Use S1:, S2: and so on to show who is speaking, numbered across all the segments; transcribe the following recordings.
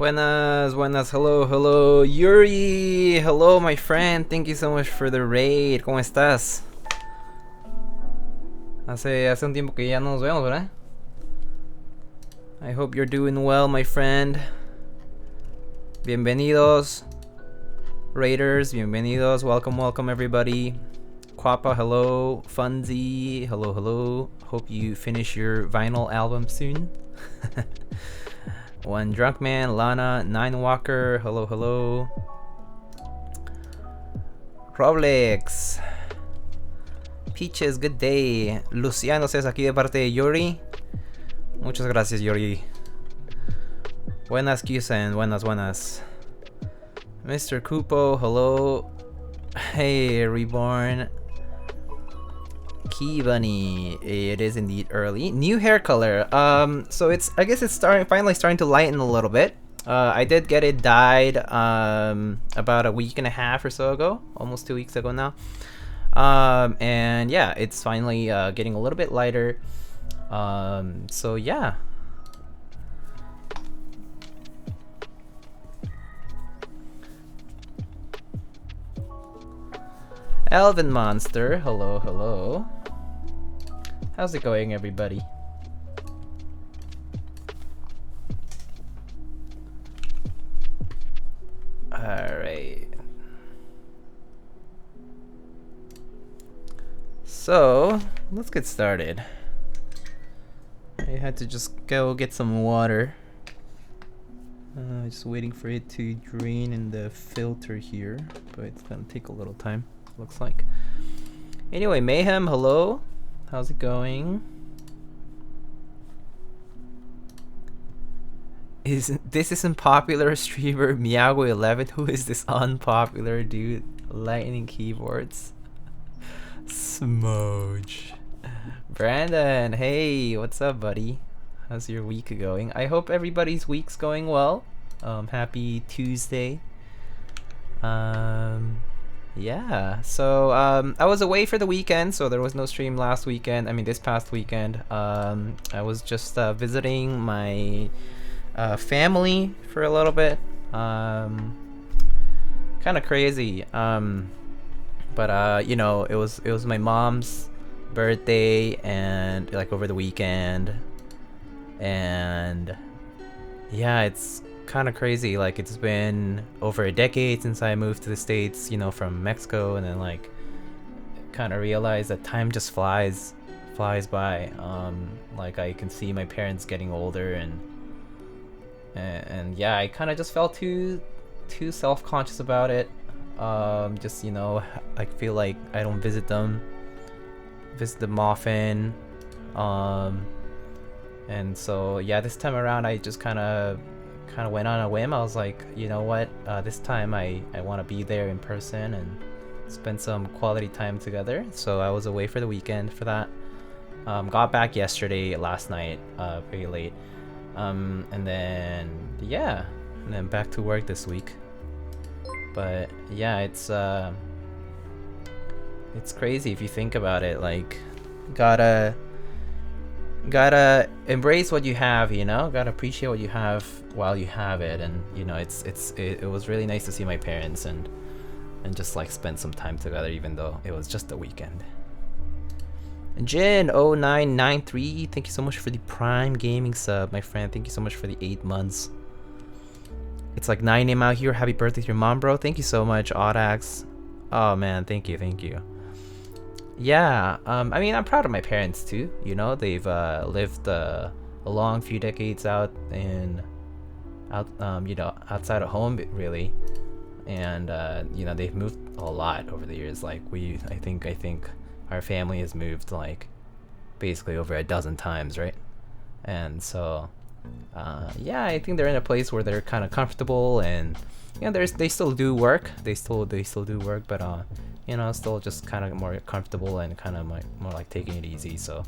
S1: Buenas, buenas, hello, hello, Yuri, hello my friend, thank you so much for the raid, ¿cómo estás? Hace un tiempo que ya no nos vemos, ¿verdad? I hope you're doing well, my friend. Bienvenidos, raiders, bienvenidos, welcome, welcome everybody. Quappa, hello, Funzy, hello, hello, hope you finish your vinyl album soon. One Drunk Man, Lana, Nine Walker, hello, hello. Roblex, Peaches, good day. Luciano says aquí de parte de Yuri. Muchas gracias, Yuri. Buenas, Kusen, buenas, buenas. Mr. Kupo, hello. Hey, Reborn. Key Bunny, it is indeed early. New hair color. So I guess it's finally starting to lighten a little bit. I did get it dyed about a week and a half or so ago, almost 2 weeks ago now. And yeah, it's finally getting a little bit lighter. So yeah. Elvin Monster, hello, hello. How's it going, everybody? Alright. So, let's get started. I had to just go get some water. Just waiting for it to drain in the filter here, but it's gonna take a little time, looks like. Anyway, Mayhem, hello. How's it going? This isn't popular streamer Miyago11? Who is this unpopular dude? Lightning Keyboards. Smoge. Brandon, hey, what's up, buddy? How's your week going? I hope everybody's week's going well. Happy Tuesday. Yeah, so I was away for the weekend, so there was no stream last weekend. I mean, this past weekend. I was just visiting my family for a little bit. Kind of crazy. But you know, it was my mom's birthday and like over the weekend, and yeah, it's kind of crazy. Like, it's been over a decade since I moved to the States, you know, from Mexico, and then like kind of realized that time just flies by. Like, I can see my parents getting older, and yeah, I kind of just felt too self-conscious about it. Just, you know, I feel like I don't visit them often, and so yeah, this time around I just kind of went on a whim. I was like, you know what, this time I want to be there in person and spend some quality time together. So I was away for the weekend for that. Got back last night, pretty late, and then yeah, and then back to work this week. But yeah, it's crazy if you think about it. Like, gotta embrace what you have, you know, gotta appreciate what you have while you have it. And you know, it was really nice to see my parents and just like spend some time together, even though it was just a weekend. Jin0993, thank you so much for the Prime Gaming sub, my friend. Thank you so much for the 8 months. It's like 9 AM out here. Happy birthday to your mom, bro. Thank you so much, Audax. Oh man, thank you. Yeah, I mean, I'm proud of my parents too. You know, they've lived a long few decades you know, outside of home, really, and you know, they've moved a lot over the years. Like, I think our family has moved like basically over a dozen times, right? And so yeah, I think they're in a place where they're kind of comfortable, and you know, they still do work. They still do work, but you know, still just kind of more comfortable and kind of more like taking it easy. So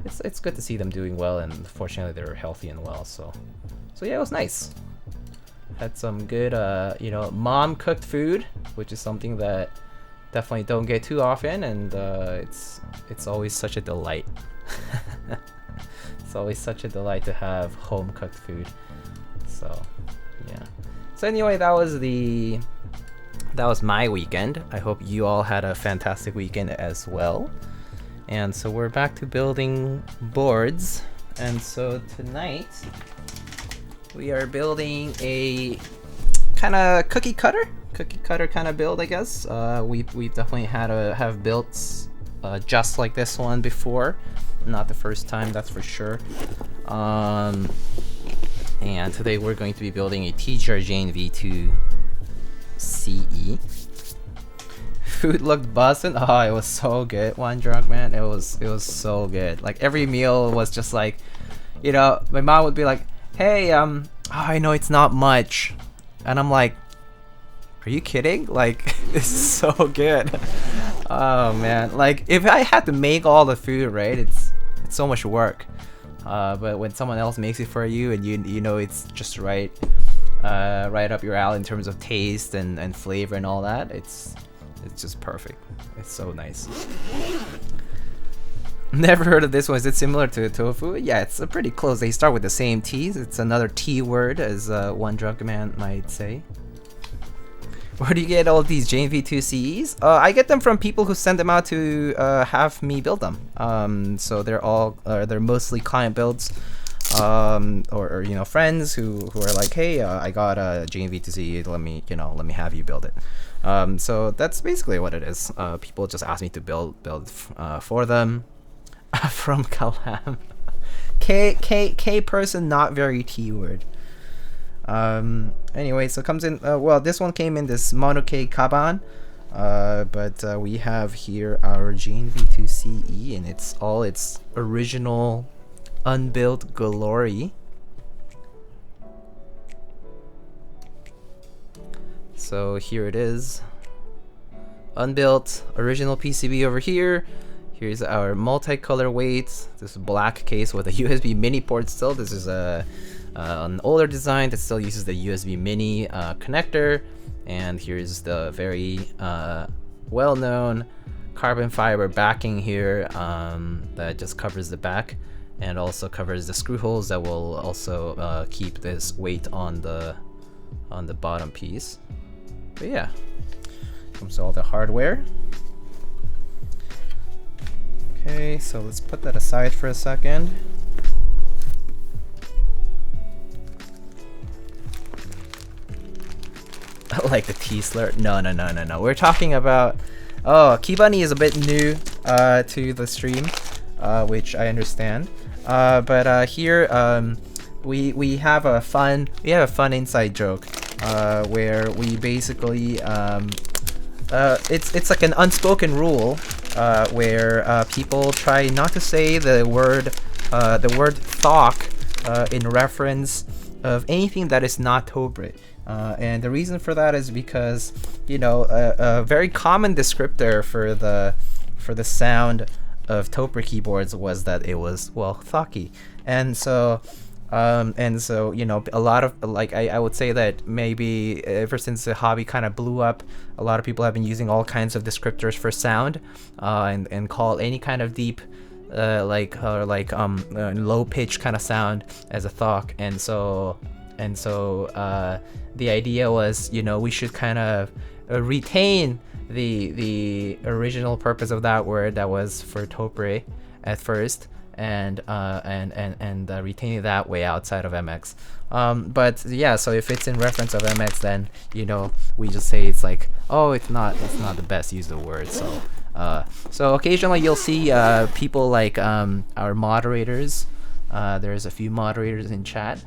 S1: it's good to see them doing well, and fortunately they're healthy and well. So yeah, it was nice. Had some good you know, mom cooked food, which is something that definitely don't get too often, and it's always such a delight. It's always such a delight to have home cooked food. So Yeah. So anyway, that was my weekend. I hope you all had a fantastic weekend as well. And so we're back to building boards. And so tonight we are building a kind of cookie cutter kind of build, I guess. We've definitely have built just like this one before. Not the first time, that's for sure. And today we're going to be building a TGR V2 CE. Food looked bussin'. Oh, it was so good. One drunk man, it was so good. Like every meal was just like, you know, my mom would be like, "Hey, oh, I know it's not much," and I'm like, "Are you kidding? Like this is so good." Oh man, like if I had to make all the food, right? It's so much work. But when someone else makes it for you and you know it's just right up your alley in terms of taste and flavor and all that, it's just perfect. It's so nice. Never heard of this one. Is it similar to tofu? Yeah, it's pretty close. They start with the same T's. It's another T word, as one drunk man might say. Where do you get all these JV2 CEs? I get them from people who send them out to have me build them. So they're mostly client builds, or you know, friends who are like, hey, I got a JV2 CE. Let me have you build it. So that's basically what it is. People just ask me to build for them. From Kalam. K person, not very T word. Anyway, so it comes in, well, this one came in this Monoke Kaban, but we have here our JV2 CE, and it's all its original unbuilt glory. So here it is, unbuilt original PCB over here. Here's our multicolor weights. This black case with a USB mini port still. This is an older design that still uses the USB mini connector. And here's the very well-known carbon fiber backing here that just covers the back and also covers the screw holes that will also keep this weight on the bottom piece. But yeah, comes all the hardware. Okay, so let's put that aside for a second. Like the T slur? No. We're talking about, oh, Kibani is a bit new to the stream, which I understand. But here we have a fun inside joke where we basically it's like an unspoken rule where people try not to say the word thok in reference of anything that is not Tobre. And the reason for that is because, you know, a very common descriptor for the sound of Tobre keyboards was that it was, well, thocky. And so you know, a lot of, like, I would say that maybe ever since the hobby kind of blew up, a lot of people have been using all kinds of descriptors for sound, and call any kind of deep low pitch kind of sound as a thok. And so the idea was, you know, we should kind of retain the original purpose of that word that was for Tobre at first, and retain it that way outside of MX. But yeah, so if it's in reference of MX, then, you know, we just say it's like, oh, it's not the best use of the word. So occasionally you'll see people like our moderators. There's a few moderators in chat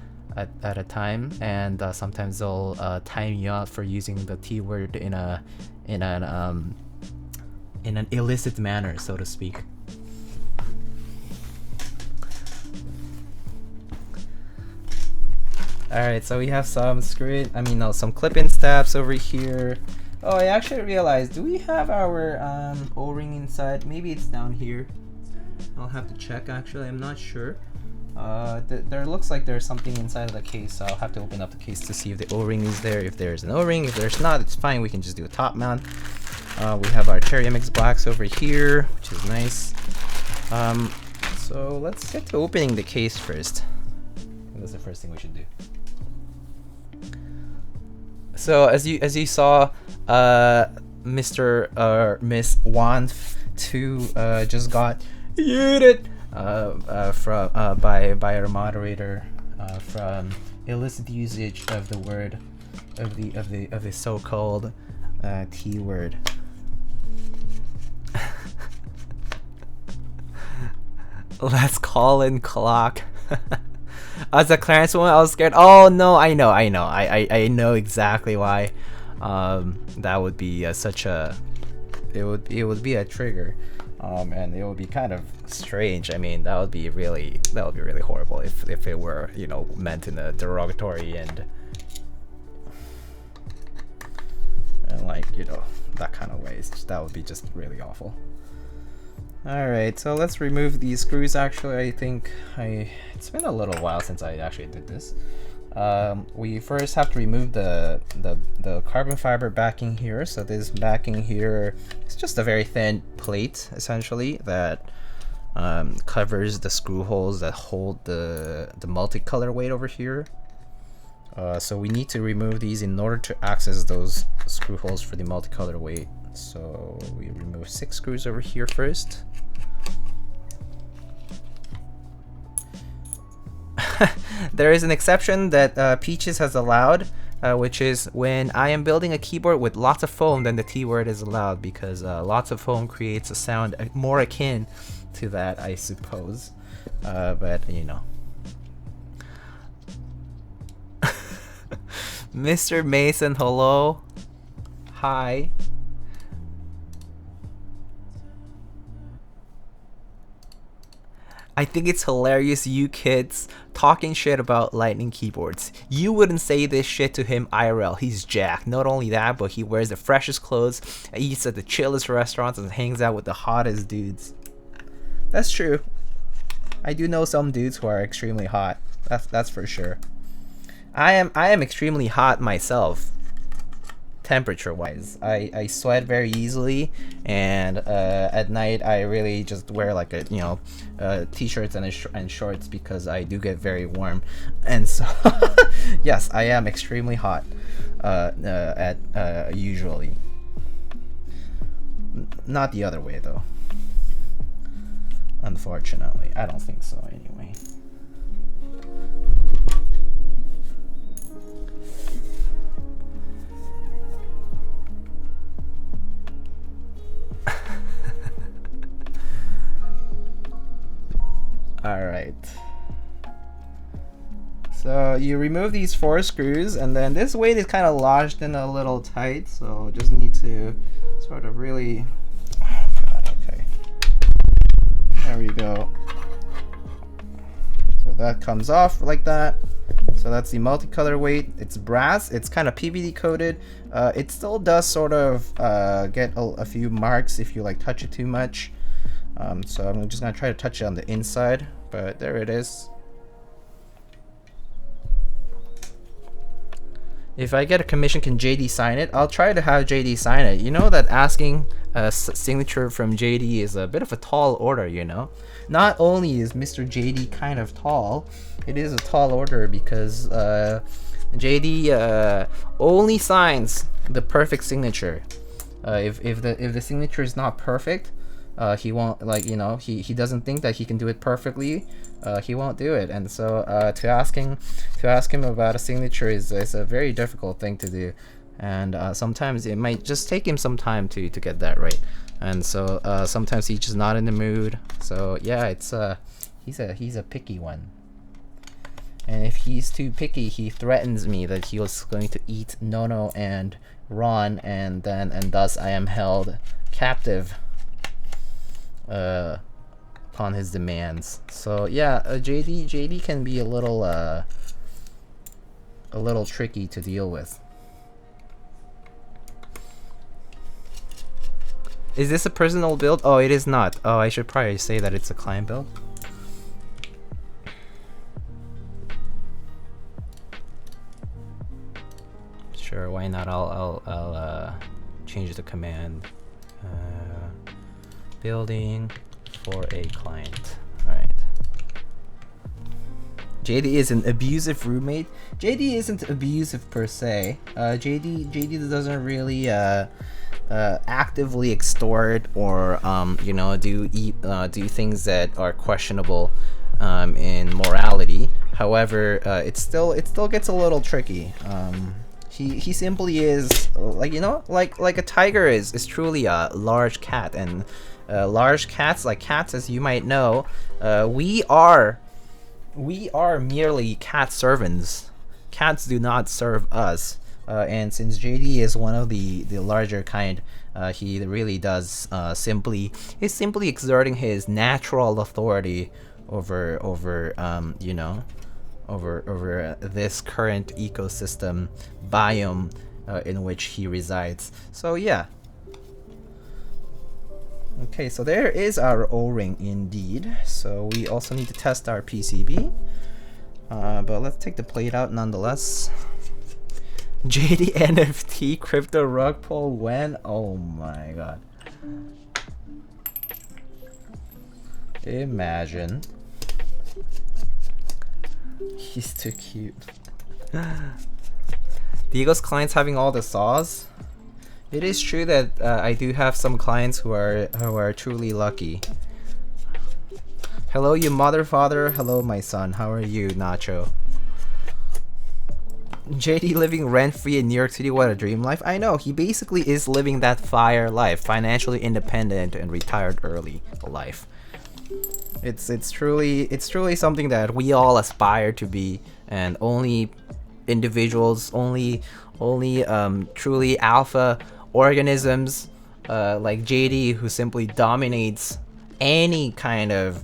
S1: at a time, and sometimes they'll time you out for using the T word in an illicit manner, so to speak. Alright, so we have some some clip-in stabs over here. Oh, I actually realized, do we have our O-ring inside? Maybe it's down here. I'll have to check, actually, I'm not sure. There looks like there's something inside of the case, so I'll have to open up the case to see if the O-ring is there. If there's an O-ring, if there's not, it's fine, we can just do a top mount. We have our Cherry MX Blacks over here, which is nice. So let's get to opening the case first. That's the first thing we should do. So as you saw, Mr. Miss Wan 2 just got yeeted from by our moderator from illicit usage of the word of the so-called T word. Let's call in clock. As a Clarence one, I was scared. Oh no, I know exactly why. That would be such a. It would be a trigger, and it would be kind of strange. I mean, that would be really horrible if it were, you know, meant in a derogatory and like, you know, that kind of ways. That would be just really awful. Alright, so let's remove these screws. Actually, I think it's been a little while since I actually did this. We first have to remove the carbon fiber backing here. So this backing here is just a very thin plate, essentially, that covers the screw holes that hold the multicolor weight over here. So we need to remove these in order to access those screw holes for the multicolor weight. So we remove 6 screws over here first. There is an exception that Peaches has allowed, which is when I am building a keyboard with lots of foam, then the T word is allowed, because lots of foam creates a sound more akin to that, I suppose. But you know. Mr. Mason, hello. Hi. I think it's hilarious, you kids talking shit about Lightning keyboards. You wouldn't say this shit to him IRL. He's jacked. Not only that, but he wears the freshest clothes, eats at the chillest restaurants, and hangs out with the hottest dudes. That's true. I do know some dudes who are extremely hot. That's for sure. I am extremely hot myself. Temperature wise, I sweat very easily, and at night I really just wear like a, you know, t-shirts and shorts, because I do get very warm. And so yes, I am extremely hot usually. Not the other way though, unfortunately. I don't think so anyway. Alright, so you remove these 4 screws, and then this weight is kind of lodged in a little tight, so just need to sort of really, oh god, okay, there we go. So that comes off like that. So that's the multicolor weight. It's brass, it's kind of PVD coated. It still does sort of get a few marks if you like touch it too much. So I'm just gonna try to touch it on the inside, but there it is. If I get a commission, can JD sign it? I'll try to have JD sign it. You know that asking a signature from JD is a bit of a tall order, you know? Not only is Mr. JD kind of tall, it is a tall order because JD only signs the perfect signature. If the signature is not perfect, he won't, like, you know, he doesn't think that he can do it perfectly. He won't do it, and so to ask him about a signature is a very difficult thing to do, and sometimes it might just take him some time to get that right, and so sometimes he's just not in the mood. So yeah, it's he's a picky one, and if he's too picky, he threatens me that he was going to eat Nono and Ron, and thus I am held captive upon his demands. So yeah, JD can be a little tricky to deal with. Is this a personal build? Oh, it is not. Oh, I should probably say that it's a client build. Sure, why not? I'll change the command. Building for a client. All right. JD is an abusive roommate. JD isn't abusive per se. JD doesn't really actively extort or you know, do things that are questionable in morality. However, it still gets a little tricky. He simply is, like, you know, like a tiger is truly a large cat, and large cats, like cats, as you might know, we are merely cat servants. Cats do not serve us. And since JD is one of the larger kind, he really does simply exerting his natural authority over you know, over this current ecosystem biome in which he resides. So yeah. Okay, so there is our O-ring indeed. So we also need to test our PCB. But let's take the plate out nonetheless. JD NFT crypto rug pull when? Oh my god. Imagine. He's too cute. Diego's clients having all the saws? It is true that I do have some clients who are truly lucky. Hello, you mother father. Hello, my son. How are you, Nacho? JD living rent-free in New York City. What a dream life. I know, he basically is living that FIRE life, financially independent and retired early life. It's truly something that we all aspire to be, and only individuals, only truly alpha organisms like JD, who simply dominates any kind of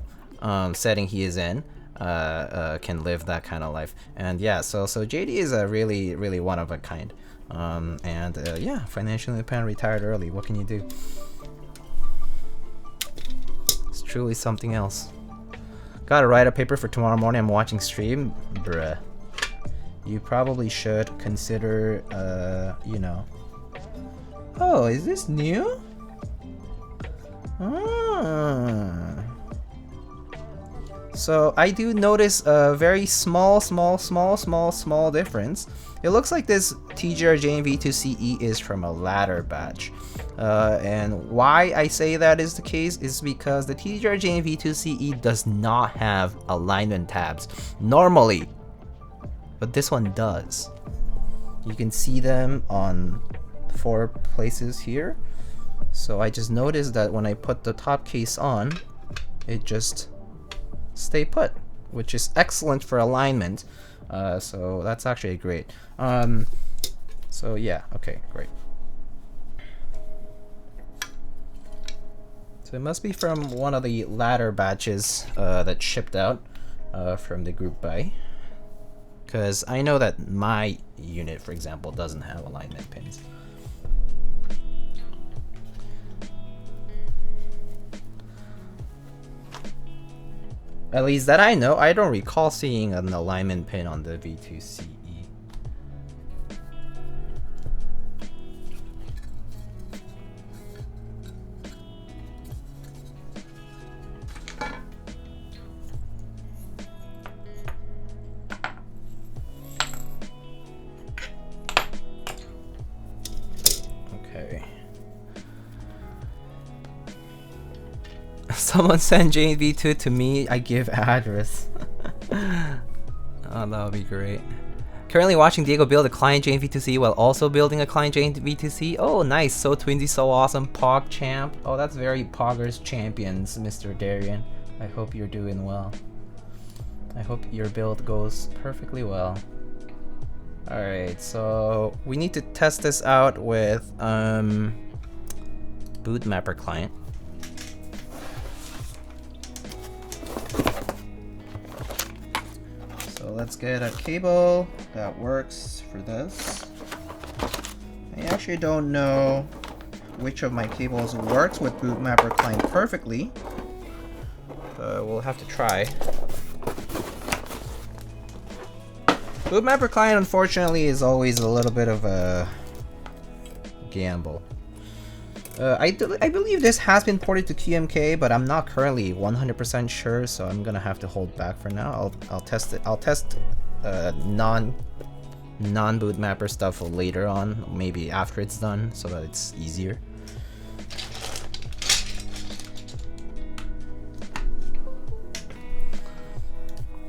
S1: setting he is in, can live that kind of life. And yeah, so JD is a really one of a kind, and yeah, financially independent, retired early. What can you do? It's truly something else. Gotta write a paper for tomorrow morning. I'm watching stream. Bruh. You probably should consider, you know. Oh, is this new? Ah. So I do notice a very small difference. It looks like this TGR JNV2CE is from a latter batch. And why I say that is the case is because the TGR JNV2CE does not have alignment tabs normally, but this one does. You can see them on 4 places here. So I just noticed that when I put the top case on, it just stay put, which is excellent for alignment. So that's actually great. So yeah, okay, great. So it must be from one of the latter batches that shipped out from the group buy, because I know that my unit, for example, doesn't have alignment pins. At least that I know. I don't recall seeing an alignment pin on the V2CE. Okay. Someone send JV2 to me, I give address. Oh, that would be great. Currently watching Diego build a client JV2C while also building a client JV2C. Oh, nice. So Twinsy, so awesome. Pog champ. Oh, that's very Poggers champions, Mr. Darian. I hope you're doing well. I hope your build goes perfectly well. Alright, so we need to test this out with boot mapper client. So let's get a cable that works for this. I actually don't know which of my cables works with boot mapper client perfectly. We'll have to try. Boot mapper client, unfortunately, is always a little bit of a gamble. I believe this has been ported to QMK, but I'm not currently 100% sure, so I'm gonna have to hold back for now. I'll test it. I'll test non-boot mapper stuff later on, maybe after it's done, so that it's easier.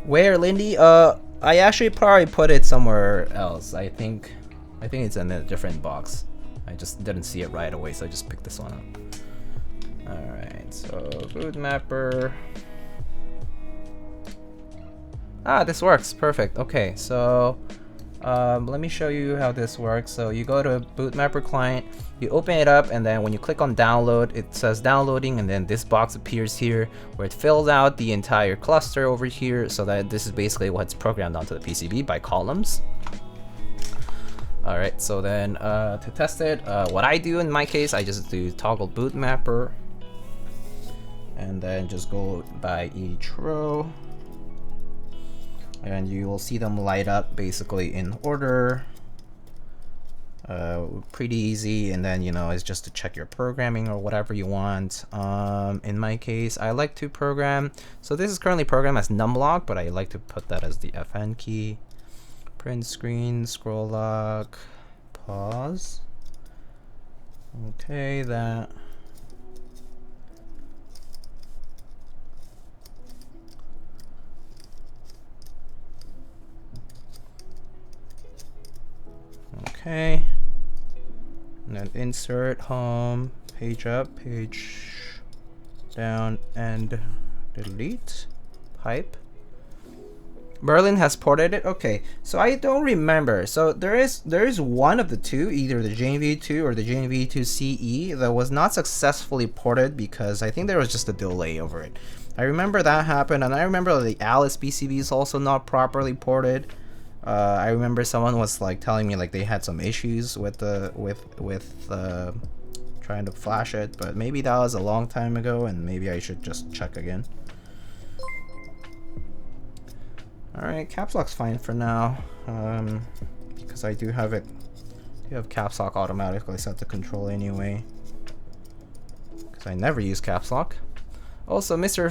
S1: Where, Lindy? I actually probably put it somewhere else. I think it's in a different box. I just didn't see it right away, so I just picked this one up. Alright, so boot mapper. Ah, this works. Perfect. Okay, so let me show you how this works. So you go to boot mapper client, you open it up, and then when you click on download, it says downloading, and then this box appears here where it fills out the entire cluster over here, so that this is basically what's programmed onto the PCB by columns. Alright, so then to test it, what I do in my case, I just do toggle boot mapper, and then just go by each row, and you will see them light up basically in order. Pretty easy, and then, you know, it's just to check your programming or whatever you want. In my case, I like to program, so this is currently programmed as numlock, but I like to put that as the FN key. Print screen, scroll lock, pause. Okay, that. Okay. And then insert, home, page up, page down, and delete, pipe. Merlin has ported it. Okay, so I don't remember. So there is one of the two, either the JNV2 or the JNV2 CE, that was not successfully ported because I think there was just a delay over it. I remember that happened, and I remember the Alice PCB is also not properly ported. I remember someone was like telling me like they had some issues with the trying to flash it, but maybe that was a long time ago, and maybe I should just check again. Alright, caps lock's fine for now, because I do have caps lock automatically set to control anyway, because I never use caps lock. Also, Mr.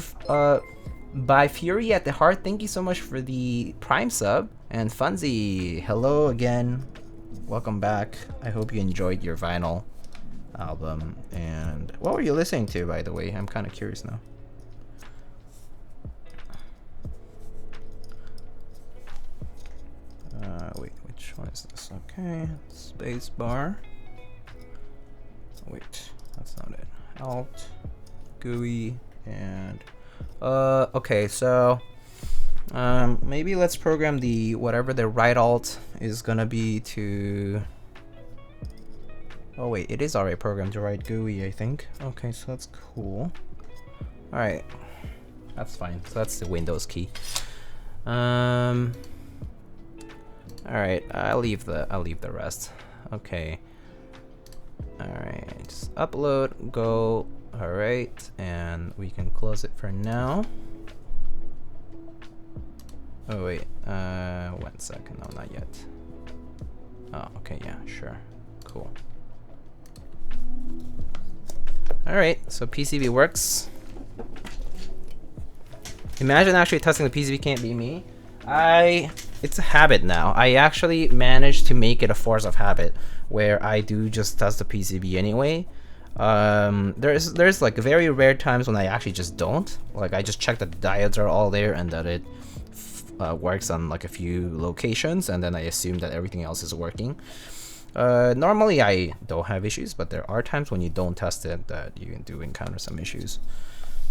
S1: By Fury at the Heart, thank you so much for the Prime sub, and Funzy, hello again, welcome back. I hope you enjoyed your vinyl album. And what were you listening to, by the way? I'm kind of curious now. Wait, which one is this? Okay, space bar. Wait, that's not it. Alt, GUI, and okay, so maybe let's program the whatever the right alt is gonna be to. Oh wait, it is already programmed to write GUI, I think. Okay, so that's cool. All right, that's fine. So that's the Windows key. All right, I'll leave the rest. Okay. All right, just upload, go. All right, and we can close it for now. Oh wait, 1 second. No, not yet. Oh, okay, yeah, sure, cool. All right, so PCB works. Imagine actually testing the PCB can't be me. It's a habit now. I actually managed to make it a force of habit where I do just test the PCB anyway. There's like very rare times when I actually just don't. Like I just check that the diodes are all there and that it works on like a few locations, and then I assume that everything else is working. Normally I don't have issues, but there are times when you don't test it that you do encounter some issues.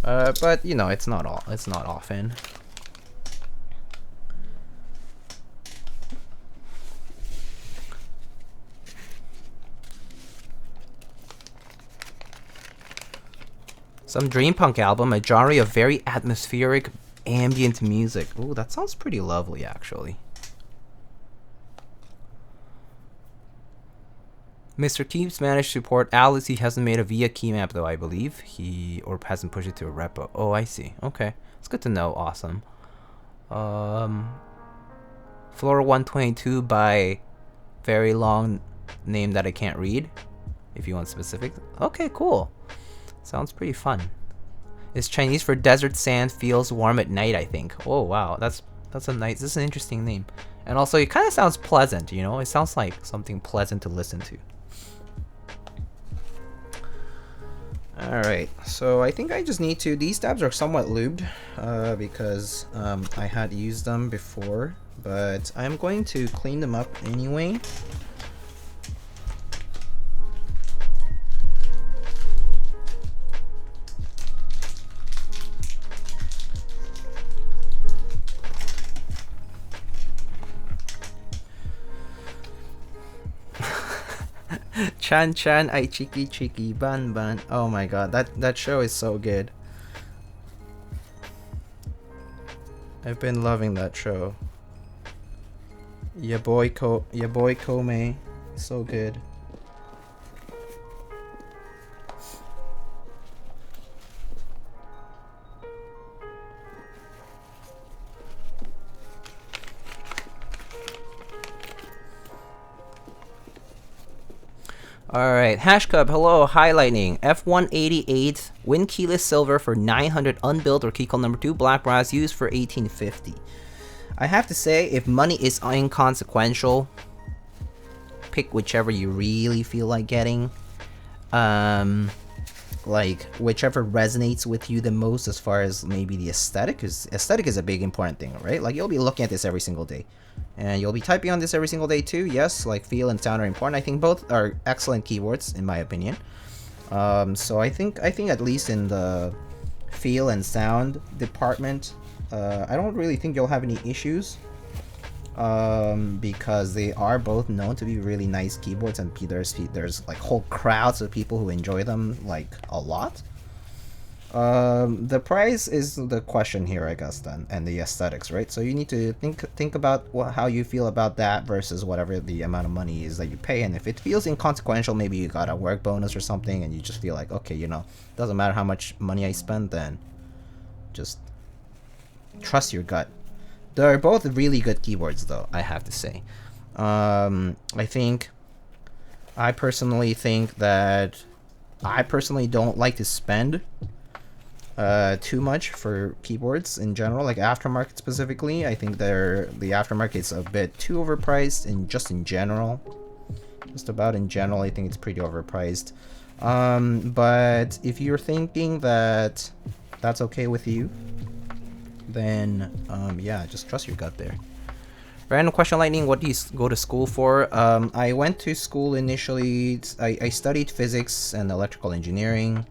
S1: But you know, it's not often. Some dream punk album, a genre of very atmospheric ambient music. Ooh, that sounds pretty lovely, actually. Mr. Keeps managed to port Alice. He hasn't made a via key map though, I believe. Or hasn't pushed it to a repo. Oh, I see. Okay, it's good to know. Awesome. Floor 122 by very long name that I can't read. if you want specific. Okay, cool. Sounds pretty fun. It's Chinese for desert sand feels warm at night, I think. Oh wow, that's a nice. This is an interesting name, and also it kind of sounds pleasant. You know, it sounds like something pleasant to listen to. All right, so I think I just need to. These tabs are somewhat lubed because I had used them before, but I'm going to clean them up anyway. Chan Chan ay Chiki Chiki Ban Ban. Oh my god, that show is so good. I've been loving that show. Ya boy Kome, so good. Alright, Hashcub, hello, hi Lightning. F188, win keyless silver for 900 unbilled or key code number 2, black brass used for 1850. I have to say, if money is inconsequential, pick whichever you really feel like getting. Like, whichever resonates with you the most as far as maybe the aesthetic, because aesthetic is a big important thing, right? Like, you'll be looking at this every single day. And you'll be typing on this every single day too. Yes, like feel and sound are important. I think both are excellent keyboards in my opinion. So I think at least in the feel and sound department, I don't really think you'll have any issues. Because they are both known to be really nice keyboards, and there's like whole crowds of people who enjoy them like a lot. The price is the question here, I guess, then, and the aesthetics, right? So you need to think about how you feel about that versus whatever the amount of money is that you pay. And if it feels inconsequential, maybe you got a work bonus or something, and you just feel like, okay, you know, doesn't matter how much money I spend, then just trust your gut. They're both really good keyboards, though, I have to say. I personally think that I personally don't like to spend too much for keyboards in general, like aftermarket specifically. I think the aftermarket's a bit too overpriced, and just in general, I think it's pretty overpriced. But if you're thinking that that's okay with you, then yeah, just trust your gut there. Random question, Lightning, what do you go to school for? I went to school initially, I studied physics and electrical engineering.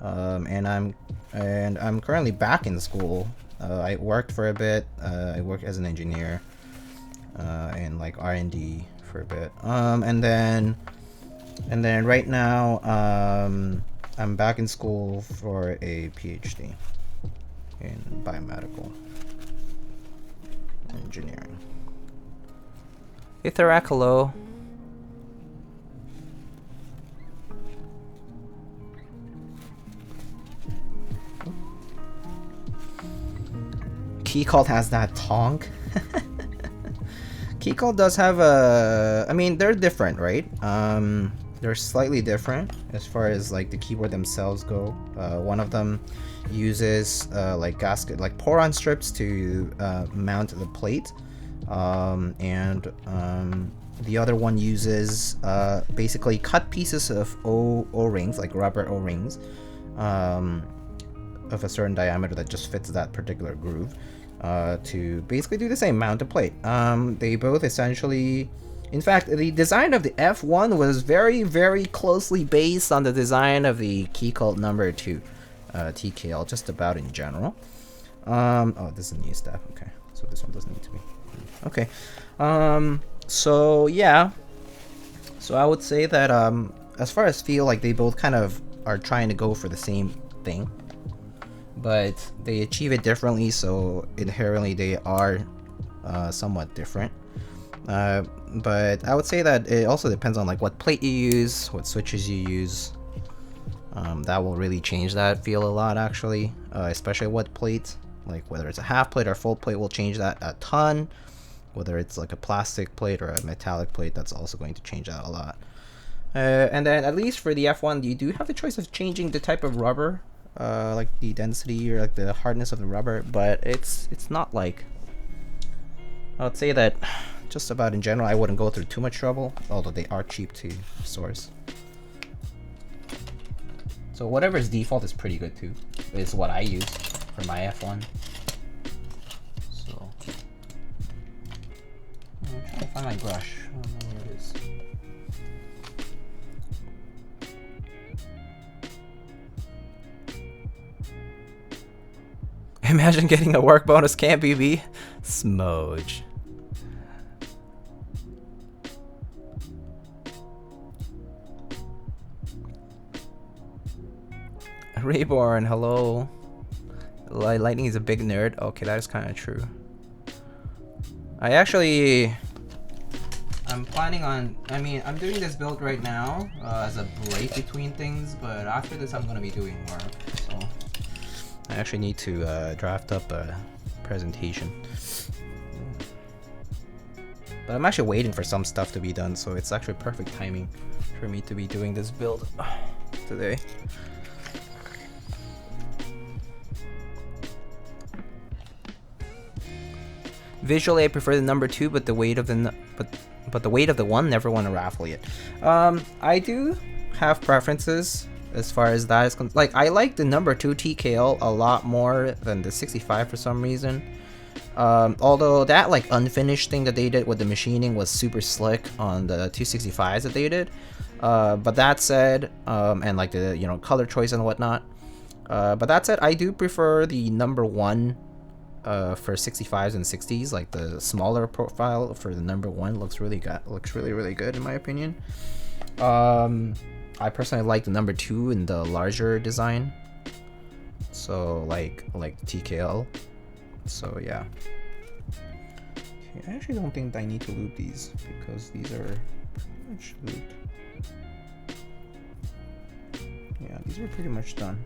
S1: And I'm currently back in school. I worked for a bit. I worked as an engineer and like R&D for a bit. And then right now I'm back in school for a PhD in biomedical engineering. Hey Thorak, hello. Keycult has that tonk. Keycult does have a... I mean, they're different, right? They're slightly different as far as like the keyboard themselves go. One of them uses like gasket, like pour-on strips to mount the plate, and the other one uses basically cut pieces of O-rings, like rubber O-rings, of a certain diameter that just fits that particular groove. To basically do the same, mount a plate. They both essentially, in fact, the design of the F1 was very, very closely based on the design of the Keycult number 2, TKL, just about in general. Oh, this is a new step. Okay, so this one doesn't need to be. Okay. So yeah. So I would say that as far as feel, like they both kind of are trying to go for the same thing, but they achieve it differently, so inherently they are somewhat different. But I would say that it also depends on like what plate you use, what switches you use. That will really change that feel a lot, actually, especially what plate, like whether it's a half plate or full plate will change that a ton. Whether it's like a plastic plate or a metallic plate, that's also going to change that a lot. And then at least for the F1, you do have the choice of changing the type of rubber, like the density or like the hardness of the rubber, but it's not like, I would say that just about in general, I wouldn't go through too much trouble, although they are cheap to source. So whatever's default is pretty good too, is what I use for my F1. So I'm trying to find my brush. I don't know where it is. Imagine getting a work bonus, can't be Smoj. Reborn, hello. Lightning is a big nerd. Okay, that is kind of true. I'm planning on, I'm doing this build right now as a break between things, but after this I'm going to be doing more. So I actually need to draft up a presentation. But I'm actually waiting for some stuff to be done, so it's actually perfect timing for me to be doing this build today. Visually, I prefer the number 2, but the weight of the but the weight of the 1 never won a raffle yet. I do have preferences as far as that is concerned. Like, I like the number 2 TKL a lot more than the 65 for some reason. Although that like unfinished thing that they did with the machining was super slick on the 265s that they did. But that said, and like the color choice and whatnot. But that said, I do prefer the number 1. For 65s and 60s, like the smaller profile for the number 1 looks really good in my opinion. I personally like the number 2 in the larger design, so like TKL. So yeah, I actually don't think I need to lube these because these are pretty much lubed. Yeah, these are pretty much done.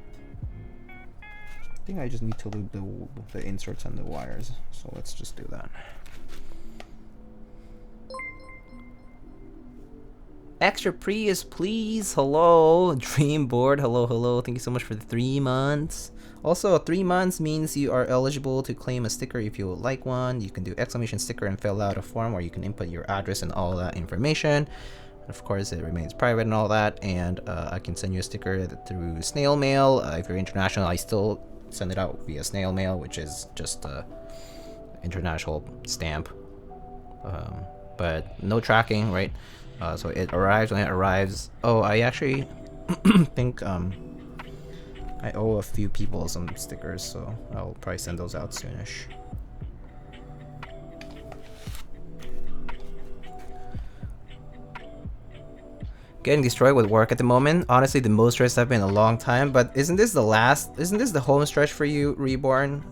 S1: I think I just need to lube the inserts and the wires, so let's just do that. Extra Prius, please. Hello, Dreamboard. Hello. Thank you so much for the 3 months. Also, 3 months means you are eligible to claim a sticker if you would like one. You can do exclamation sticker and fill out a form, or you can input your address and all that information. Of course, it remains private and all that, and I can send you a sticker through snail mail. If you're international, I still send it out via snail mail, which is just a international stamp, but no tracking, right? So it arrives when it arrives. Oh, I actually think I owe a few people some stickers, so I'll probably send those out soonish. Getting destroyed with work at the moment. Honestly, the most stressed I've been in a long time. But isn't this the home stretch for you, Reborn?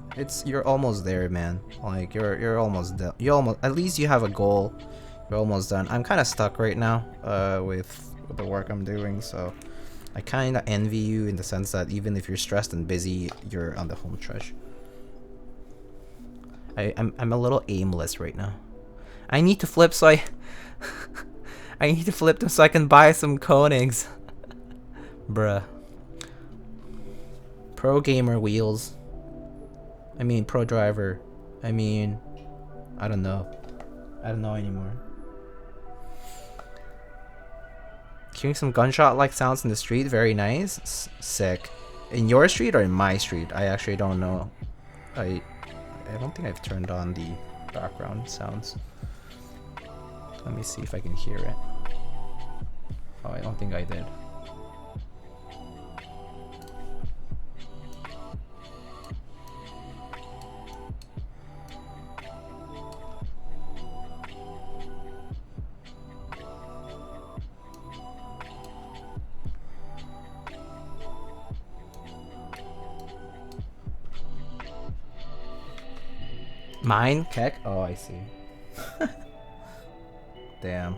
S1: You're almost there, man. Like you're almost done. At least you have a goal. You're almost done. I'm kind of stuck right now with the work I'm doing, so I kind of envy you in the sense that even if you're stressed and busy, you're on the home stretch. I'm a little aimless right now. I need to flip so I need to flip them so I can buy some Koenigs. Bruh. Pro gamer wheels. I mean, pro driver. I mean, I don't know. I don't know anymore. Hearing some gunshot-like sounds in the street. Very nice. Sick. In your street or in my street? I actually don't know. I don't think I've turned on the background sounds. Let me see if I can hear it. Oh, I don't think I did. Mine? Keck? Oh, I see. Damn.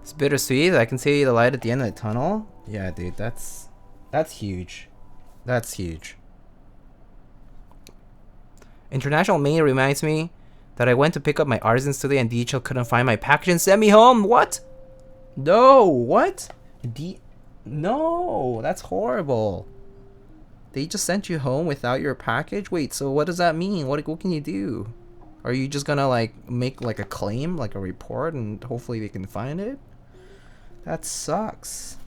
S1: It's bittersweet. I can see the light at the end of the tunnel. Yeah, dude, that's huge. That's huge. International Main reminds me that I went to pick up my Artisans today and DHL couldn't find my package and sent me home. What? No, what? No, that's horrible. They just sent you home without your package? Wait, so what does that mean? What can you do? Are you just gonna like make like a claim, like a report, and hopefully they can find it? That sucks.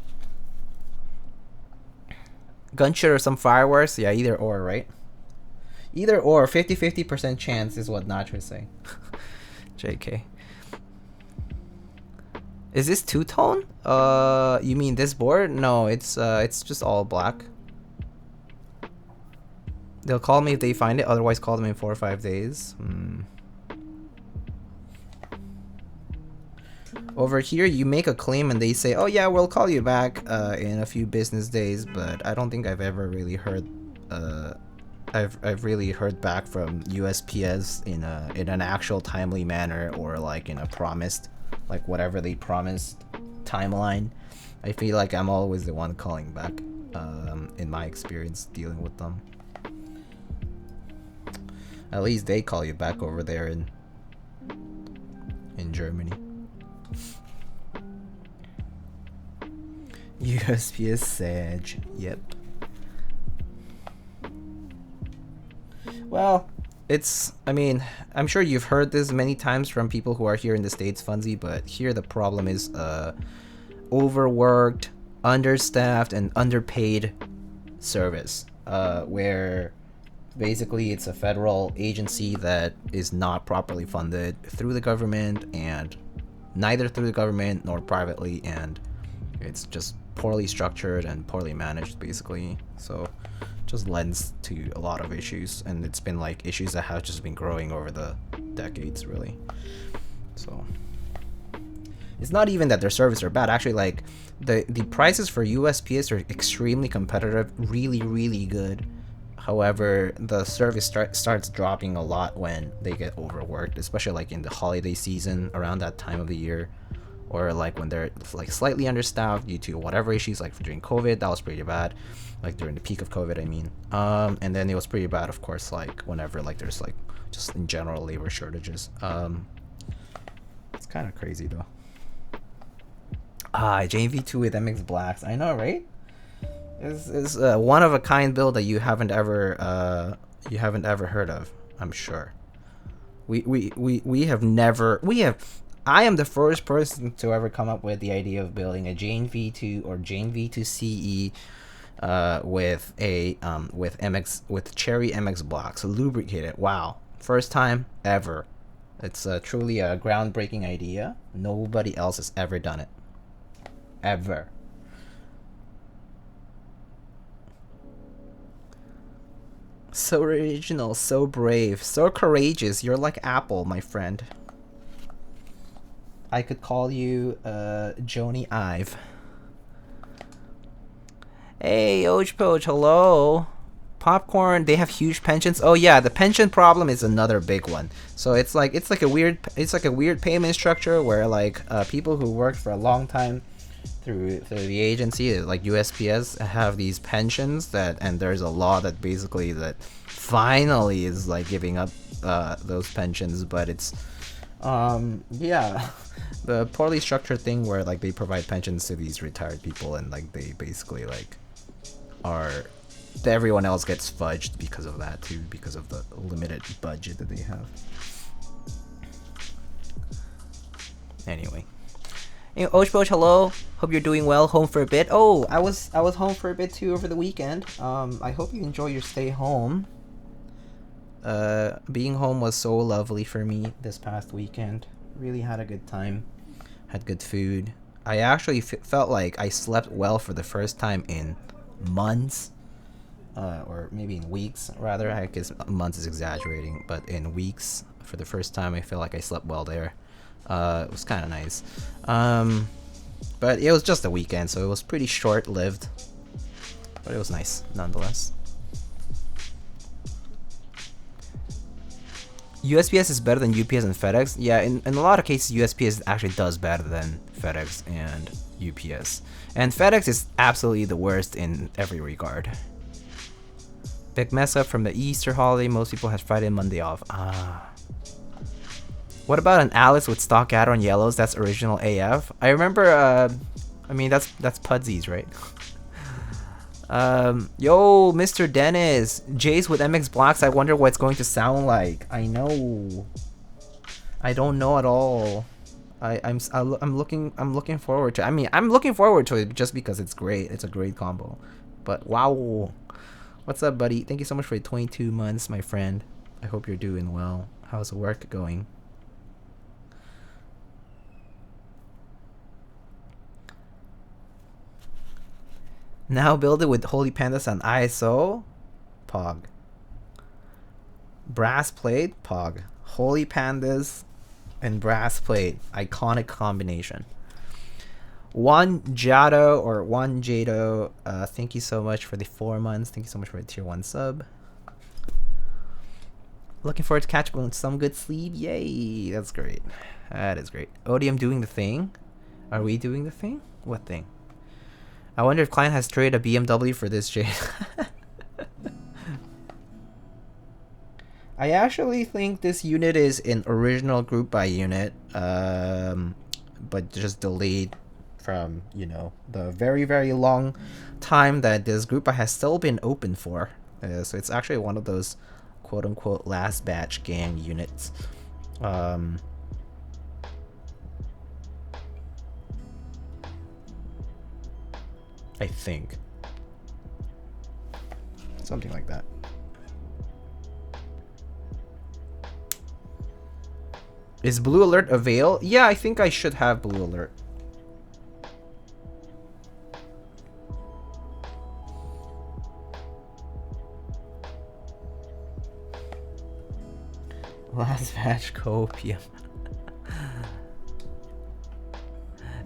S1: Gunshot or some fireworks? Yeah, either or, right? Either or, 50-50% chance is what Nacho is saying. JK. Is this two-tone? You mean this board? No, it's just all black. They'll call me if they find it, otherwise call them in 4 or 5 days. Over here, you make a claim and they say, oh yeah, we'll call you back in a few business days, but I don't think I've ever really heard I've really heard back from USPS in an actual timely manner, or like in a promised, like whatever they promised timeline. I feel like I'm always the one calling back in my experience dealing with them. At least they call you back over there in Germany. USPS Sag. Yep. Well, I mean, I'm sure you've heard this many times from people who are here in the States, Funzy, but here the problem is overworked, understaffed, and underpaid service, where basically it's a federal agency that is not properly funded through the government, and neither through the government nor privately, and it's just poorly structured and poorly managed, basically. So just lends to a lot of issues, and it's been like issues that have just been growing over the decades, really. So it's not even that their services are bad. Actually, like the prices for USPS are extremely competitive, really good. However, the service starts dropping a lot when they get overworked, especially like in the holiday season around that time of the year, or like when they're like slightly understaffed due to whatever issues, like during COVID. That was pretty bad, like during the peak of COVID, I mean. And then it was pretty bad, of course, like whenever like there's like just in general labor shortages. It's kind of crazy though. JV2 with MX Blacks, I know, right? Is a one of a kind build that you haven't ever heard of, I'm sure. I am the first person to ever come up with the idea of building a Jane V2 or Jane V2 CE with Cherry MX blocks lubricated. Wow, first time ever. It's truly a groundbreaking idea. Nobody else has ever done it, ever. So original, so brave, so courageous. You're like Apple, my friend. I could call you Joni Ive. Hey, Ojpoch, hello. Popcorn, they have huge pensions. Oh yeah, the pension problem is another big one. So it's like a weird payment structure where like people who worked for a long time through the agency, like USPS, have these pensions and there's a law that basically that finally is like giving up those pensions, but it's yeah, the poorly structured thing where like they provide pensions to these retired people, and like they basically like everyone else gets fudged because of that too, because of the limited budget that they have. Anyway, Oshboch, hello. Hope you're doing well. Home for a bit. Oh, I was home for a bit too over the weekend. I hope you enjoy your stay home. Being home was so lovely for me this past weekend. Really had a good time. Had good food. I actually felt like I slept well for the first time in months. Or maybe in weeks, rather. I guess months is exaggerating, but in weeks, for the first time, I feel like I slept well there. It was kind of nice. But it was just a weekend, so it was pretty short-lived. But it was nice, nonetheless. USPS is better than UPS and FedEx. Yeah, in a lot of cases, USPS actually does better than FedEx and UPS. And FedEx is absolutely the worst in every regard. Big mess up from the Easter holiday. Most people had Friday and Monday off. What about an Alice with stock Gateron yellows? That's original AF. I remember. I mean that's Pudsies, right? Yo, Mr. Dennis, Jace with MX Blacks. I wonder what it's going to sound like. I know. I don't know at all. I'm looking forward to it. I mean, I'm looking forward to it just because it's great. It's a great combo. But wow. What's up, buddy? Thank you so much for the 22 months, my friend. I hope you're doing well. How's work going? Now build it with Holy Pandas and ISO. Pog. Brass plate. Pog. Holy Pandas and brass plate. Iconic combination. One Jado. Thank you so much for the 4 months. Thank you so much for the tier 1 sub. Looking forward to catch up on some good sleep. Yay. That's great. That is great. Odium doing the thing. Are we doing the thing? What thing? I wonder if client has traded a BMW for this Jade. I actually think this unit is an original group buy unit, but just delayed from, you know, the very, very long time that this group buy has still been open for. So it's actually one of those quote-unquote last batch gang units. I think. Something like that. Is Blue Alert avail? Yeah, I think I should have Blue Alert. Last batch copium.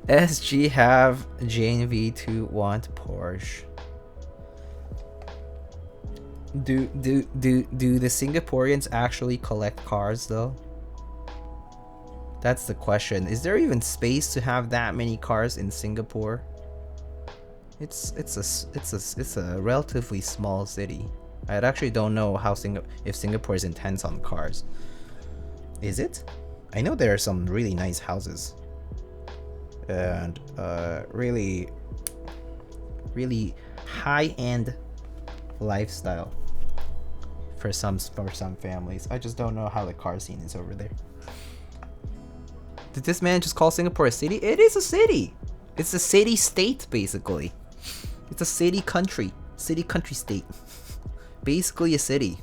S1: SG have Jane V2 want Porsche. Do the Singaporeans actually collect cars though? That's the question. Is there even space to have that many cars in Singapore? It's a relatively small city. I actually don't know how if Singapore is intense on cars. Is it? I know there are some really nice houses. And really high-end lifestyle for some families. I just don't know how the car scene is over there. Did this man just call Singapore a city? It is a city. It's a city state basically. It's a city country state. Basically a city.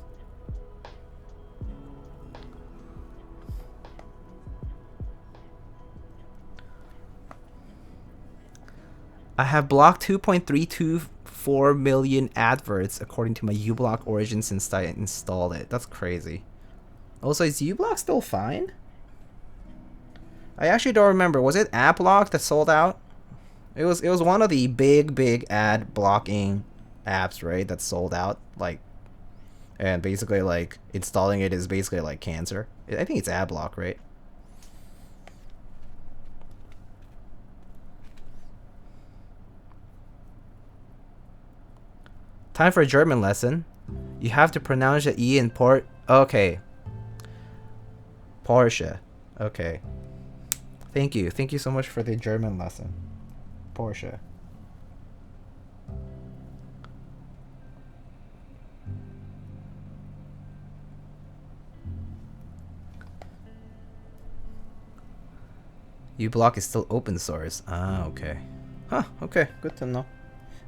S1: I have blocked 2.324 million adverts according to my uBlock origin since I installed it. That's crazy. Also, is uBlock still fine? I actually don't remember. Was it AdBlock that sold out? It was one of the big ad blocking apps, right? That sold out, like, and basically like installing it is basically like cancer. I think it's AdBlock, right? Time for a German lesson. You have to pronounce the E in port. Okay. Porsche. Okay. Thank you. Thank you so much for the German lesson. Porsche. uBlock is still open source. Ah, okay. Huh, okay. Good to know.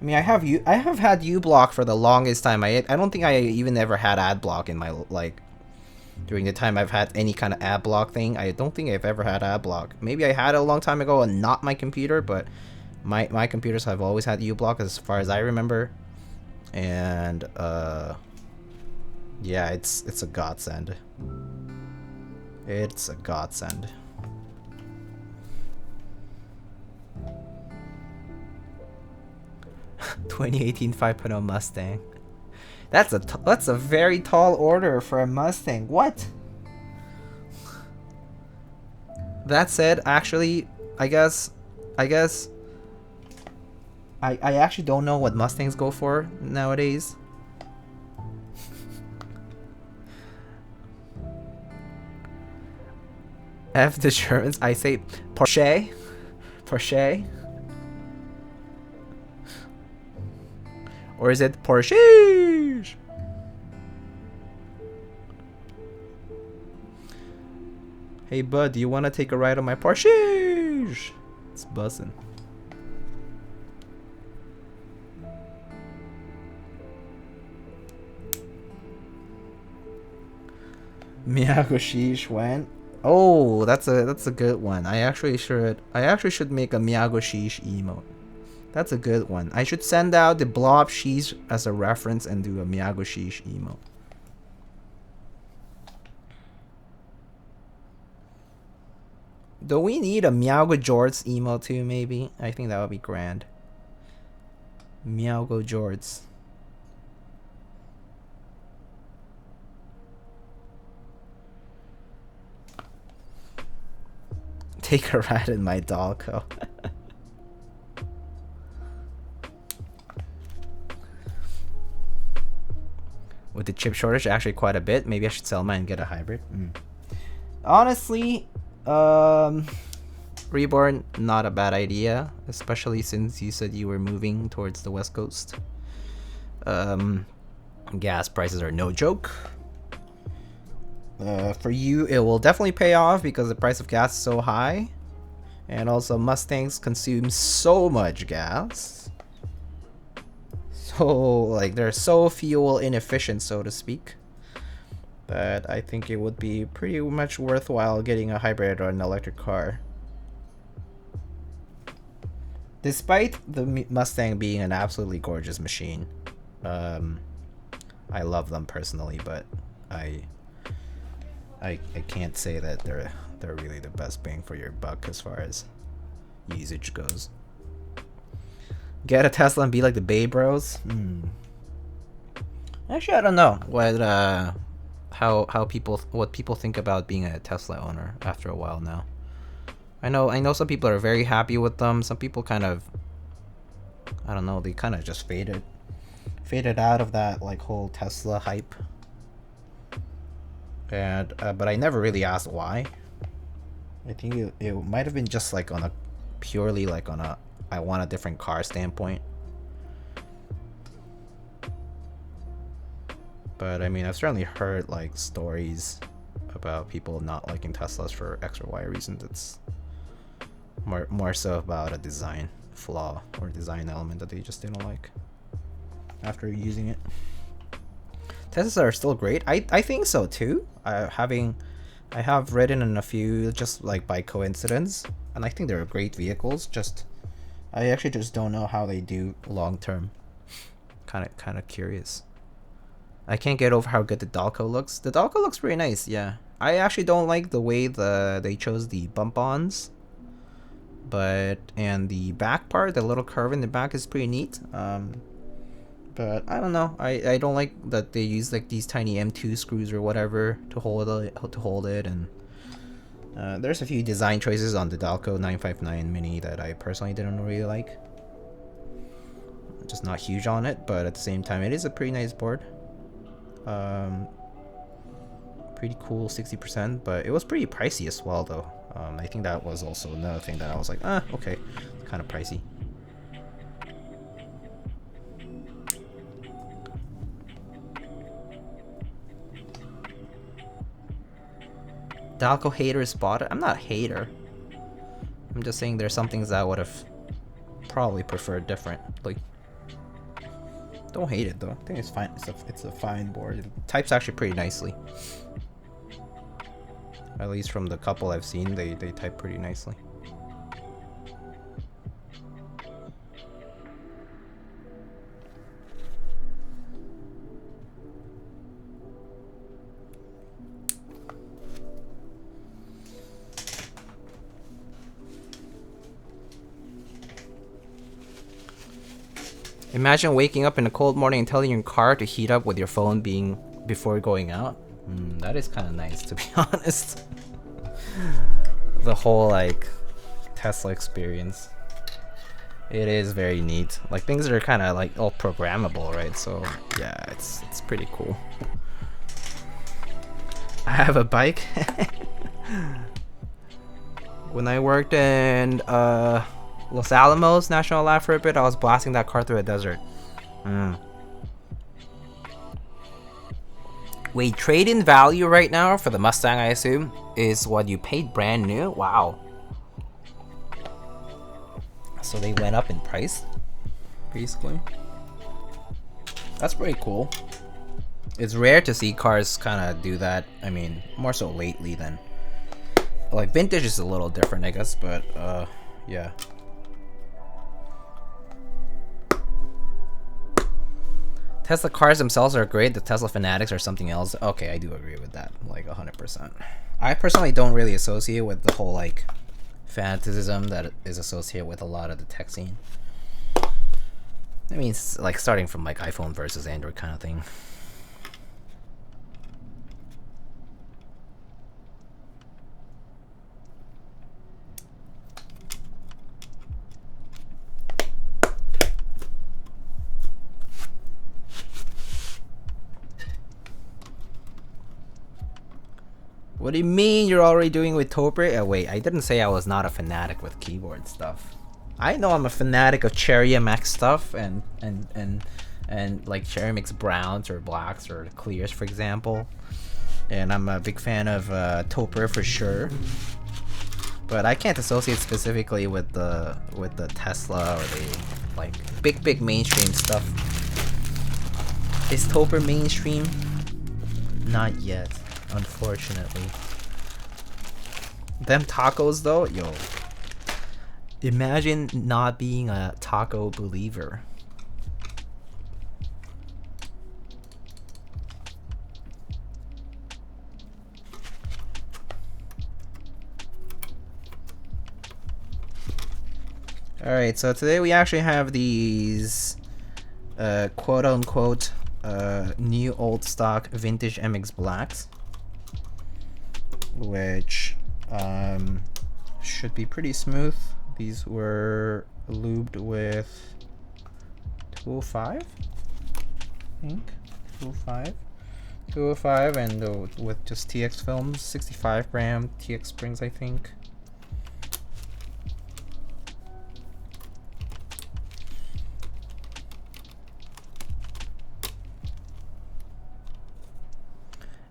S1: I mean, I have had uBlock for the longest time. I don't think I even ever had AdBlock in my, like, during the time I've had any kind of AdBlock thing. I don't think I've ever had AdBlock. Maybe I had it a long time ago and not my computer, but my computers have always had uBlock as far as I remember. And yeah, it's a godsend. It's a godsend. 2018 5.0 Mustang. That's a very tall order for a Mustang. What? That said, actually, I guess I actually don't know what Mustangs go for nowadays. F the Germans. I say Porsche. Porsche. Or is it Porsche? Hey bud, do you want to take a ride on my Porsche? It's buzzing. Miyagoshish when? Oh, that's a good one. I actually should make a Miyagoshish emote. That's a good one. I should send out the blob sheesh as a reference and do a Miyagoshish emote. Do we need a Miyago Jorts emote too, maybe? I think that would be grand. Miyago Jorts. Take a ride in my Dalco. With the chip shortage, actually quite a bit. Maybe I should sell mine and get a hybrid. Honestly, Reborn, not a bad idea, especially since you said you were moving towards the West Coast. Gas prices are no joke. For you, it will definitely pay off because the price of gas is so high. And also, Mustangs consume so much gas. So, like, they're so fuel inefficient, so to speak, that I think it would be pretty much worthwhile getting a hybrid or an electric car. Despite the Mustang being an absolutely gorgeous machine. I love them personally, but I can't say that they're really the best bang for your buck as far as usage goes. Get a Tesla and be like the Bay Bros. Actually, I don't know what people think about being a Tesla owner after a while now. I know some people are very happy with them. Some people kind of, I don't know, they kind of just faded out of that like whole Tesla hype. And but I never really asked why. I think it might have been just like on a purely like on a I want a different car standpoint. But I mean, I've certainly heard like stories about people not liking Teslas for X or Y reasons. It's more so about a design flaw or design element that they just didn't like after using it. Teslas are still great. I think so too. I have ridden in a few just like by coincidence, and I think they're great vehicles. I actually just don't know how they do long term. Kind of curious. I can't get over how good the Dalco looks. The Dalco looks pretty nice, yeah. I actually don't like the way they chose the bump-ons. And the back part, the little curve in the back is pretty neat. But I don't know. I don't like that they use like these tiny M2 screws or whatever to hold it. And there's a few design choices on the Dalco 959 Mini that I personally didn't really like. Just not huge on it, but at the same time, it is a pretty nice board. Pretty cool, 60%, but it was pretty pricey as well, though. I think that was also another thing that I was like, okay, kind of pricey. Dalco haters bought it. I'm not a hater. I'm just saying there's some things that I would have probably preferred different. Like, don't hate it though. I think it's fine. It's a fine board. It types actually pretty nicely. At least from the couple I've seen, they type pretty nicely. Imagine waking up in a cold morning and telling your car to heat up with your phone before going out. That is kind of nice, to be honest. The whole like Tesla experience. It is very neat. Like things are kind of like all programmable, right? So yeah, it's pretty cool. I have a bike. When I worked in Los Alamos National Lab for a bit, I was blasting that car through a desert. Wait, trade-in value right now for the Mustang, I assume, is what you paid brand new? Wow. So they went up in price, basically. That's pretty cool. It's rare to see cars kind of do that. I mean, more so lately than... Like, vintage is a little different, I guess, but, yeah. Tesla cars themselves are great. The Tesla fanatics are something else. Okay, I do agree with that, like 100%. I personally don't really associate with the whole like fanaticism that is associated with a lot of the tech scene. I mean, it's like starting from like iPhone versus Android kind of thing. What do you mean you're already doing with Topre? Oh wait, I didn't say I was not a fanatic with keyboard stuff. I know I'm a fanatic of Cherry MX stuff and like Cherry MX browns or blacks or clears, for example. And I'm a big fan of Topre for sure. But I can't associate specifically with the Tesla or the like big mainstream stuff. Is Topre mainstream? Not yet. Unfortunately. Them tacos though, yo. Imagine not being a taco believer. Alright, so today we actually have these quote unquote new old stock vintage MX blacks, which should be pretty smooth. These were lubed with 205, I think. 205 and with just TX films, 65 gram TX springs, I think.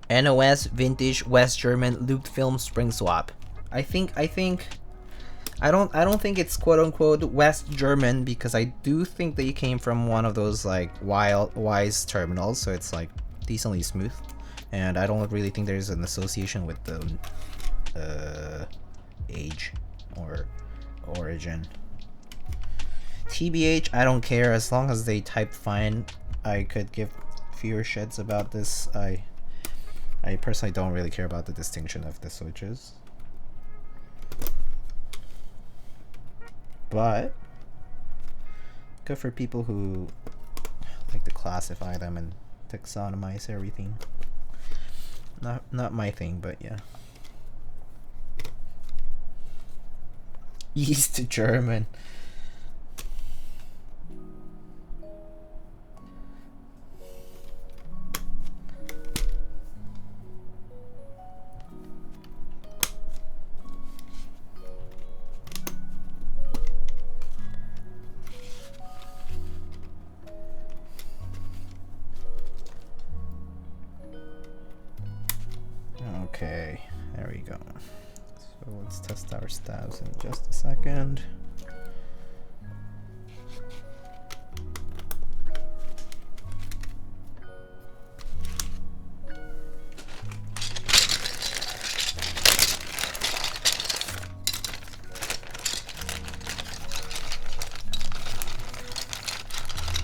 S1: NOS vintage West German lubed film spring swap. I don't think it's quote unquote West German because I do think they came from one of those like Wise terminals, so it's like decently smooth, and I don't really think there's an association with the age or origin. TBH, I don't care as long as they type fine. I could give fewer shits about this. I personally don't really care about the distinction of the switches. But good for people who like to classify them and taxonomize everything. Not my thing, but yeah. East German. Okay, there we go. So let's test our stabs in just a second.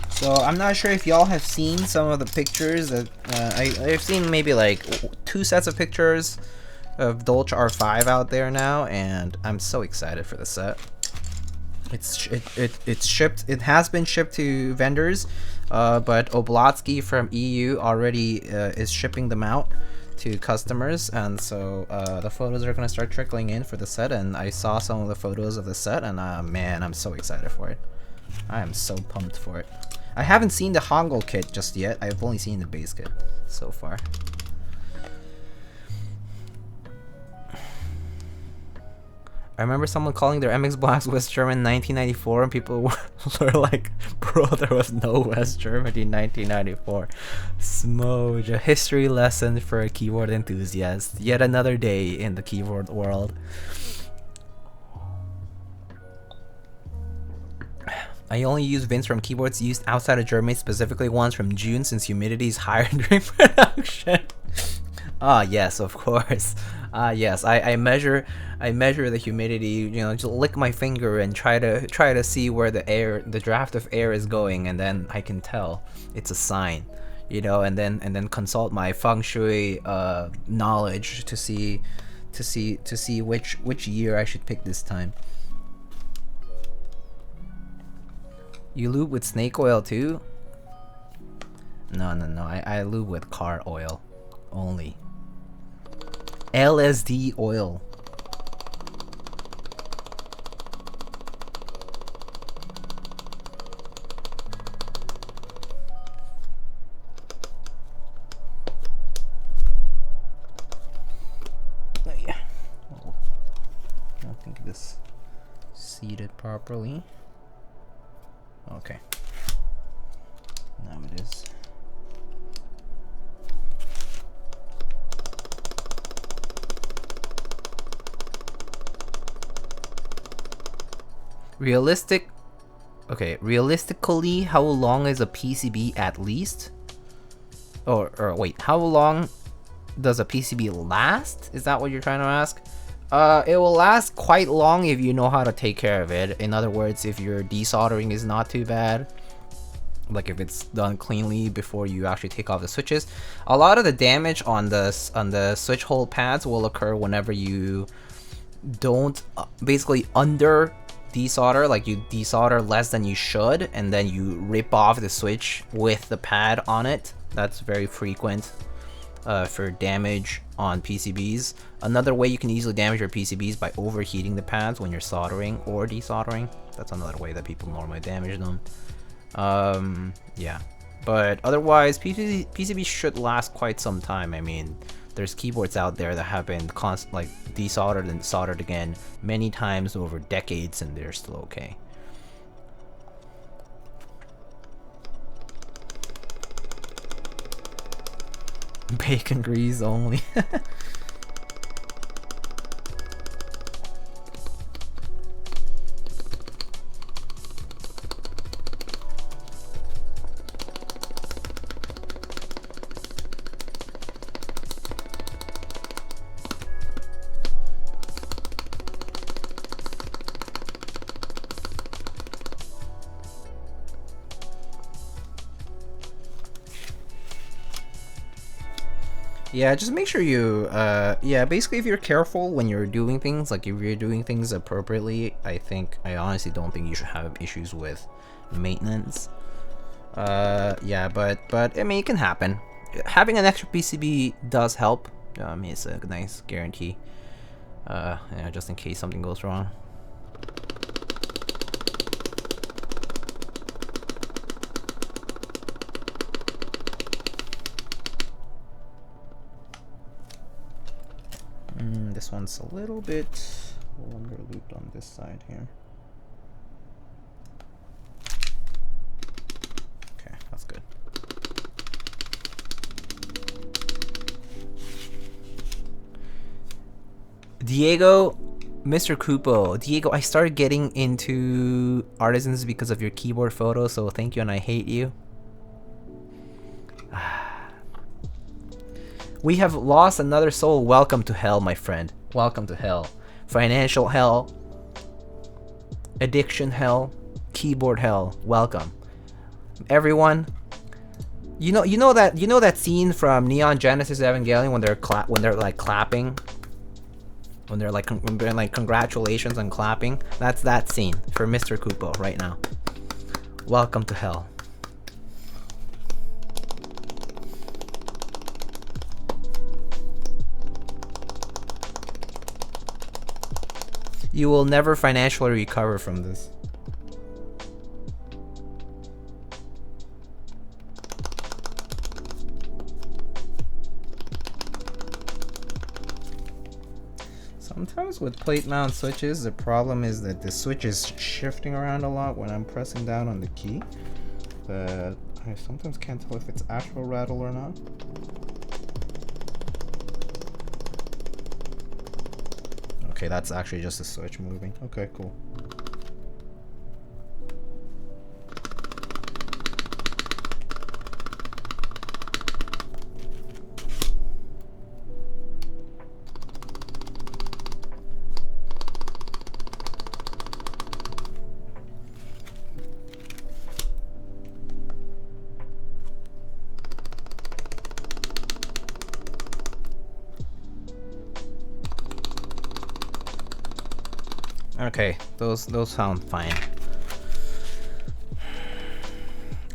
S1: So I'm not sure if y'all have seen some of the pictures that I've seen maybe like 2 sets of pictures of Dolce R5 out there now, and I'm so excited for the set. It's shipped. It has been shipped to vendors, but Oblatsky from EU already is shipping them out to customers, and so the photos are gonna start trickling in for the set. And I saw some of the photos of the set, and man, I'm so excited for it. I am so pumped for it. I haven't seen the Hangul kit just yet. I've only seen the base kit so far. I remember someone calling their MX Blacks West German 1994, and people were like, bro, there was no West Germany in 1994. Smoj, a history lesson for a keyboard enthusiast. Yet another day in the keyboard world. I only use Vince from keyboards used outside of Germany, specifically ones from June, since humidity is higher during production. Ah, yes, of course. Ah, yes. I measure the humidity. You know, just lick my finger and try to see where the draft of air is going, and then I can tell it's a sign. You know, and then consult my feng shui knowledge to see which year I should pick this time. You lube with snake oil too? No. I lube with car oil only. LSD oil. Oh yeah. Oh, I don't think this seated properly. Okay. Now it is. Realistically, how long is a PCB at least? Or wait, how long does a PCB last? Is that what you're trying to ask? It will last quite long if you know how to take care of it. In other words, if your desoldering is not too bad, like if it's done cleanly before you actually take off the switches. A lot of the damage on the switch hole pads will occur whenever you don't basically under desolder, like you desolder less than you should, and then you rip off the switch with the pad on it. That's very frequent for damage on PCBs. Another way you can easily damage your PCBs by overheating the pads when you're soldering or desoldering. That's another way that people normally damage them. Yeah, but otherwise PCBs should last quite some time. I mean, there's keyboards out there that have been like desoldered and soldered again many times over decades, and they're still okay. Bacon grease only. Yeah, just make sure you, yeah, basically if you're careful when you're doing things, like if you're doing things appropriately, I honestly don't think you should have issues with maintenance. Yeah, but, I mean, it can happen. Having an extra PCB does help. I mean, it's a nice guarantee, yeah, just in case something goes wrong. This one's a little bit longer looped on this side here. Okay, that's good. Diego, Mr. Kupo. Diego, I started getting into Artisans because of your keyboard photo, so thank you and I hate you. We have lost another soul. Welcome to hell, my friend. Welcome to hell. Financial hell. Addiction hell. Keyboard hell. Welcome. Everyone. You know that scene from Neon Genesis Evangelion when they're like clapping? When they're like congratulations and clapping? That's that scene for Mr. Kupo right now. Welcome to hell. You will never financially recover from this. Sometimes with plate mount switches, the problem is that the switch is shifting around a lot when I'm pressing down on the key. But I sometimes can't tell if it's actual rattle or not. Okay, that's actually just the switch moving. Okay, cool. Okay, those sound fine.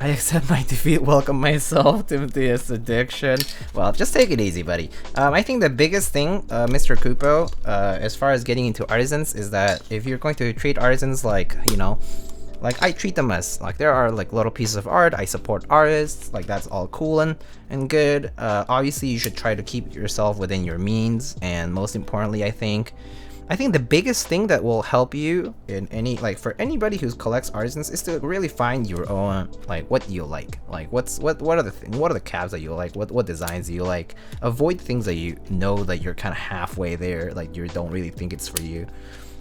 S1: I accept my defeat, welcome myself to this addiction. Well, just take it easy, buddy. I think the biggest thing, Mr. Kupo, as far as getting into artisans, is that if you're going to treat artisans like, you know, like I treat them as, like, there are like little pieces of art, I support artists, like that's all cool and good. Obviously, you should try to keep yourself within your means, and most importantly, I think the biggest thing that will help you in any, like, for anybody who collects artisans, is to really find your own, like, what you like. Like, what are the cabs that you like? What designs do you like? Avoid things that you know that you're kind of halfway there, like you don't really think it's for you.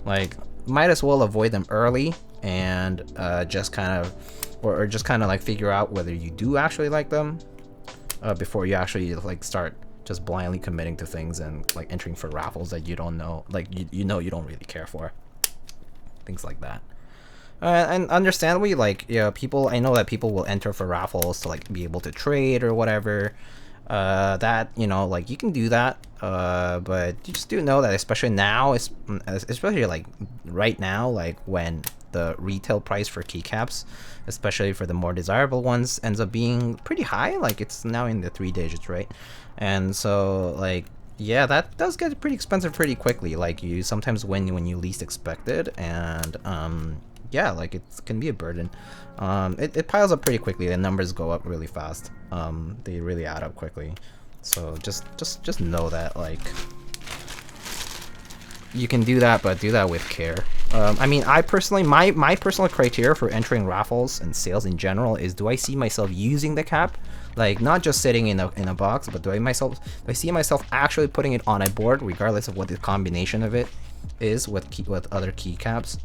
S1: Like, might as well avoid them early and just kind of, or just kind of like figure out whether you do actually like them before you actually like start just blindly committing to things and like entering for raffles that you don't know, like you know you don't really care for, things like that. And understandably, like, yeah, people, I know that people will enter for raffles to like be able to trade or whatever, that, you know, like you can do that, but you just do know that especially now, especially like right now, like when the retail price for keycaps, especially for the more desirable ones, ends up being pretty high, like it's now in the 3 digits, right? And so, like, yeah, that does get pretty expensive pretty quickly. Like, you sometimes win when you least expect it, and yeah, like it can be a burden. It piles up pretty quickly. The numbers go up really fast. They really add up quickly. So just know that, like, you can do that, but do that with care. I mean, I personally, my personal criteria for entering raffles and sales in general is, do I see myself using the cap? Like, not just sitting in a box, but do I see myself actually putting it on a board, regardless of what the combination of it is with other keycaps.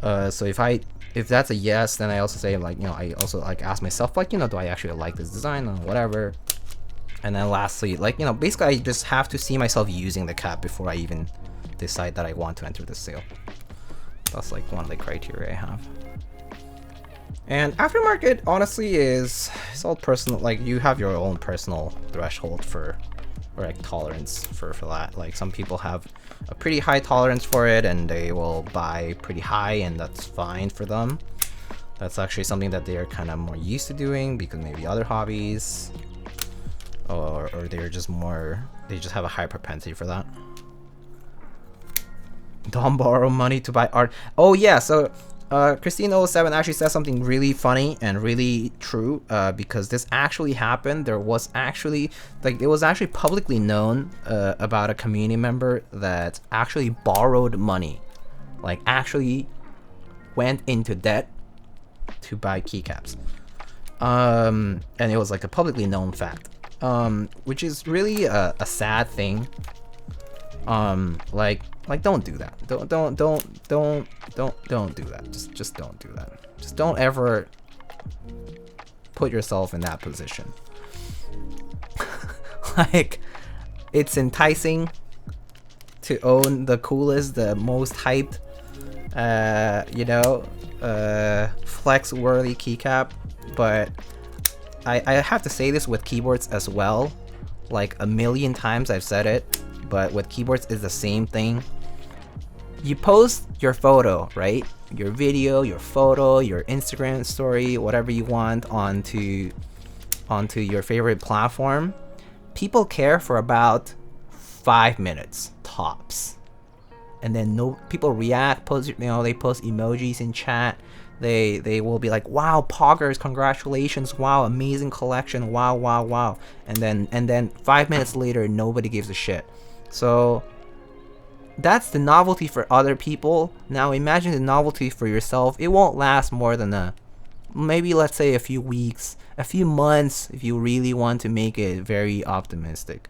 S1: So if that's a yes, then I also say, like, you know, I also like ask myself, like, you know, do I actually like this design or whatever. And then lastly, like, you know, basically I just have to see myself using the cap before I even decide that I want to enter the sale. That's like one of the criteria I have. And aftermarket, honestly, is all personal. Like, you have your own personal threshold for, or like tolerance for that. Like, some people have a pretty high tolerance for it and they will buy pretty high, and that's fine for them. That's actually something that they're kind of more used to doing because maybe other hobbies, or they're just more, they just have a high propensity for that. Don't borrow money to buy art. Oh yeah, so Christine07 actually says something really funny and really true, because this actually happened. There was actually, like, it was actually publicly known about a community member that actually borrowed money, like actually went into debt to buy keycaps, and it was like a publicly known fact, which is really a sad thing. Like, don't do that. Don't do that. Just don't do that. Just don't ever put yourself in that position. Like, it's enticing to own the coolest, the most hyped, you know, flex-worthy keycap, but I have to say this with keyboards as well. Like, a million times I've said it, but with keyboards is the same thing. You post your photo, right? Your video, your photo, your Instagram story, whatever you want onto your favorite platform. People care for about 5 minutes tops, and then people react, post, you know, they post emojis in chat. They will be like, wow, poggers, congratulations, wow, amazing collection, wow, wow, wow, and then 5 minutes later nobody gives a shit. So that's the novelty for other people. Now imagine the novelty for yourself. It won't last more than maybe, let's say, a few weeks, a few months, if you really want to make it very optimistic.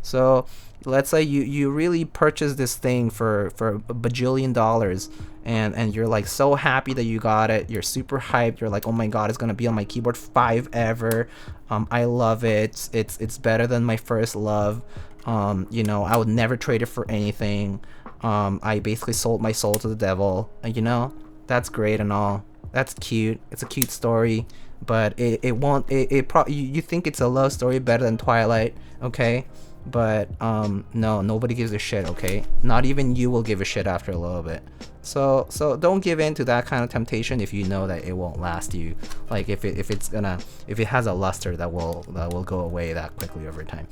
S1: So let's say you really purchase this thing for a bajillion dollars, and you're like so happy that you got it. You're super hyped. You're like, oh my god, it's gonna be on my keyboard 5 ever. I love it. It's better than my first love. You know, I would never trade it for anything. I basically sold my soul to the devil. You know, that's great and all. That's cute. It's a cute story, but it won't. You think it's a love story better than Twilight, okay? But no, nobody gives a shit, okay? Not even you will give a shit after a little bit. So don't give in to that kind of temptation if you know that it won't last you. Like if it has a luster that will go away that quickly over time.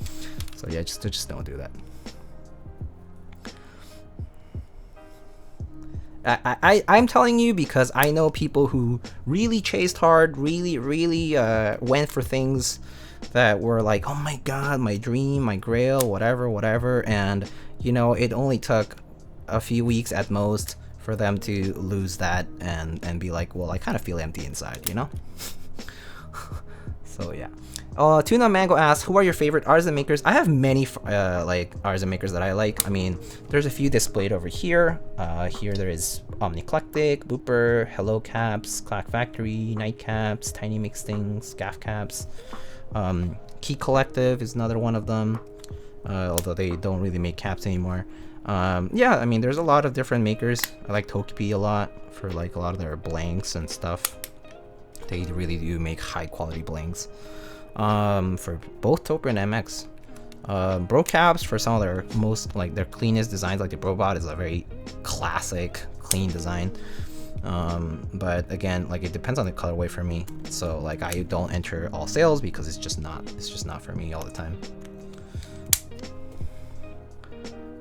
S1: So yeah, just don't do that. I'm telling you because I know people who really chased hard, really went for things that were like, oh my god, my dream, my grail, whatever, and you know, it only took a few weeks at most for them to lose that and be like, well, I kind of feel empty inside, you know? So yeah. Tuna Mango asks, who are your favorite artisan makers? I have many like artisan makers that I like. I mean, there's a few displayed over here. Here there is Omniclectic, Booper, Hello Caps, Clack Factory, Night Caps, Tiny Mix Things, Gaff Caps. Key Collective is another one of them, although they don't really make caps anymore. Yeah, I mean, there's a lot of different makers. I like Tokipi a lot for like a lot of their blanks and stuff. They really do make high quality blanks. For both Toper and MX. Bro Caps for some of their most, like, their cleanest designs, like the Brobot is a very classic clean design. But again, like, it depends on the colorway for me. So like, I don't enter all sales because it's just not for me all the time.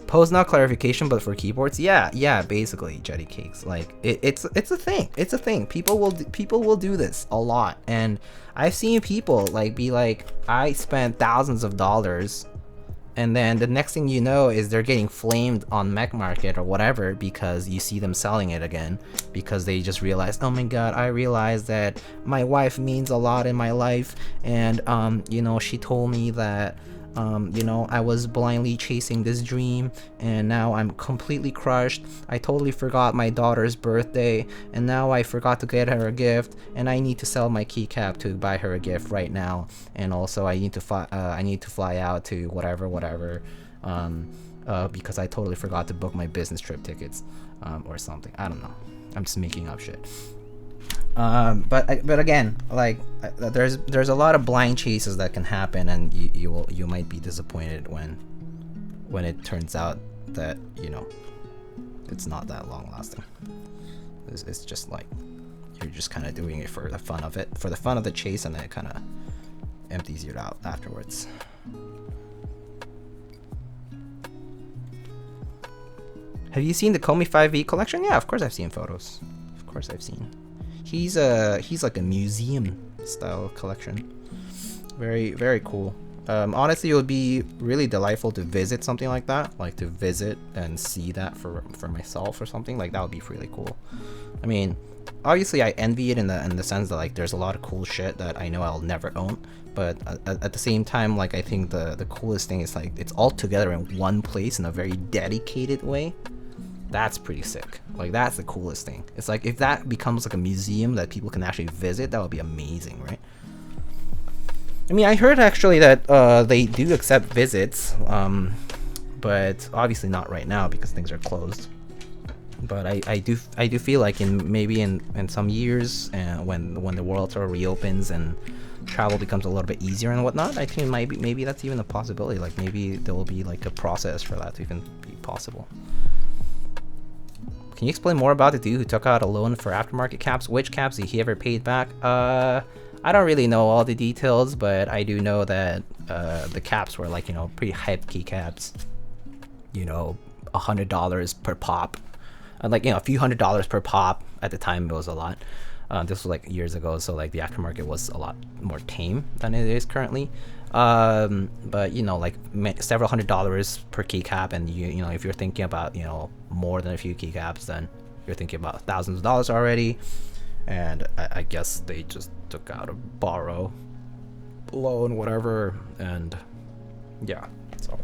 S1: Post not clarification, but for keyboards, yeah, basically Jetty Cakes. Like it's a thing. People will do this a lot, and I've seen people like be like, I spent thousands of dollars, and then the next thing you know is they're getting flamed on Mech Market or whatever because you see them selling it again because they just realized, oh my god, I realized that my wife means a lot in my life, and you know, she told me that you know, I was blindly chasing this dream and now I'm completely crushed. I totally forgot my daughter's birthday and now I forgot to get her a gift, and I need to sell my keycap to buy her a gift right now, and also I need to fly out to whatever because I totally forgot to book my business trip tickets or something. I don't know, I'm just making up shit. But again, like, there's a lot of blind chases that can happen, and you might be disappointed when it turns out that, you know, it's not that long lasting. It's just like you're just kind of doing it for the fun of it, for the fun of the chase, and then it kind of empties you out afterwards. Have you seen the Komi 5e collection? Yeah, of course I've seen photos. Of course I've seen. He's like a museum style collection. Very cool. Honestly, it would be really delightful to visit something like that, like to visit and see that for myself or something. Like, that would be really cool. I mean, obviously I envy it in the sense that, like, there's a lot of cool shit that I know I'll never own, but at the same time, like, I think the coolest thing is, like, it's all together in one place in a very dedicated way. That's pretty sick. Like, that's the coolest thing. It's like, if that becomes like a museum that people can actually visit, that would be amazing, right? I mean, I heard actually that they do accept visits, but obviously not right now because things are closed. But I do feel like in some years, when the world tour reopens and travel becomes a little bit easier and whatnot, I think maybe that's even a possibility. Like, maybe there will be like a process for that to even be possible. Can you explain more about the dude who took out a loan for aftermarket caps? Which caps did he ever paid back? I don't really know all the details, but I do know that the caps were, like, you know, pretty hype keycaps. You know, $100 per pop. Like, you know, a few $100s per pop. At the time, it was a lot. This was like years ago, so like the aftermarket was a lot more tame than it is currently. But you know, like several $100s per keycap, and you know, if you're thinking about, you know, more than a few keycaps, then you're thinking about thousands of dollars already. And I guess they just took out a borrow loan, whatever, and yeah, so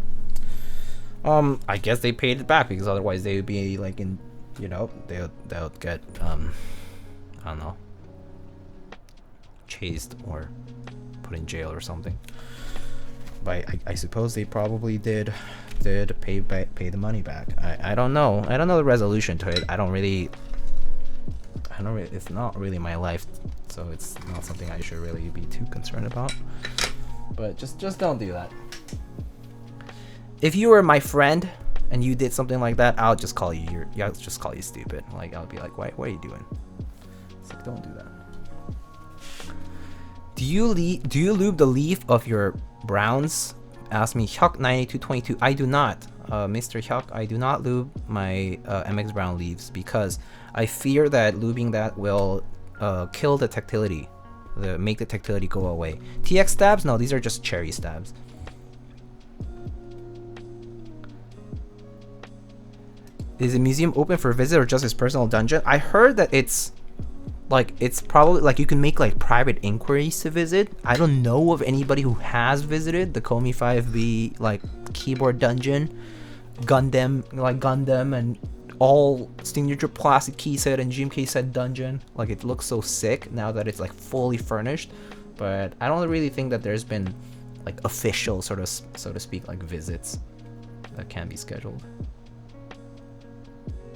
S1: I guess they paid it back, because otherwise they would be like in, you know, they'll get I don't know, chased or put in jail or something. But I suppose they probably did pay the money back. I don't know. I don't know the resolution to it. I don't really, it's not really my life, so it's not something I should really be too concerned about. But just don't do that. If you were my friend and you did something like that, I'll just call you I'll just call you stupid. Like, I'll be like, what are you doing? It's like, don't do that. Do you lube the leaf of your browns? Ask me Hyuk9222. I do not, Mr. Hyuk. I do not lube my MX Brown leaves, because I fear that lubing that will kill the tactility, make the tactility go away. TX stabs? No, these are just cherry stabs. Is the museum open for visit or just his personal dungeon? I heard that it's probably like you can make like private inquiries to visit. I don't know of anybody who has visited the Komi 5B like keyboard dungeon, Gundam and all signature plastic key set and GMK set dungeon. Like, it looks so sick now that it's like fully furnished, but I don't really think that there's been like official sort of, so to speak, like visits that can be scheduled.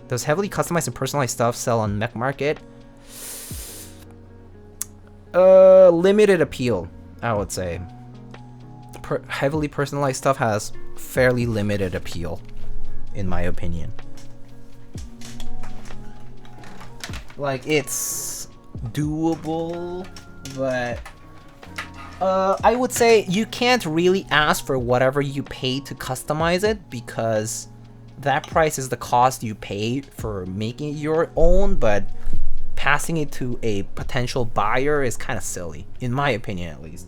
S1: Does heavily customized and personalized stuff sell on Mech Market? Limited appeal, I would say. Heavily personalized stuff has fairly limited appeal, in my opinion. Like, it's doable, but I would say you can't really ask for whatever you pay to customize it, because that price is the cost you pay for making it your own, but passing it to a potential buyer is kind of silly, in my opinion at least.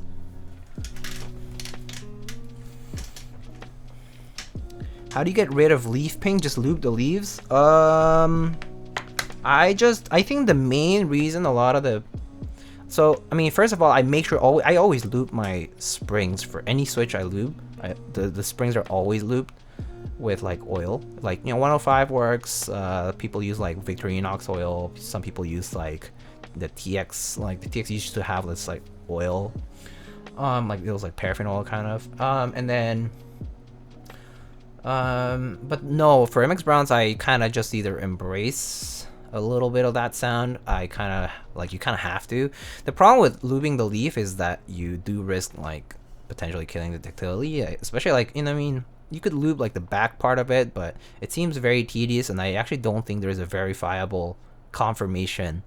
S1: How do you get rid of leaf ping? Just lube the leaves? I think the main reason a lot of the... So, I mean, first of all, I make sure I always lube my springs. For any switch I lube, the springs are always lubed with like oil. Like, you know, 105 works. People use like Victorinox oil. Some people use like the TX. Like the TX used to have this like oil, like it was like paraffin oil kind of. And then, but no, for MX Browns, I kind of just either embrace a little bit of that sound. I kind of like, you kind of have to. The problem with lubing the leaf is that you do risk like potentially killing the tactility, especially like, you know what I mean? You could lube like the back part of it, but it seems very tedious, and I actually don't think there's a verifiable confirmation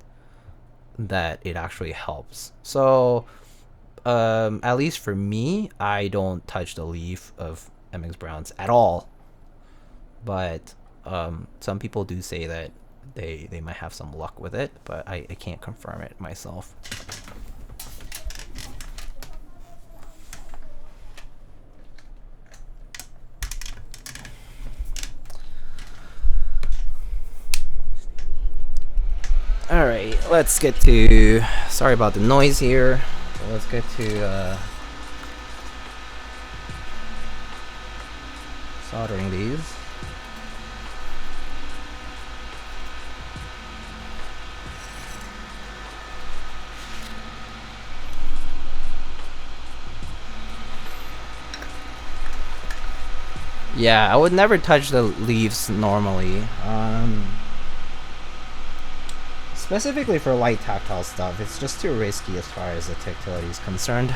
S1: that it actually helps. So at least for me, I don't touch the leaf of MX Browns at all, but some people do say that they might have some luck with it, but I can't confirm it myself. Alright, let's get to... Sorry about the noise here. Let's get to soldering these. Yeah, I would never touch the leaves normally. Specifically for light tactile stuff, it's just too risky as far as the tactility is concerned.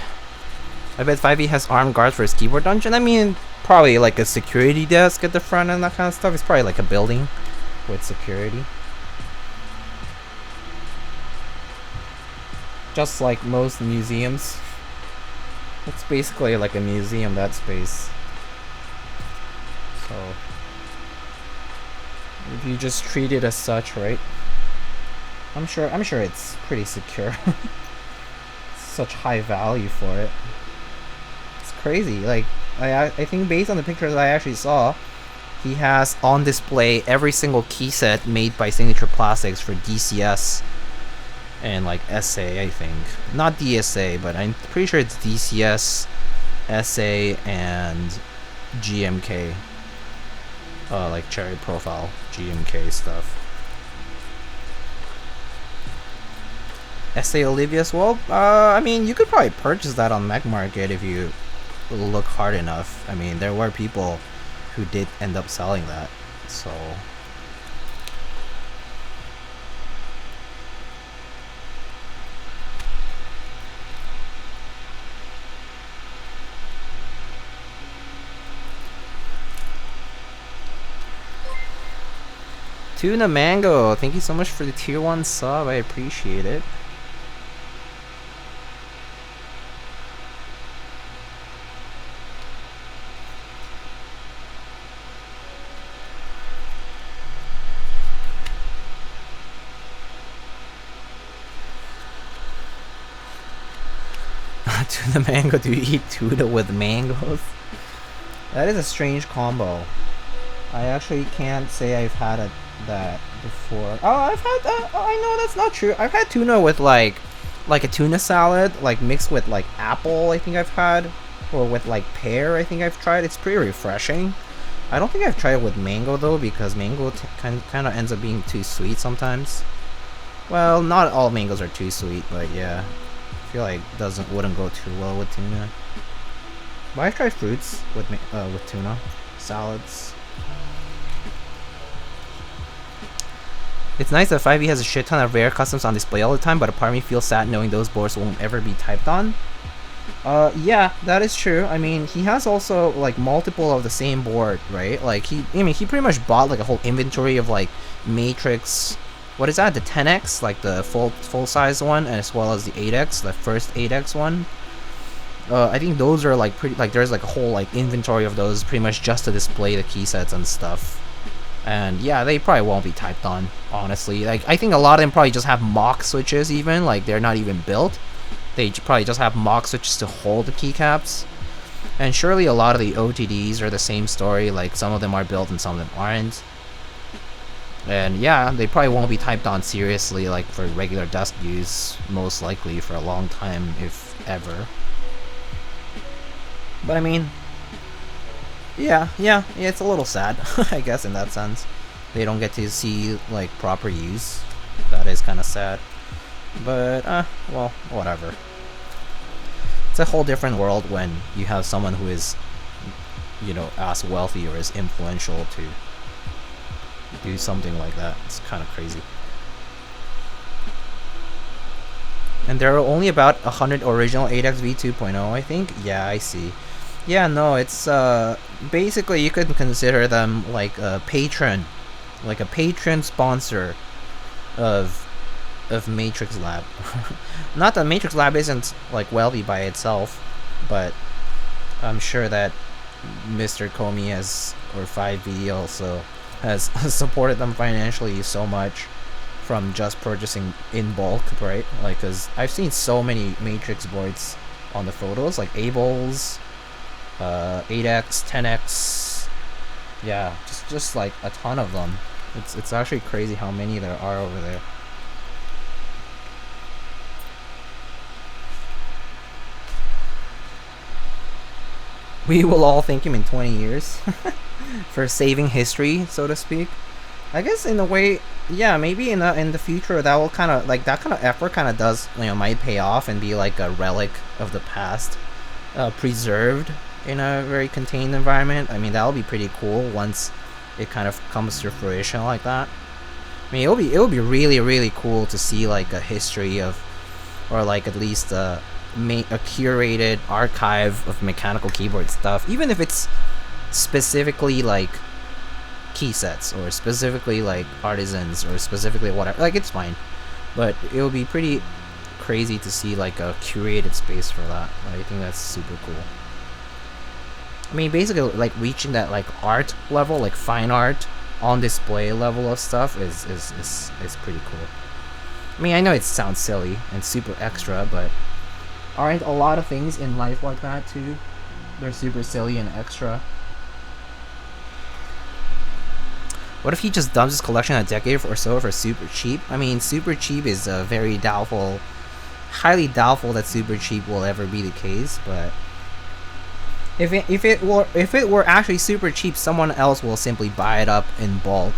S1: I bet 5e has armed guards for his keyboard dungeon. I mean, probably like a security desk at the front and that kind of stuff. It's probably like a building with security. Just like most museums. It's basically like a museum, that space. So if you just treat it as such, right? I'm sure it's pretty secure. Such high value for it. It's crazy. Like, I think based on the pictures I actually saw, he has on display every single key set made by Signature Plastics for DCS and like SA, I think. Not DSA, but I'm pretty sure it's DCS, SA, and GMK. Like Cherry Profile, GMK stuff. SA Olivia's, well, I mean, you could probably purchase that on Mech Market if you look hard enough. I mean, there were people who did end up selling that, so. Tuna Mango, thank you so much for the tier 1 sub, I appreciate it. Tuna mango, do you eat tuna with mangoes? That is a strange combo. I actually can't say I've had that before. Oh, I've had that. Oh, I know that's not true. I've had tuna with like a tuna salad, like mixed with like apple, I think I've had. Or with like pear, I think I've tried. It's pretty refreshing. I don't think I've tried it with mango though, because mango kind of ends up being too sweet sometimes. Well, not all mangoes are too sweet, but yeah. I feel like wouldn't go too well with tuna. But I've tried fruits with tuna salads. It's nice that 5e has a shit ton of rare customs on display all the time, but a part of me feels sad knowing those boards won't ever be typed on. Yeah, that is true. I mean, he has also like multiple of the same board, right? Like he pretty much bought like a whole inventory of like Matrix. What is that? The 10X, like the full size one, as well as the 8X, the first 8X one. I think those are like pretty, like there's like a whole like inventory of those pretty much just to display the key sets and stuff. And yeah, they probably won't be typed on, honestly. Like I think a lot of them probably just have mock switches, even like they're not even built. They probably just have mock switches to hold the keycaps. And surely a lot of the OTDs are the same story. Like some of them are built and some of them aren't. And yeah, they probably won't be typed on seriously, like for regular desk use, most likely for a long time, if ever. But I mean, yeah, it's a little sad, I guess, in that sense. They don't get to see like proper use. That is kind of sad. But well, whatever. It's a whole different world when you have someone who is, you know, as wealthy or as influential to do something like that. It's kind of crazy. And there are only about 100 original 8XV 2.0, I think. Yeah, I see. Yeah, no, it's basically you could consider them like a patron sponsor of Matrix Lab. Not that Matrix Lab isn't like wealthy by itself, but I'm sure that Mr. Comey has, or 5e also has supported them financially so much from just purchasing in bulk, right? Like, cause I've seen so many Matrix boards on the photos, like Abel's, 8X, 10X, yeah, just like a ton of them. It's actually crazy how many there are over there. We will all thank him in 20 years for saving history, so to speak. I guess in a way, yeah, maybe in the future that will kind of like that kind of effort kind of does, you know, might pay off and be like a relic of the past, preserved in a very contained environment. I mean, that'll be pretty cool once it kind of comes to fruition like that. I mean, it'll be really cool to see like a history of, or like at least a curated archive of mechanical keyboard stuff, even if it's specifically like key sets or specifically like artisans or specifically whatever. Like, it's fine, but it would be pretty crazy to see like a curated space for that. I think that's super cool. I mean, basically like reaching that like art level, like fine art on display level of stuff is pretty cool. I mean, I know it sounds silly and super extra, but aren't a lot of things in life like that too? They're super silly and extra. What if he just dumps his collection a decade or so for super cheap? I mean, super cheap is very doubtful, highly doubtful that super cheap will ever be the case. But if it were actually super cheap, someone else will simply buy it up in bulk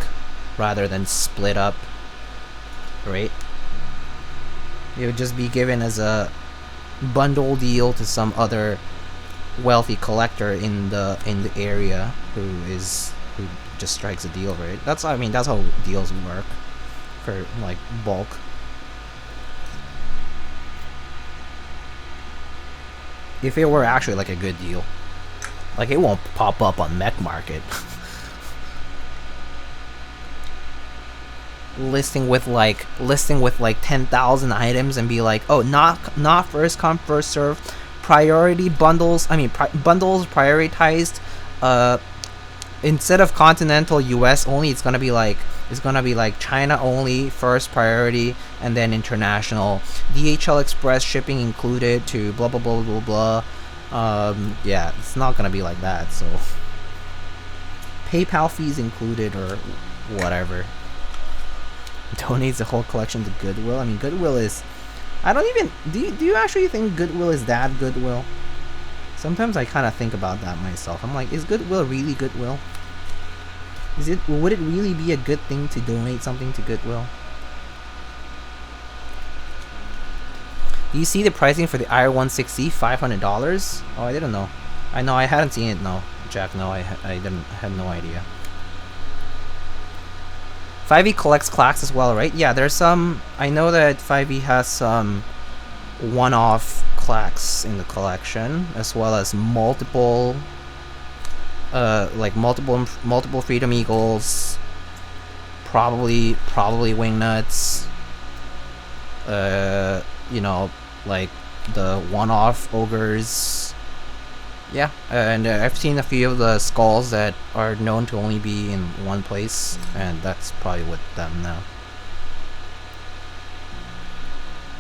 S1: rather than split up, right? It would just be given as a bundle deal to some other wealthy collector in the area who just strikes a deal, right? That's how deals work for like bulk. If it were actually like a good deal, like it won't pop up on Mech Market listing with like 10,000 items and be like, oh, not first come first serve, priority bundles. I mean bundles prioritized. Instead of continental US only, it's gonna be like China only first priority, and then international. DHL Express shipping included to blah blah blah blah blah. Yeah, it's not gonna be like that. So PayPal fees included or whatever. Donates the whole collection to Goodwill. I mean, Goodwill is. I don't even. Do you actually think Goodwill is that Goodwill? Sometimes I kind of think about that myself. I'm like, is Goodwill really Goodwill? Would it really be a good thing to donate something to Goodwill? Do you see the pricing for the IR160? $500? Oh, I didn't know. I know I hadn't seen it. No, Jack. No, I had no idea. 5e collects clacks as well, right? Yeah, there's some. I know that 5e has some one-off clacks in the collection, as well as multiple multiple Freedom Eagles, probably wingnuts, you know, like the one-off ogres. Yeah, and I've seen a few of the skulls that are known to only be in one place, and that's probably with them now.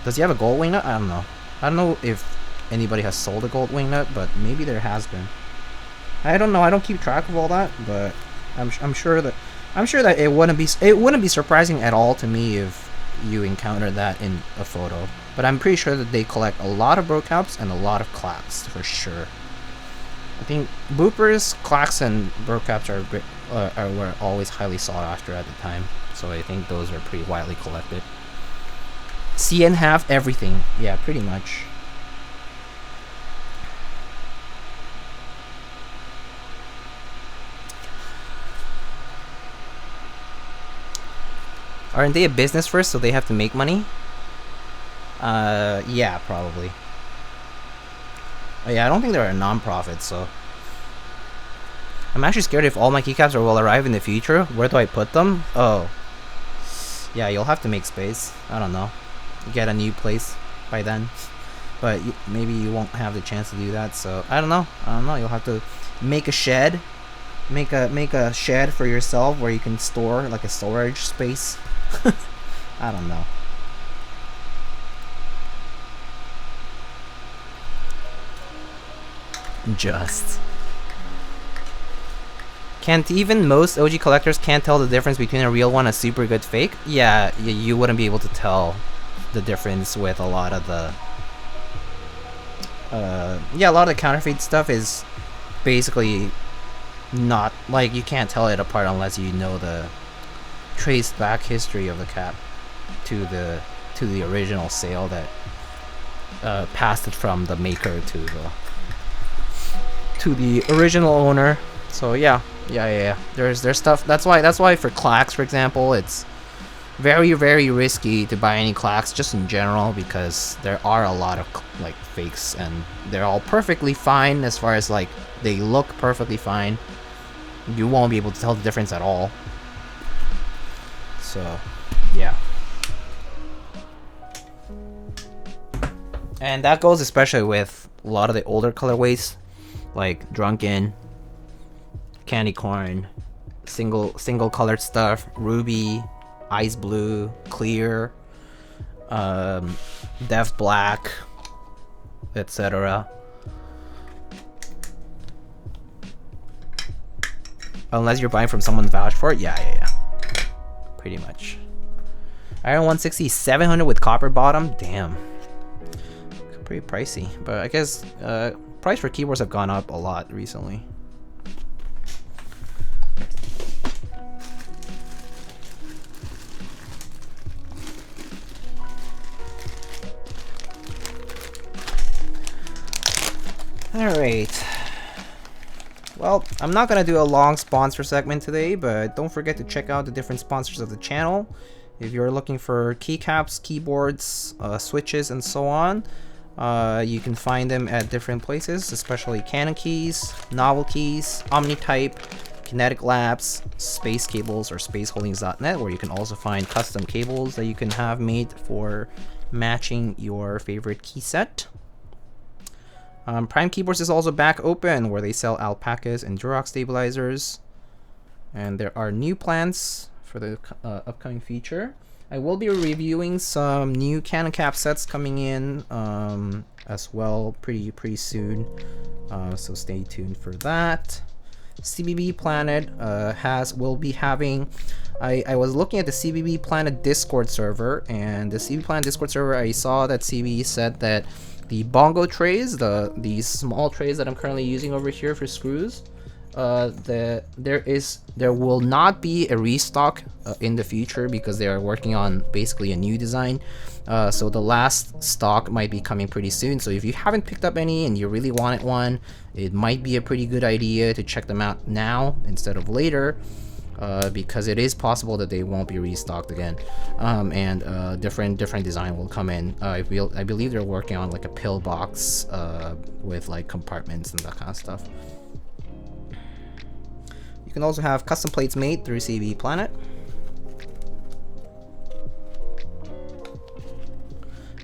S1: Does he have a gold wingnut? I don't know. I don't know if anybody has sold a gold wingnut, but maybe there has been. I don't know. I don't keep track of all that, but I'm sure that it wouldn't be surprising at all to me if you encounter that in a photo. But I'm pretty sure that they collect a lot of brocaps and a lot of clacks for sure. I think boopers, clacks, and brocaps were always highly sought after at the time, so I think those are pretty widely collected. CN have everything, yeah, pretty much. Aren't they a business first, so they have to make money? Yeah, probably. Oh, yeah, I don't think they're a non-profit, so. I'm actually scared if all my keycaps will arrive in the future. Where do I put them? Oh. Yeah, you'll have to make space. I don't know. Get a new place by then. But maybe you won't have the chance to do that, so I don't know. You'll have to make a shed. Make a shed for yourself where you can store like a storage space. I don't know. Just. Can't even most OG collectors can't tell the difference between a real one and a super good fake? Yeah, you wouldn't be able to tell the difference with a lot of the yeah, a lot of the counterfeit stuff is basically not, like, you can't tell it apart unless you know the traced back history of the cap to the original sale that passed it from the maker to the original owner. So yeah. There's stuff. That's why for clacks, for example, it's very, very risky to buy any clacks just in general, because there are a lot of like fakes and they're all perfectly fine as far as like they look perfectly fine. You won't be able to tell the difference at all. So yeah. And that goes especially with a lot of the older colorways, like Drunken, Candy Corn, single colored stuff, Ruby, Ice Blue, Clear, Death Black, etc. Unless you're buying from someone vouched for it. Yeah. Pretty much. Iron 160, 700 with copper bottom. Damn. Pretty pricey. But I guess price for keyboards have gone up a lot recently. Alright. Well, I'm not gonna do a long sponsor segment today, but don't forget to check out the different sponsors of the channel. If you're looking for keycaps, keyboards, switches, and so on, you can find them at different places, especially Canon Keys, Novel Keys, OmniType, Kinetic Labs, Space Cables, or spaceholdings.net, where you can also find custom cables that you can have made for matching your favorite key set. Prime Keyboards is also back open, where they sell alpacas and Durox stabilizers. And there are new plans for the upcoming feature. I will be reviewing some new Canon cap sets coming in as well pretty soon. So stay tuned for that. CBB Planet will be having. I was looking at the CBB Planet Discord server, and the CBB Planet Discord server, I saw that CBB said that the bongo trays, these small trays that I'm currently using over here for screws, there will not be a restock in the future because they are working on basically a new design. So the last stock might be coming pretty soon. So if you haven't picked up any and you really wanted one, it might be a pretty good idea to check them out now instead of later. Because it is possible that they won't be restocked again, and different design will come in. I believe they're working on like a pill box with like compartments and that kind of stuff. You can also have custom plates made through CB Planet.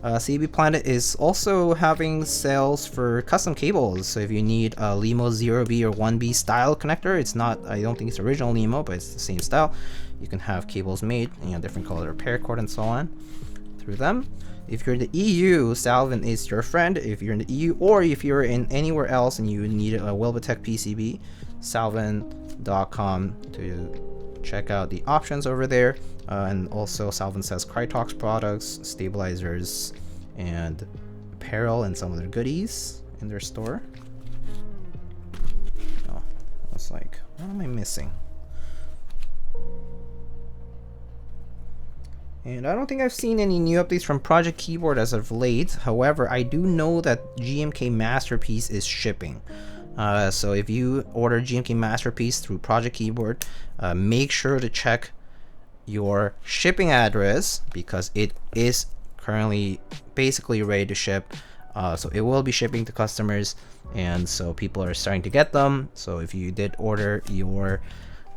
S1: CB Planet is also having sales for custom cables. So if you need a Limo 0B or 1B style connector, it's not, I don't think it's original Limo, but it's the same style. You can have cables made, different color paracord and so on through them. If you're in the EU, Salvin is your friend. If you're in the EU, or if you're in anywhere else and you need a Welbotech PCB, salvin.com to check out the options over there. And also Salvin says Krytox products, stabilizers, and apparel and some of their goodies in their store. Oh, I was like, what am I missing? And I don't think I've seen any new updates from Project Keyboard as of late. However, I do know that GMK Masterpiece is shipping. So if you order GMK Masterpiece through Project Keyboard, make sure to check your shipping address because it is currently basically ready to ship. So it will be shipping to customers, and so people are starting to get them. So if you did order your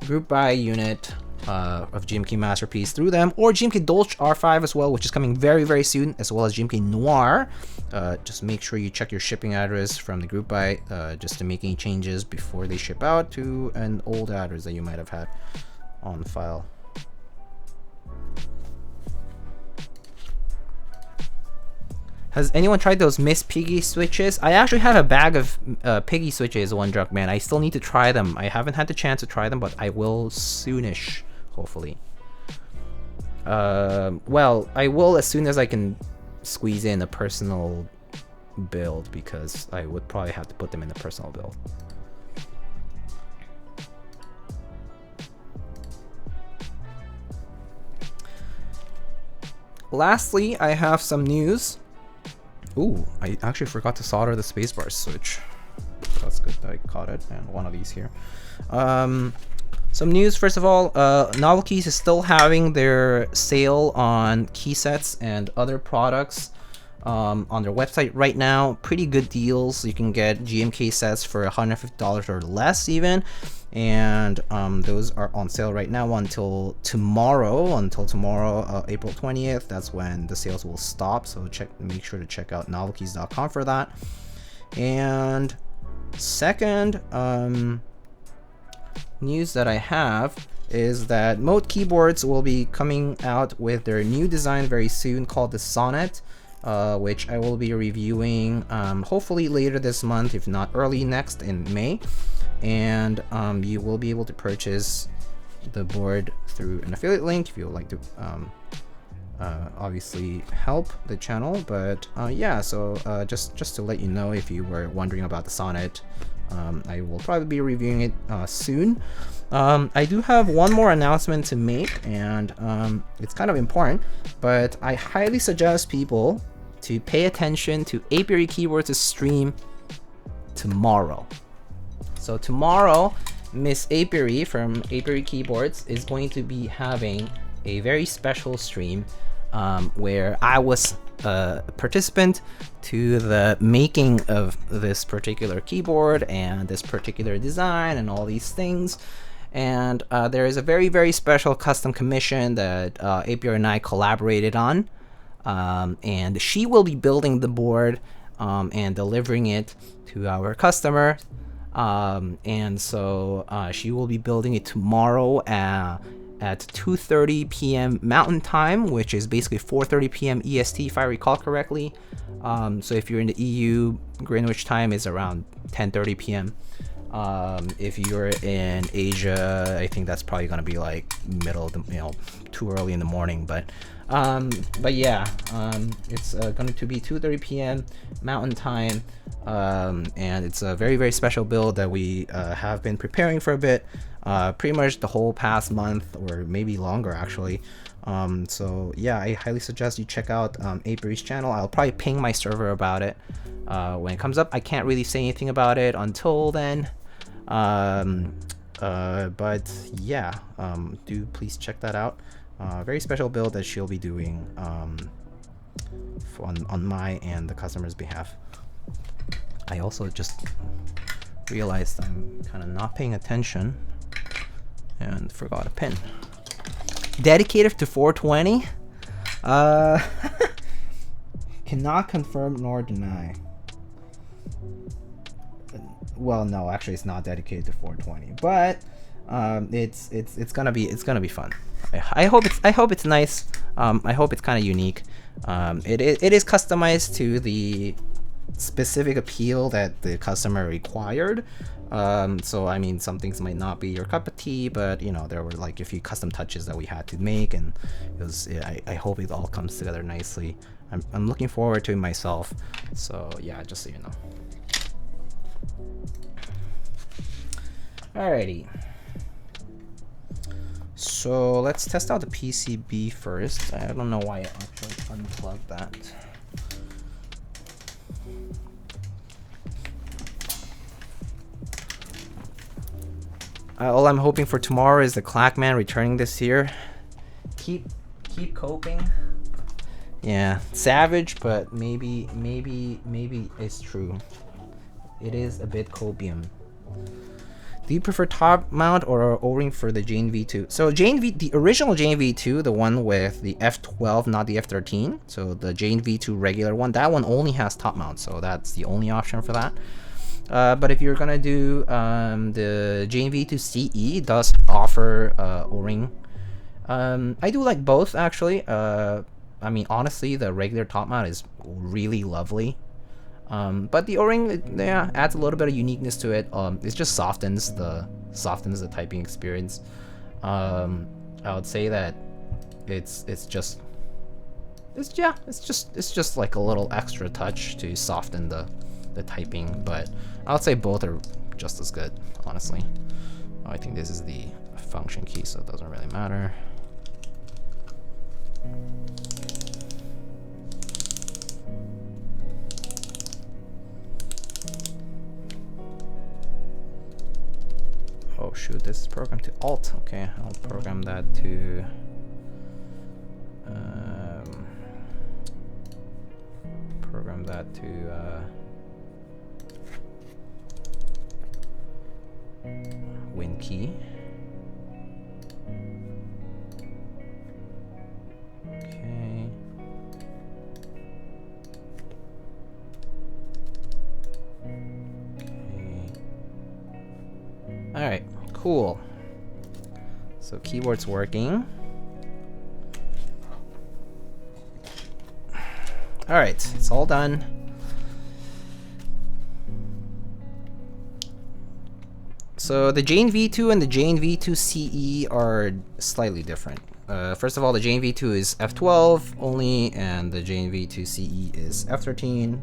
S1: group buy unit of GMK Masterpiece through them, or GMK Dolce R5 as well, which is coming very soon, as well as GMK Noir, just make sure you check your shipping address from the group buy just to make any changes before they ship out to an old address that you might have had on file. Has anyone tried those Miss Piggy switches? I actually have a bag of Piggy switches, One Drunk Man. I still need to try them. I haven't had the chance to try them, but I will soonish, hopefully. Well, I will as soon as I can squeeze in a personal build, because I would probably have to put them in a personal build. Lastly, I have some news. Ooh, I actually forgot to solder the spacebar switch. That's good that I caught it, and one of these here. Some news, first of all, Novel Keys is still having their sale on key sets and other products on their website right now. Pretty good deals. You can get GMK sets for $150 or less even. And those are on sale right now until tomorrow, April 20th. That's when the sales will stop, so make sure to check out novelkeys.com for that. And second news that I have is that Mode Keyboards will be coming out with their new design very soon called the Sonnet, which I will be reviewing hopefully later this month, if not early next in May. and you will be able to purchase the board through an affiliate link if you would like to obviously help the channel. But yeah, so just to let you know, if you were wondering about the Sonnet, I will probably be reviewing it soon. I do have one more announcement to make, and it's kind of important, but I highly suggest people to pay attention to Apiary Keyboards' stream tomorrow. So tomorrow, Miss Apiary from Apiary Keyboards is going to be having a very special stream where I was a participant to the making of this particular keyboard and this particular design and all these things. And there is a very, very special custom commission that Apiary and I collaborated on. And she will be building the board and delivering it to our customer. And so she will be building it tomorrow at 2:30 p.m. Mountain Time, which is basically 4:30 p.m. EST, if I recall correctly. So if you're in the EU, Greenwich time is around 10:30 p.m. If you're in Asia, I think that's probably gonna be like middle of the, too early in the morning. But yeah, it's going to be 2:30 p.m. Mountain Time, and it's a very, very special build that we have been preparing for a bit, pretty much the whole past month, or maybe longer actually. So yeah, I highly suggest you check out Apiary's channel. I'll probably ping my server about it when it comes up. I can't really say anything about it until then. But yeah, do please check that out. Very special build that she'll be doing on my and the customer's behalf. I also just realized I'm kind of not paying attention and forgot a pin. Dedicated to 420? Cannot confirm nor deny. Well, no, actually it's not dedicated to 420, but it's gonna be fun. I hope it's nice. I hope it's kind of unique. It is customized to the specific appeal that the customer required. So I mean, some things might not be your cup of tea, but there were like a few custom touches that we had to make, and it was. I hope it all comes together nicely. I'm looking forward to it myself. So yeah, just so you know. Alrighty. So let's test out the PCB first. I don't know why I actually unplugged that. All I'm hoping for tomorrow is the Clackman returning this year. Keep coping. Yeah, savage, but maybe it's true. It is a bit copium. Do you prefer top mount or O-ring for the Jane V2? So the original Jane V2, the one with the F12, not the F13. So the Jane V2 regular one, that one only has top mount, so that's the only option for that. But if you're gonna do the Jane V2 CE, does offer O-ring. I do like both actually. I mean, honestly, the regular top mount is really lovely. But the O-ring, yeah, adds a little bit of uniqueness to it. It just softens the typing experience. I would say that it's just like a little extra touch to soften the typing. But I would say both are just as good, honestly. I think this is the function key, so it doesn't really matter. Oh shoot, this is programmed to Alt. Okay, I'll program that to Win key. Okay. All right, cool. So keyboard's working. All right, it's all done. So the Jane V2 and the Jane V2 CE are slightly different. First of all, the Jane V2 is F12 only, and the Jane V2 CE is F13,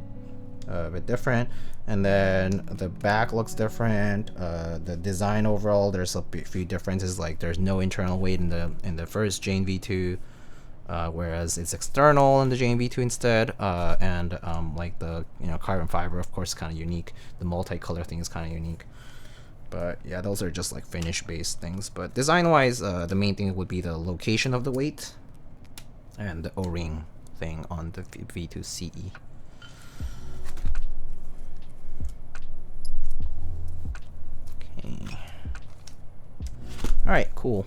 S1: a bit different. And then the back looks different. The design overall, there's a few differences. Like there's no internal weight in the first Jane V2, whereas it's external in the Jane V2 instead. And like the carbon fiber, of course, kind of unique. The multicolor thing is kind of unique. But yeah, those are just like finish-based things. But design-wise, the main thing would be the location of the weight and the O-ring thing on the V2 CE. Okay. All right, cool.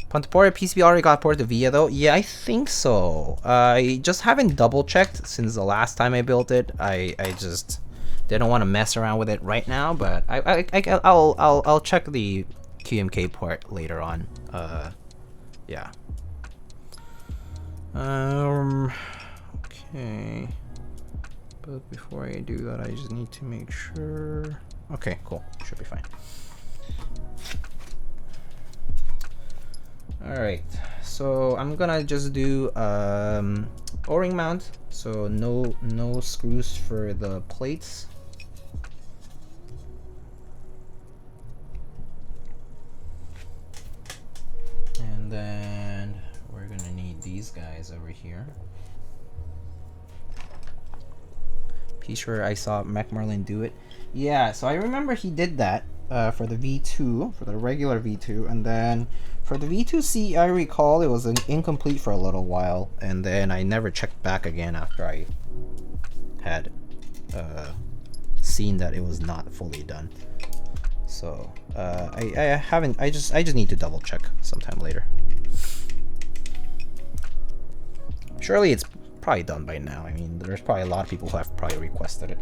S1: Pontoporia PCB already got ported to VIA though? Yeah, I think so. I just haven't double-checked since the last time I built it. I just didn't want to mess around with it right now, but I'll check the QMK port later on. Yeah. Okay. But before I do that, I just need to make sure. Okay, cool. Should be fine. All right. So I'm gonna just do O-ring mount. So no screws for the plates. And then we're gonna need these guys over here. Pretty sure I saw Mac Merlin do it. Yeah, so I remember he did that for the V2, for the regular V2, and then for the V2C, I recall it was incomplete for a little while, and then I never checked back again after I had seen that it was not fully done. So I haven't. I just need to double check sometime later. Surely it's probably done by now. I mean, there's probably a lot of people who have probably requested it.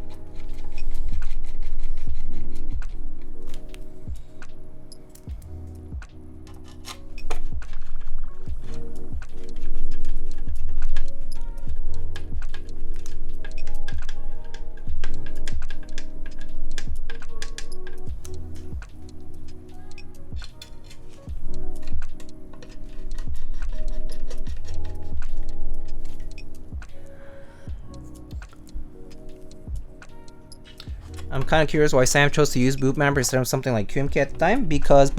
S1: I'm kind of curious why Sam chose to use Bootmapper instead of something like QMK at the time. Because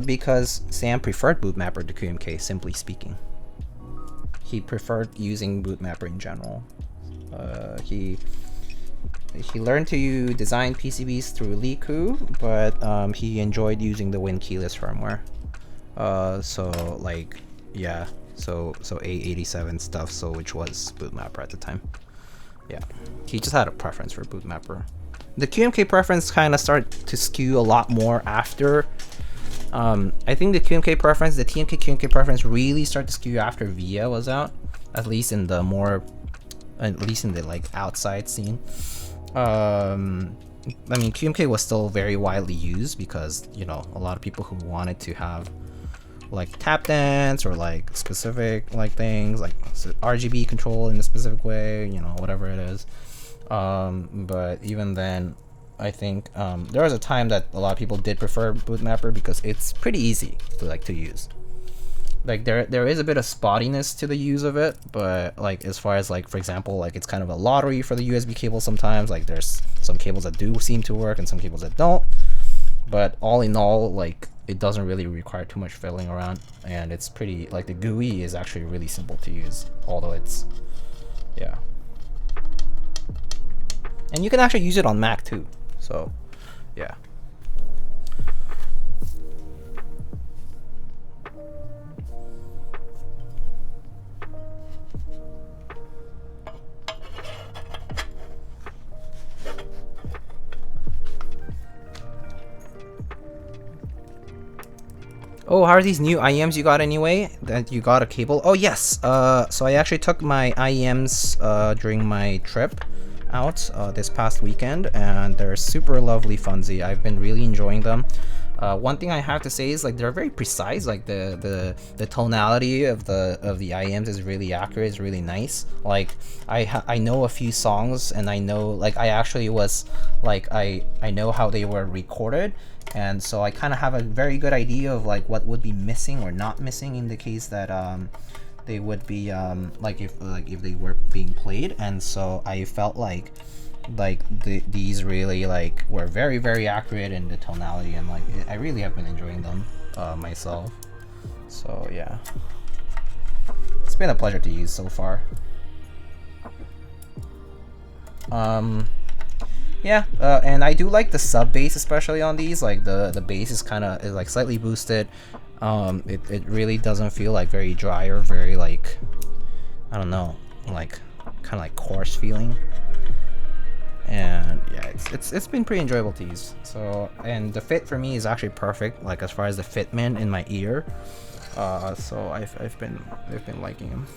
S1: because Sam preferred Bootmapper to QMK, simply speaking. He preferred using Bootmapper in general. He learned to design PCBs through Liku, but he enjoyed using the Win keyless firmware. So like, yeah, so A87 stuff, so which was Bootmapper at the time. Yeah, he just had a preference for Bootmapper. The QMK preference kind of started to skew a lot more after. I think the QMK preference, the TMK QMK preference really started to skew after VIA was out, at least in the like outside scene. I mean, QMK was still very widely used because, you know, a lot of people who wanted to have like tap dance or like specific like things like RGB control in a specific way, you know, whatever it is. But even then, I think there was a time that a lot of people did prefer Bootmapper because it's pretty easy to use. Like there is a bit of spottiness to the use of it, but like as far as like, for example, like it's kind of a lottery for the USB cable sometimes. Like there's some cables that do seem to work and some cables that don't. But all in all, like it doesn't really require too much fiddling around, and it's pretty, like the GUI is actually really simple to use, although it's, yeah. And you can actually use it on Mac too, so yeah. Oh, how are these new IEMs you got anyway? That you got a cable? Oh yes. So I actually took my IEMs during my trip out this past weekend, and they're super lovely, funsy. I've been really enjoying them. One thing I have to say is like they're very precise. Like the tonality of the IEMs is really accurate. It's really nice. Like I know a few songs, and I know like I actually was like I know how they were recorded, and so I kind of have a very good idea of like what would be missing or not missing in the case that they would be like if they were being played. And so I felt like these really like were very accurate in the tonality, and like I really have been enjoying them myself. So yeah, it's been a pleasure to use so far. Yeah, and I do like the sub bass, especially on these. Like the bass is kind of like slightly boosted. It really doesn't feel like very dry or very like, I don't know, like kind of like coarse feeling. And yeah, it's been pretty enjoyable to use. So, and the fit for me is actually perfect, like as far as the fitment in my ear. So I've been liking him.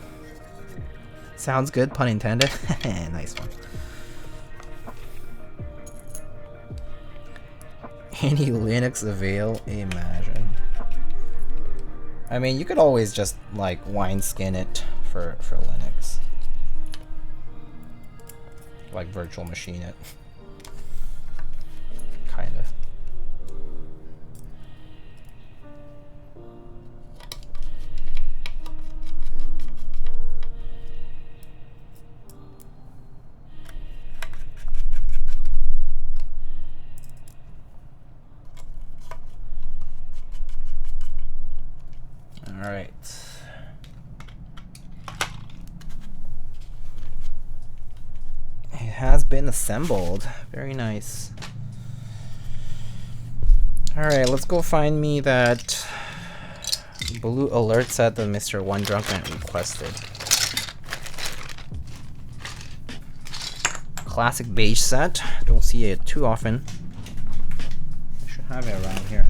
S1: Sounds good, pun intended. Nice one. Any Linux avail? Imagine. I mean, you could always just like wineskin it for Linux. Like virtual machine it. Kinda. All right. It has been assembled. Very nice. Alright, let's go find me that blue alert set that Mr. One Drunkman requested. Classic beige set. Don't see it too often. I should have it around here.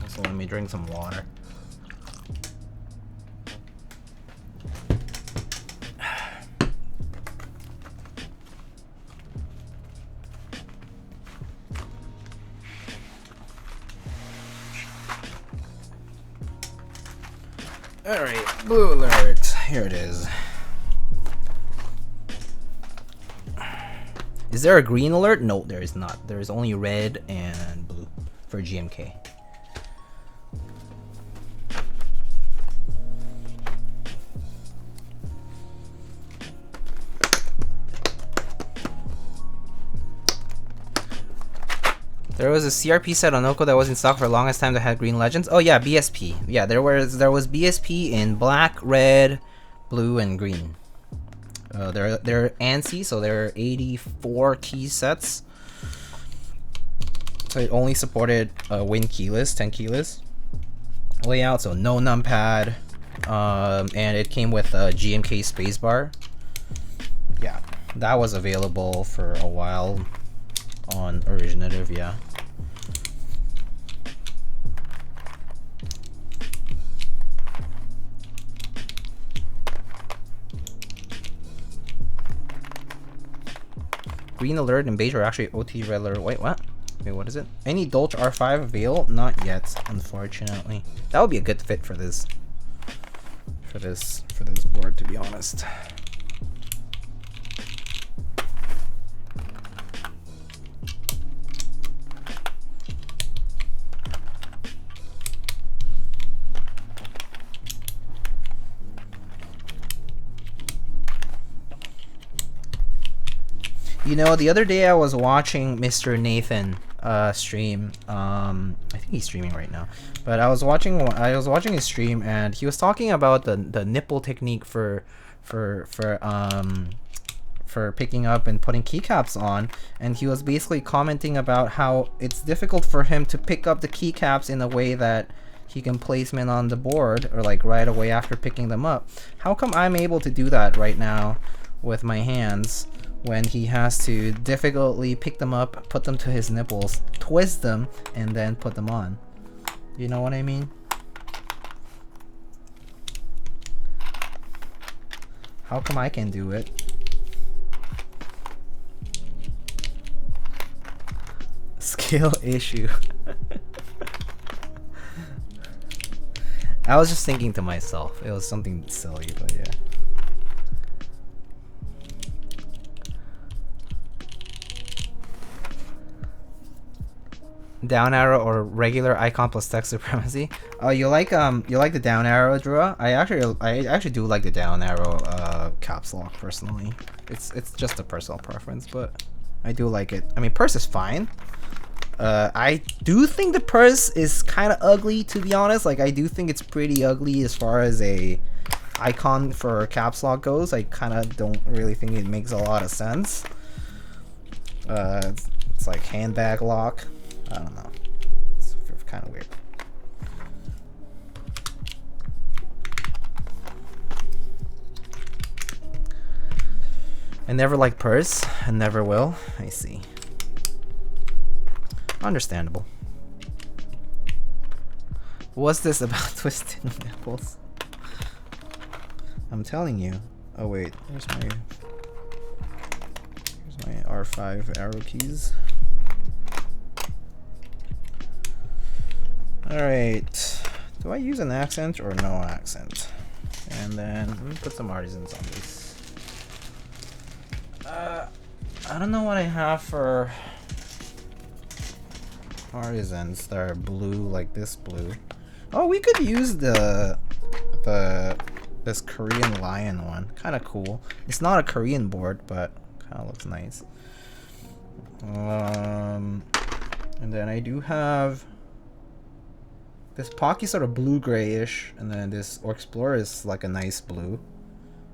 S1: So let me drink some water. Alright, blue alert. Here it is. Is there a green alert? No, there is not. There is only red and blue for GMK. There was a CRP set on Oko that was in stock for the longest time that had green legends. Oh yeah, BSP. Yeah, there was BSP in black, red, blue, and green. They're ANSI, so there are 84 key sets. So it only supported Win keyless, 10 keyless layout, so no numpad, and it came with a GMK spacebar. Yeah, that was available for a while on Originative, yeah. Green alert and beige are actually OT red alert. Wait, what? Wait, what is it? Any Dolce R5 avail? Not yet, unfortunately. That would be a good fit for this board, to be honest. You know, the other day I was watching Mr. Nathan stream. I think he's streaming right now. But I was watching his stream, and he was talking about the nipple technique for picking up and putting keycaps on, and he was basically commenting about how it's difficult for him to pick up the keycaps in a way that he can placement on the board, or like right away after picking them up. How come I'm able to do that right now with my hands, when he has to difficultly pick them up, put them to his nipples, twist them, and then put them on? You know what I mean? How come I can do it? Skill issue. I was just thinking to myself. It was something silly, but yeah. Down arrow or regular icon plus text supremacy. Oh, you like the down arrow, Drew? I actually do like the down arrow caps lock personally. It's just a personal preference, but I do like it. I mean, purse is fine. I do think the purse is kind of ugly, to be honest. Like, I do think it's pretty ugly as far as a icon for caps lock goes. I kind of don't really think it makes a lot of sense. It's like handbag lock. I don't know. It's kind of weird. I never liked purse and never will. I see. Understandable. What's this about twisted nipples? I'm telling you. Oh wait, here's my R5 arrow keys. Alright. Do I use an accent or no accent? And then let me put some artisans on these. I don't know what I have for artisans that are blue, like this blue. Oh, we could use this Korean lion one. Kind of cool. It's not a Korean board, but kind of looks nice. And then I do have this Pocky sort of blue grayish, and then this Explorer is like a nice blue.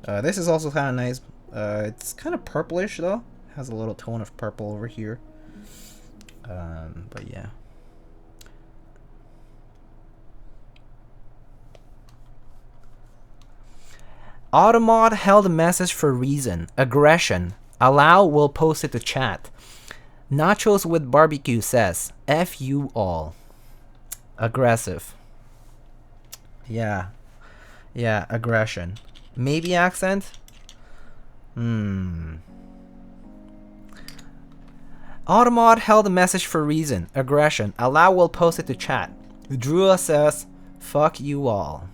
S1: This is also kind of nice. It's kind of purplish though. Has a little tone of purple over here. But yeah. Automod held a message for reason. Aggression. Allow will post it to chat. Nachos with barbecue says, F you all. Aggressive. Yeah. Yeah, aggression. Maybe accent? Automod held a message for reason. Aggression. Allow will post it to chat. Drua says, fuck you all.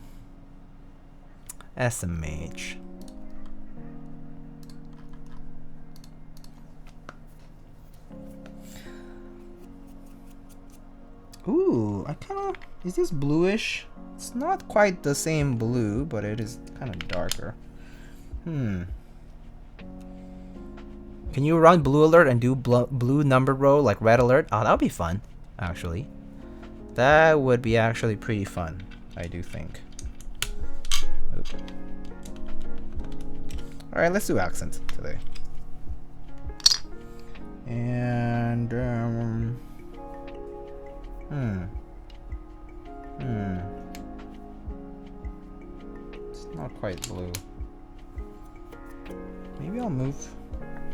S1: SMH. Ooh, I kinda... Is this bluish? It's not quite the same blue, but it is kind of darker. Can you run blue alert and do blue number row like red alert? Oh, that would be fun, actually. That would be actually pretty fun, I do think. Alright, let's do accent today. And, it's not quite blue. Maybe I'll move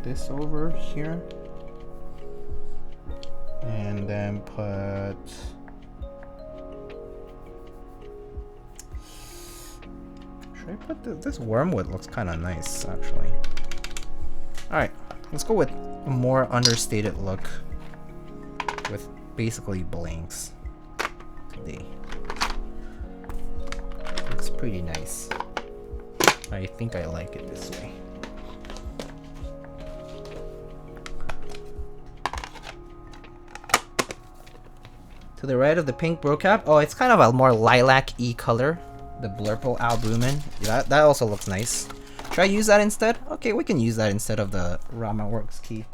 S1: this over here. And then put... Should I put this wormwood? Looks kind of nice, actually. Alright, let's go with a more understated look with basically blanks today. Looks pretty nice. I think I like it this way. To the right of the pink bro cap. Oh, it's kind of a more lilac-y color. The Blurple albumin. Yeah, that also looks nice. Should I use that instead? Okay, we can use that instead of the RamaWorks key.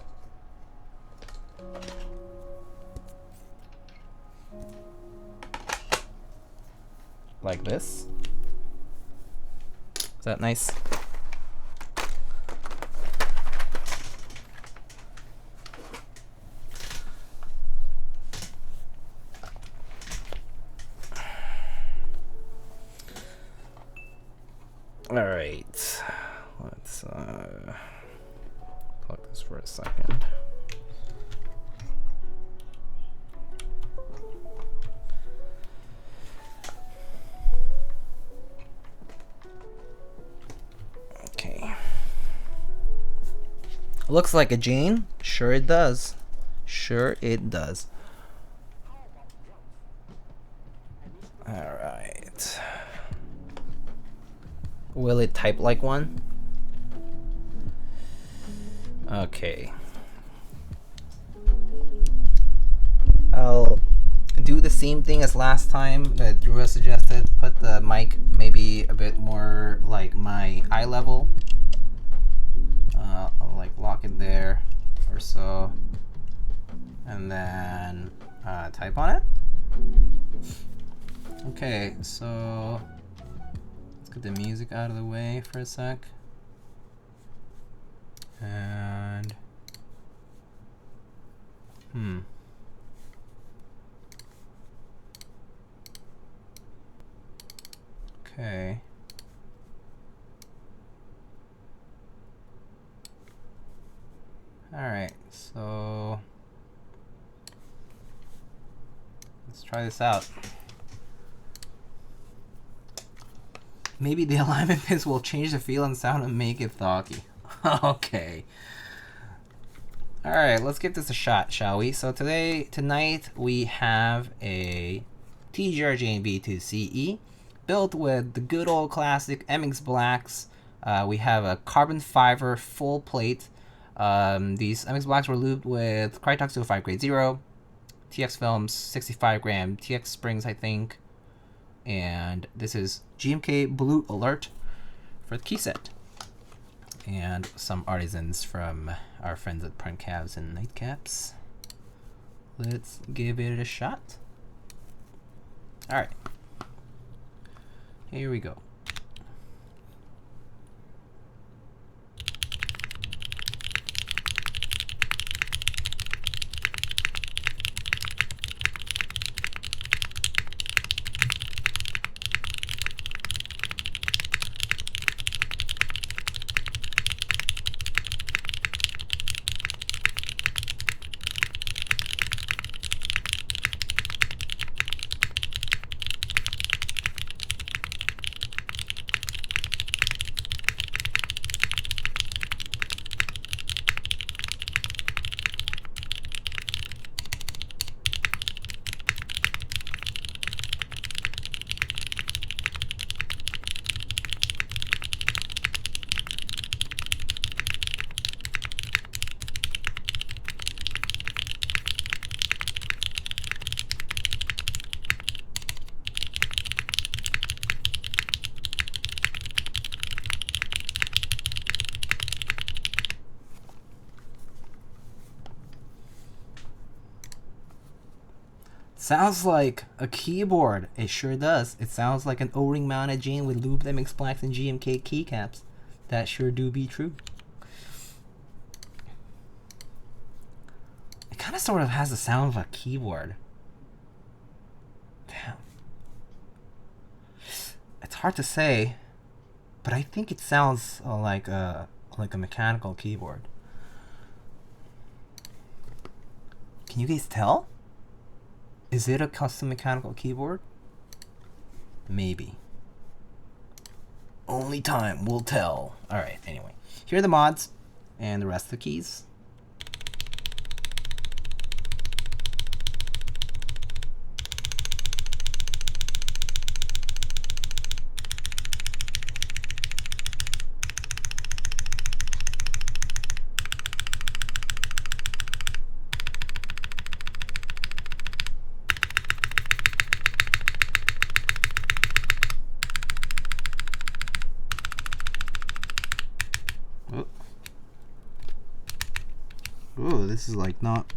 S1: Like this. Is that nice? Alright, let's plug this for a second. Okay. Looks like a Jane. Sure it does. Sure it does. Alright. Will it type like one? Okay. I'll do the same thing as last time that Drew has suggested. Put the mic maybe a bit more like my eye level. I'll like lock it there or so. And then type on it. Okay, so let's get the music out of the way for a sec. And okay. All right, so let's try this out. Maybe the alignment pins will change the feel and sound and make it thonky. Okay. All right, let's give this a shot, shall we? So tonight we have a TGR B2CE built with the good old classic MX Blacks. We have a carbon fiber full plate. These MX Blacks were lubed with Krytox 205 grade 0, TX films, 65 gram TX springs, I think. And this is GMK Blue Alert for the key set. And some artisans from our friends at Print Cabs and Nightcaps. Let's give it a shot. Alright. Here we go. Sounds like a keyboard. It sure does. It sounds like an O-ring mounted Jane with lubed MX Blacks and GMK keycaps. That sure do be true. It kind of sort of has the sound of a keyboard. Damn. It's hard to say, but I think it sounds like a mechanical keyboard. Can you guys tell? Is it a custom mechanical keyboard? Maybe. Only time will tell. Alright, anyway. Here are the mods and the rest of the keys. Ooh, this is like not...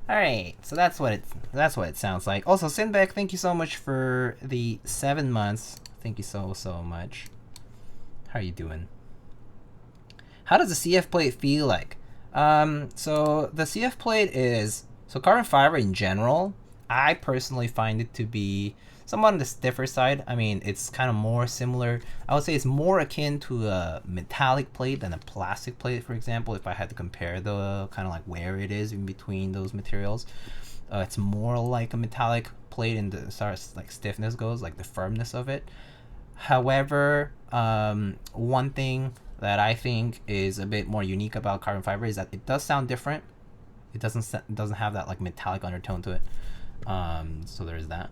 S1: All right, so that's what it sounds like. Also, Sinbeck, thank you so much for the 7 months. Thank you so much. How are you doing? How does the CF plate feel like? So the CF plate is carbon fiber in general. I personally find it to be somewhat on the stiffer side. I mean, it's kind of more similar. I would say it's more akin to a metallic plate than a plastic plate, for example, if I had to compare the kind of like where it is in between those materials. It's more like a metallic plate in the as far as like stiffness goes, like the firmness of it. However, one thing that I think is a bit more unique about carbon fiber is that it does sound different. It doesn't have that like metallic undertone to it. So there's that.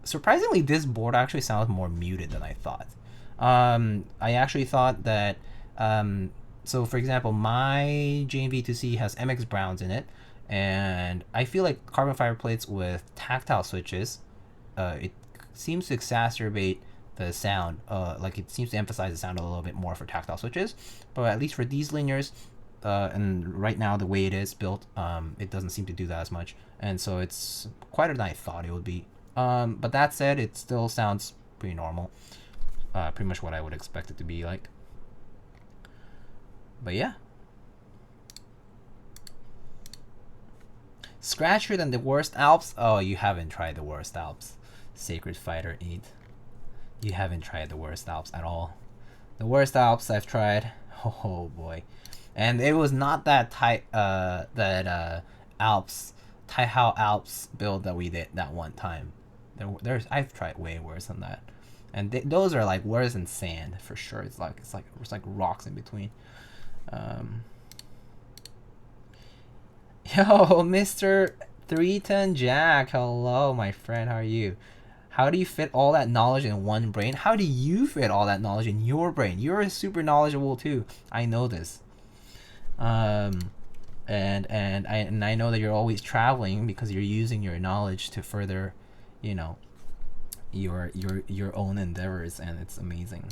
S1: Surprisingly, this board actually sounds more muted than I thought. I actually thought that, so for example, my JNV2C has MX Browns in it, and I feel like carbon fiber plates with tactile switches, it seems to exacerbate the sound. Like it seems to emphasize the sound a little bit more for tactile switches, but at least for these linears, and right now the way it is built, it doesn't seem to do that as much, and so it's quieter than I thought it would be. But that said, it still sounds pretty normal, pretty much what I would expect it to be like. But yeah, scratchier than the worst Alps. Oh, you haven't tried the worst Alps, Sacred Fighter 8. You haven't tried the worst Alps at all. The worst Alps I've tried, oh boy. And it was not that Alps Taihao Alps build that we did that one time. I've tried way worse than that, and those are like worse than sand for sure. It's like rocks in between. Yo, Mr. 310 Jack, hello, my friend. How are you? How do you fit all that knowledge in one brain? How do you fit all that knowledge in your brain? You're super knowledgeable too. I know this. And I know that you're always traveling because you're using your knowledge to further, you know, your own endeavors, and it's amazing.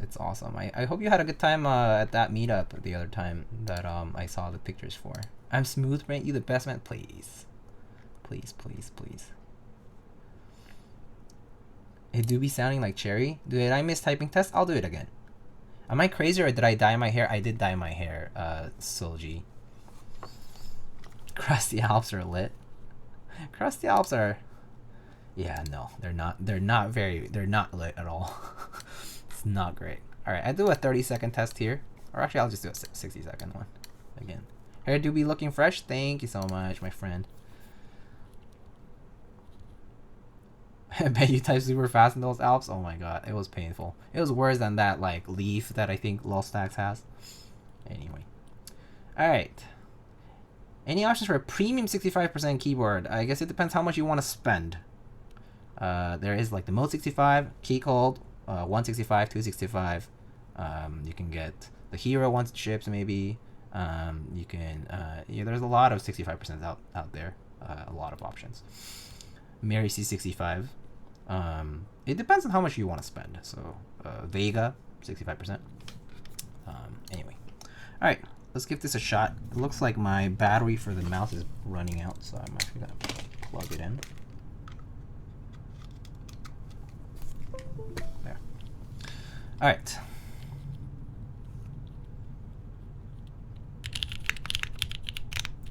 S1: It's awesome. I hope you had a good time at that meetup the other time that I saw the pictures for. I'm smooth, rate you the best man, please. Please. It do be sounding like cherry. Did I miss typing test? I'll do it again. Am I crazy or did I dye my hair? I did dye my hair, Solji. Crusty Alps are lit. Crusty Alps are... Yeah, no, they're not lit at all. It's not great. Alright, I do a 30-second test here. Or actually, I'll just do a 60-second one. Again. Hair do be looking fresh. Thank you so much, my friend. I bet you type super fast in those Alps. Oh my god, it was painful. It was worse than that like leaf that I think Lostacks has. Anyway. Alright. Any options for a premium 65% keyboard? I guess it depends how much you want to spend. There is like the Mode 65, Key Cold, 165, 265. You can get the Hero once it ships maybe. You can, yeah, there's a lot of 65% out there. A lot of options. Mary C65. It depends on how much you want to spend. So Vega 65%. Anyway, all right, let's give this a shot. It looks like my battery for the mouse is running out, so I'm actually gonna plug it in. There. All right.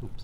S1: Oops.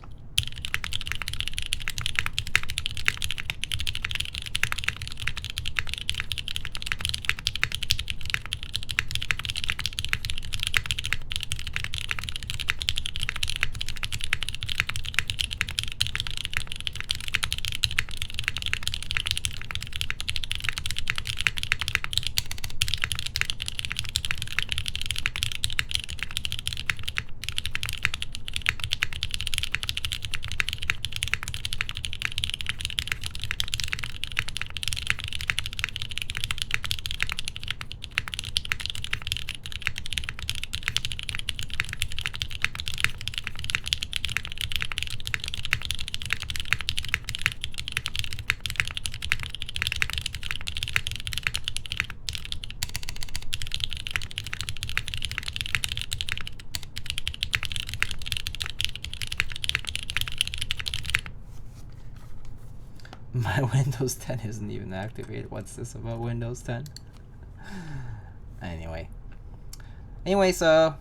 S1: My Windows 10 isn't even activated. What's this about Windows 10? Anyway, so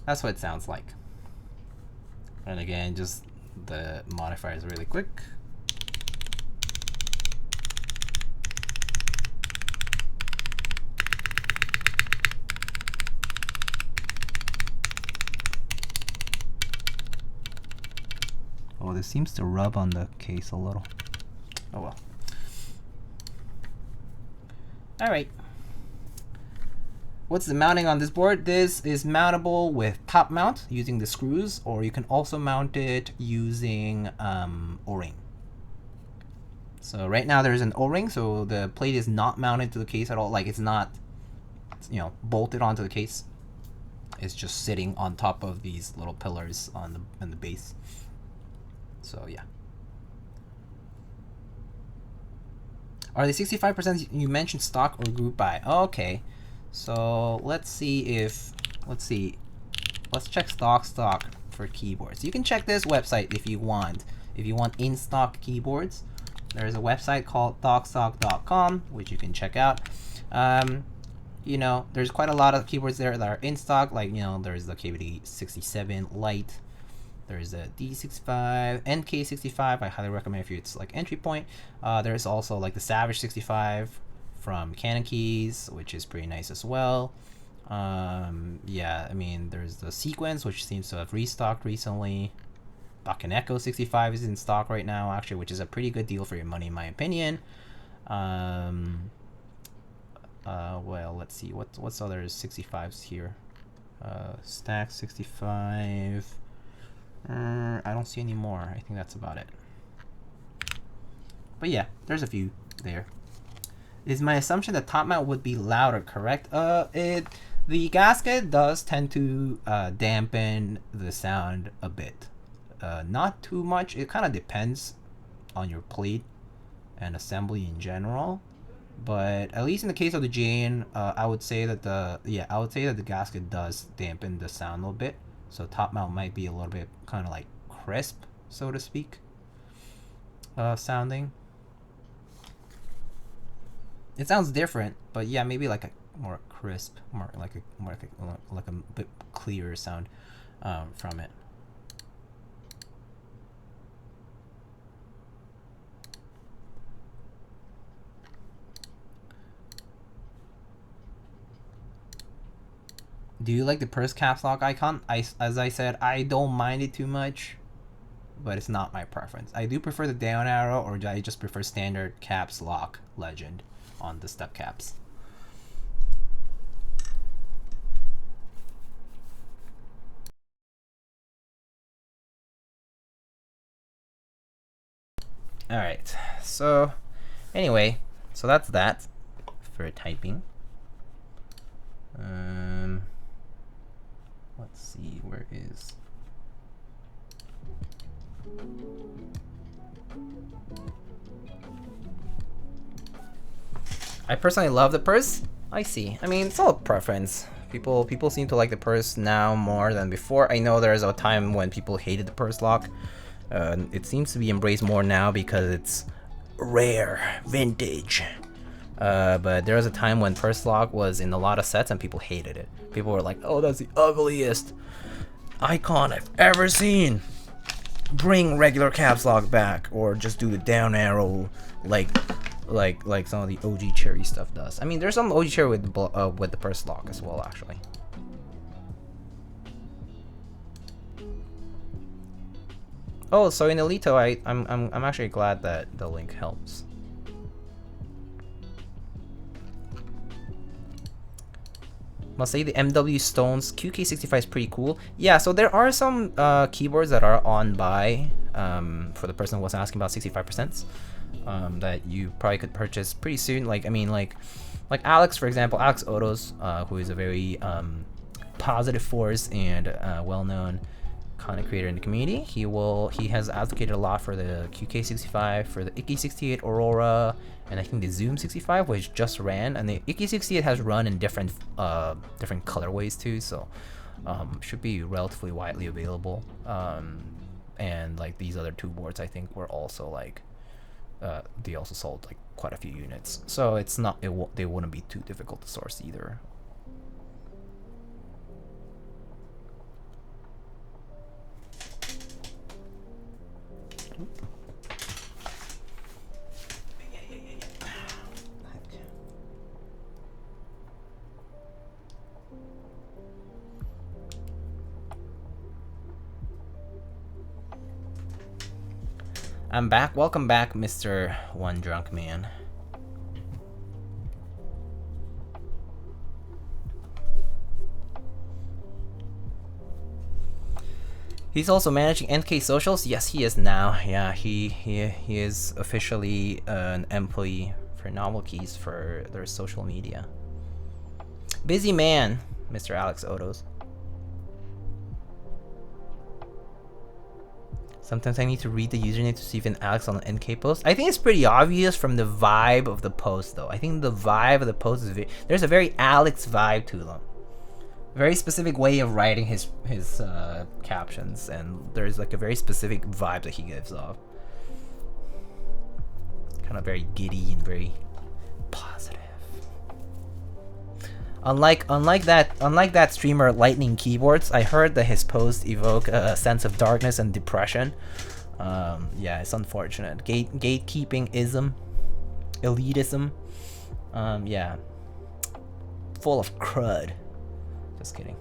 S1: that's what it sounds like. And again, just the modifier is really quick. Oh, this seems to rub on the case a little. Oh well. Alright. What's the mounting on this board? This is mountable with top mount using the screws, or you can also mount it using O-ring. So right now there's an O-ring, so the plate is not mounted to the case at all. Like, it's not, you know, bolted onto the case. It's just sitting on top of these little pillars on the base. So yeah. Are the 65% you mentioned stock or group buy? Okay. So let's check stock for keyboards. You can check this website if you want. If you want in-stock keyboards, there's a website called stockstock.com, which you can check out. You know, there's quite a lot of keyboards there that are in stock. Like, you know, there's the KBD67 Lite. There's a D65, NK65. I highly recommend if it's like entry point. There's also like the Savage 65 from Canon Keys, which is pretty nice as well. Yeah, I mean, there's the Sequence, which seems to have restocked recently. Bakeneko 65 is in stock right now, actually, which is a pretty good deal for your money, in my opinion. Well, let's see, what's other 65s here? Stack 65. I don't see any more. I think that's about it. But yeah, there's a few there. Is my assumption that top mount would be louder, correct? The gasket does tend to dampen the sound a bit. Not too much. It kind of depends on your plate and assembly in general. But at least in the case of the Jane, I would say that the gasket does dampen the sound a little bit. So top mount might be a little bit kind of like crisp, so to speak, sounding. It sounds different, but yeah, maybe like a more crisp, more like a bit clearer sound from it. Do you like the purse caps lock icon? As I said, I don't mind it too much, but it's not my preference. I do prefer the down arrow, or I just prefer standard caps lock legend on the step caps. All right. So anyway, so that's that for typing. Let's see, where is... I personally love the purse. I see. I mean, it's all preference. People seem to like the purse now more than before. I know there's a time when people hated the purse lock. It seems to be embraced more now because it's rare, vintage. But there was a time when purse lock was in a lot of sets and people hated it. People were like, oh, that's the ugliest icon I've ever seen. Bring regular caps lock back, or just do the down arrow like some of the OG Cherry stuff does. I mean, there's some OG Cherry with the purse lock as well, actually. Oh, so in Alito, I'm actually glad that the link helps. Must say the MW Stones QK65 is pretty cool. Yeah, so there are some keyboards that are on buy for the person who was asking about 65% that you probably could purchase pretty soon. Like, I mean, like Alex, for example, Alex Odos, who is a very positive force and well-known content creator in the community. He has advocated a lot for the QK65, for the Icky68 Aurora, and I think the Zoom 65, which just ran, and the Icky68 has run in different colorways too, so should be relatively widely available. And like these other two boards, I think were also like they also sold like quite a few units, so it's not they wouldn't be too difficult to source either. I'm back. Welcome back, Mr. One Drunk Man. He's also managing NK Socials. Yes, he is now. Yeah, he is officially an employee for Novel Keys for their social media. Busy man, Mr. Alex Odos. Sometimes I need to read the username to see if an Alex on an NK post. I think it's pretty obvious from the vibe of the post, though. I think the vibe of the post is there's a very Alex vibe to them. Very specific way of writing his captions, and there's like a very specific vibe that he gives off. Kind of very giddy and very positive. Unlike that streamer Lightning Keyboards, I heard that his posts evoke a sense of darkness and depression. Yeah, it's unfortunate. Gatekeeping-ism, elitism. Yeah, full of crud. Just kidding.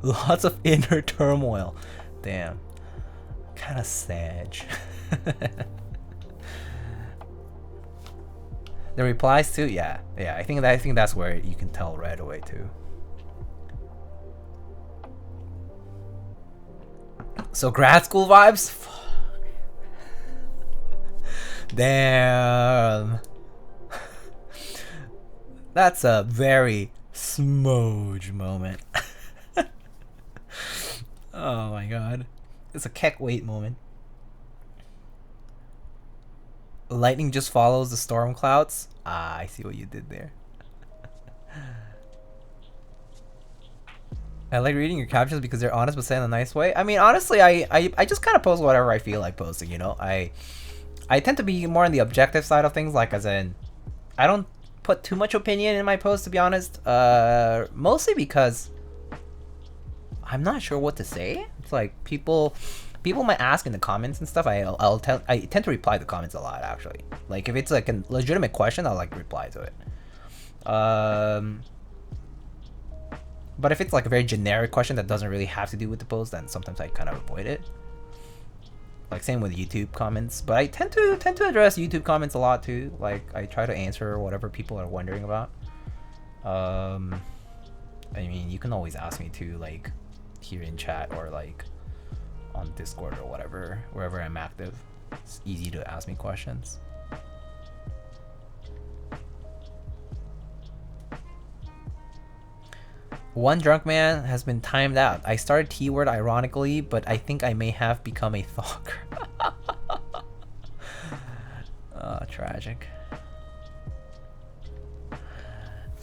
S1: Lots of inner turmoil. Damn. Kind of sad. The replies too, yeah. I think that's where you can tell right away too. So grad school vibes? Fuck. Damn. That's a very Smoge moment. Oh my god. It's a keck weight moment. Lightning just follows the storm clouds. Ah, I see what you did there. I like reading your captions because they're honest but said in a nice way. I mean, honestly, I just kind of post whatever I feel like posting, you know? I tend to be more on the objective side of things, like as in, I don't put too much opinion in my posts, to be honest. Mostly because I'm not sure what to say. It's like people might ask in the comments and stuff. I tend to reply to comments a lot, actually. Like if it's like a legitimate question, I'll like reply to it. But if it's like a very generic question that doesn't really have to do with the post, then sometimes I kind of avoid it. Like same with YouTube comments, but I tend to address YouTube comments a lot too. Like I try to answer whatever people are wondering about. I mean, you can always ask me to, like here in chat or like on Discord or whatever, wherever I'm active. It's easy to ask me questions. One drunk man has been timed out. I started T-word ironically, but I think I may have become a thonker. Oh, tragic.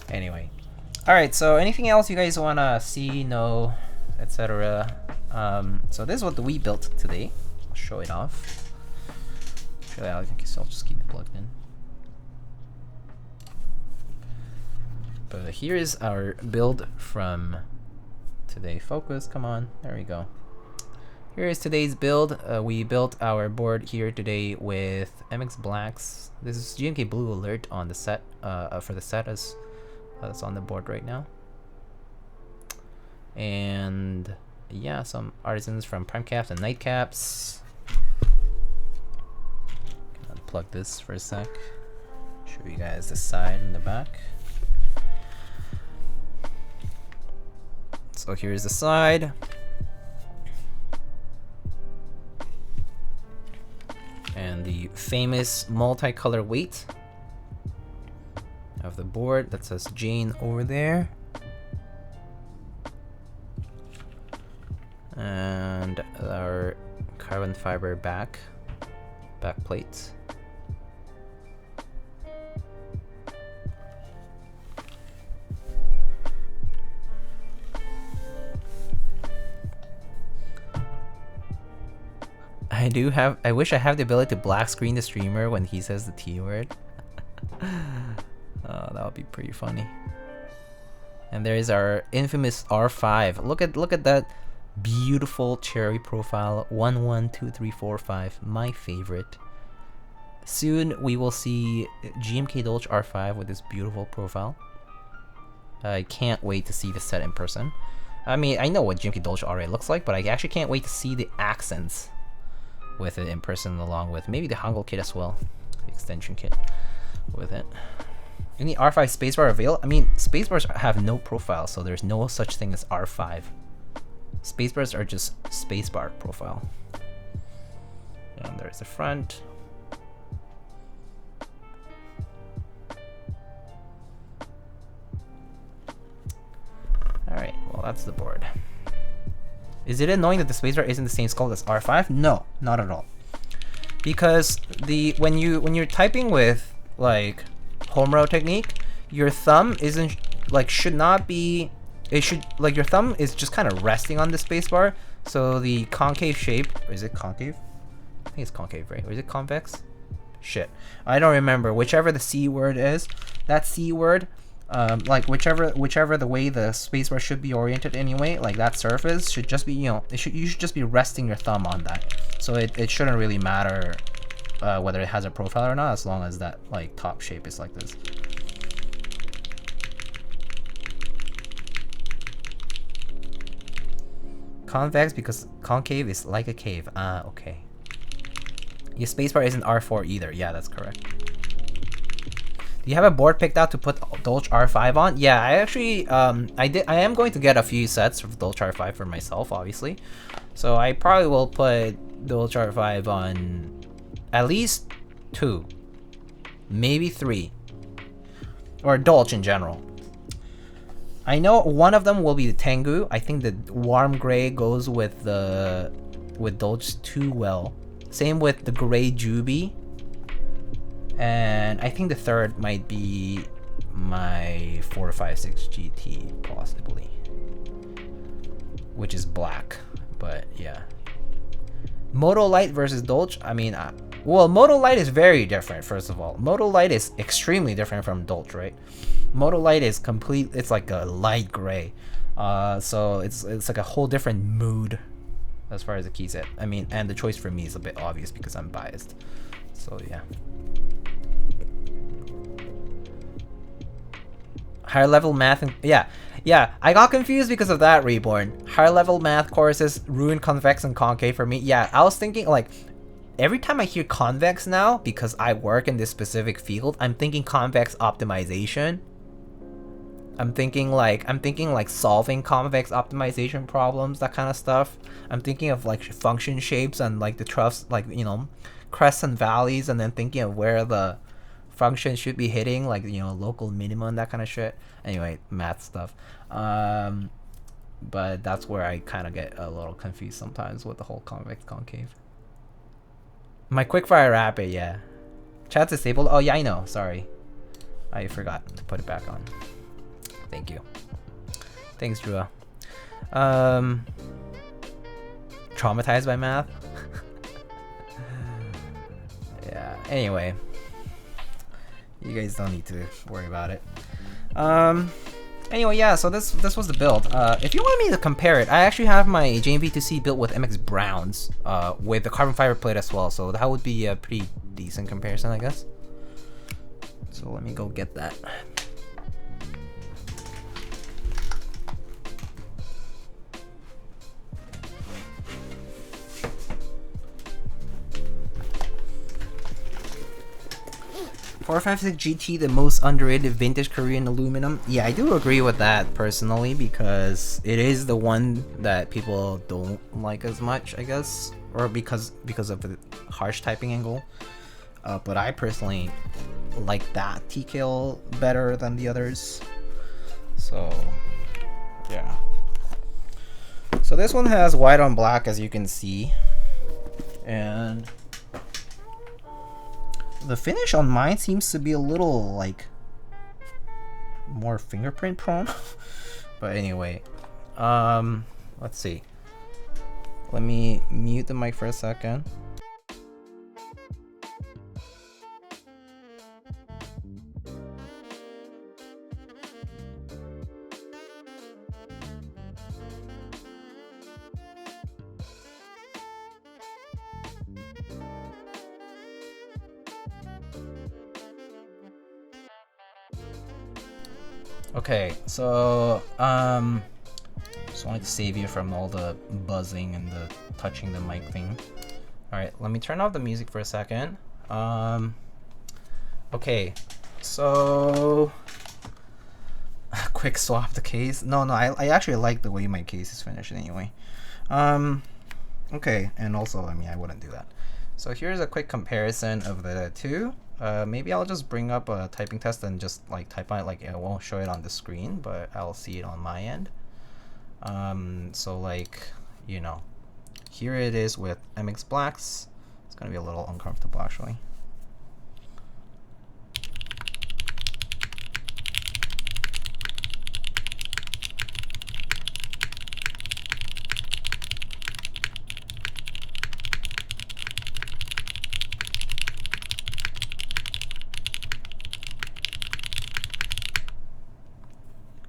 S1: Anyway. Alright, so anything else you guys want to see, know, etc. So this is what we built today. I'll show it off. Actually, I'll just keep it plugged in. But here is our build from today. Focus, come on, there we go. Here is today's build. We built our board here today with MX Blacks. This is GMK Blue Alert on the set, for the set as that's on the board right now. And yeah, some artisans from Prime Caps and Night Caps. Unplug this for a sec. Show you guys the side and the back. So here's the side. And the famous multicolor weight of the board that says Jane over there. And our carbon fiber back plate. I I wish I have the ability to black screen the streamer when he says the T word. That would be pretty funny. And there is our infamous R5. Look at that beautiful cherry profile. 1 1 2 3 4 5. My favorite. Soon we will see GMK Dolce R5 with this beautiful profile. I can't wait to see the set in person. I mean, I know what GMK Dolce already looks like, but I actually can't wait to see the accents with it in person, along with maybe the Hangul kit as well, the extension kit with it. Any R5 spacebar available? I mean, spacebars have no profile, so there's no such thing as R5. Spacebars are just spacebar profile. And there's the front. Alright, well that's the board. Is it annoying that the spacebar isn't the same sculpt as R5? No, not at all. Because when you're typing with like home row technique, your thumb isn't like should not be. It should like your thumb is just kind of resting on the spacebar. So the concave shape, or is it concave? I think it's concave, right? Or is it convex? Shit, I don't remember. Whichever the C word is, that C word, like whichever the way the spacebar should be oriented anyway, like that surface should just be, you know, you should just be resting your thumb on that. So it shouldn't really matter whether it has a profile or not, as long as that like top shape is like this. Convex because concave is like a cave. Ah, okay. Your spacebar isn't R4 either. Yeah, that's correct. Do you have a board picked out to put Dolce R5 on? Yeah, I actually I am going to get a few sets of Dolce R5 for myself, obviously. So I probably will put Dolce R5 on at least 2, maybe 3, or Dolce in general. I know one of them will be the Tengu. I think the warm gray goes with Dolce too well. Same with the gray Juby. And I think the third might be my 456 GT, possibly, which is black. But yeah, Moto Light versus Dolce. I mean, well, Moto Light is very different. First of all, Moto Light is extremely different from Dolce, right? Moto Light is complete. It's like a light gray, so it's like a whole different mood as far as the key set. I mean, and the choice for me is a bit obvious because I'm biased. So yeah. Higher level math and yeah, I got confused because of that, Reborn. Higher level math courses ruin convex and concave for me. Yeah, I was thinking like every time I hear convex now, because I work in this specific field, I'm thinking convex optimization. I'm thinking like solving convex optimization problems, that kind of stuff. I'm thinking of like function shapes and like the troughs, like, you know, crests and valleys, and then thinking of where the function should be hitting, like, you know, local minimum, that kind of shit. Anyway, math stuff. But that's where I kind of get a little confused sometimes with the whole convex concave. My quickfire rapid, yeah. Chat's disabled. Oh yeah, I know. Sorry, I forgot to put it back on. Thank you. Thanks, Drew. Traumatized by math. Yeah. Anyway, you guys don't need to worry about it. Anyway, yeah. So this was the build. If you want me to compare it, I actually have my JMV2C built with MX Browns, with the carbon fiber plate as well. So that would be a pretty decent comparison, I guess. So let me go get that. .456 GT, the most underrated vintage Korean aluminum. Yeah, I do agree with that personally, because it is the one that people don't like as much, I guess, or because of the harsh typing angle. But I personally like that TKL better than the others. So yeah. So this one has white on black, as you can see, and the finish on mine seems to be a little like more fingerprint prone. But anyway, let's see. Let me mute the mic for a second. Okay, so just wanted to save you from all the buzzing and the touching the mic thing. All right, let me turn off the music for a second. Okay, so quick swap the case. No, I actually like the way my case is finished anyway. Okay, and also, I mean, I wouldn't do that. So here's a quick comparison of the two. Maybe I'll just bring up a typing test and just like type on it. Like, I won't show it on the screen, but I'll see it on my end. So like, you know, here it is with MX Blacks. It's gonna be a little uncomfortable actually.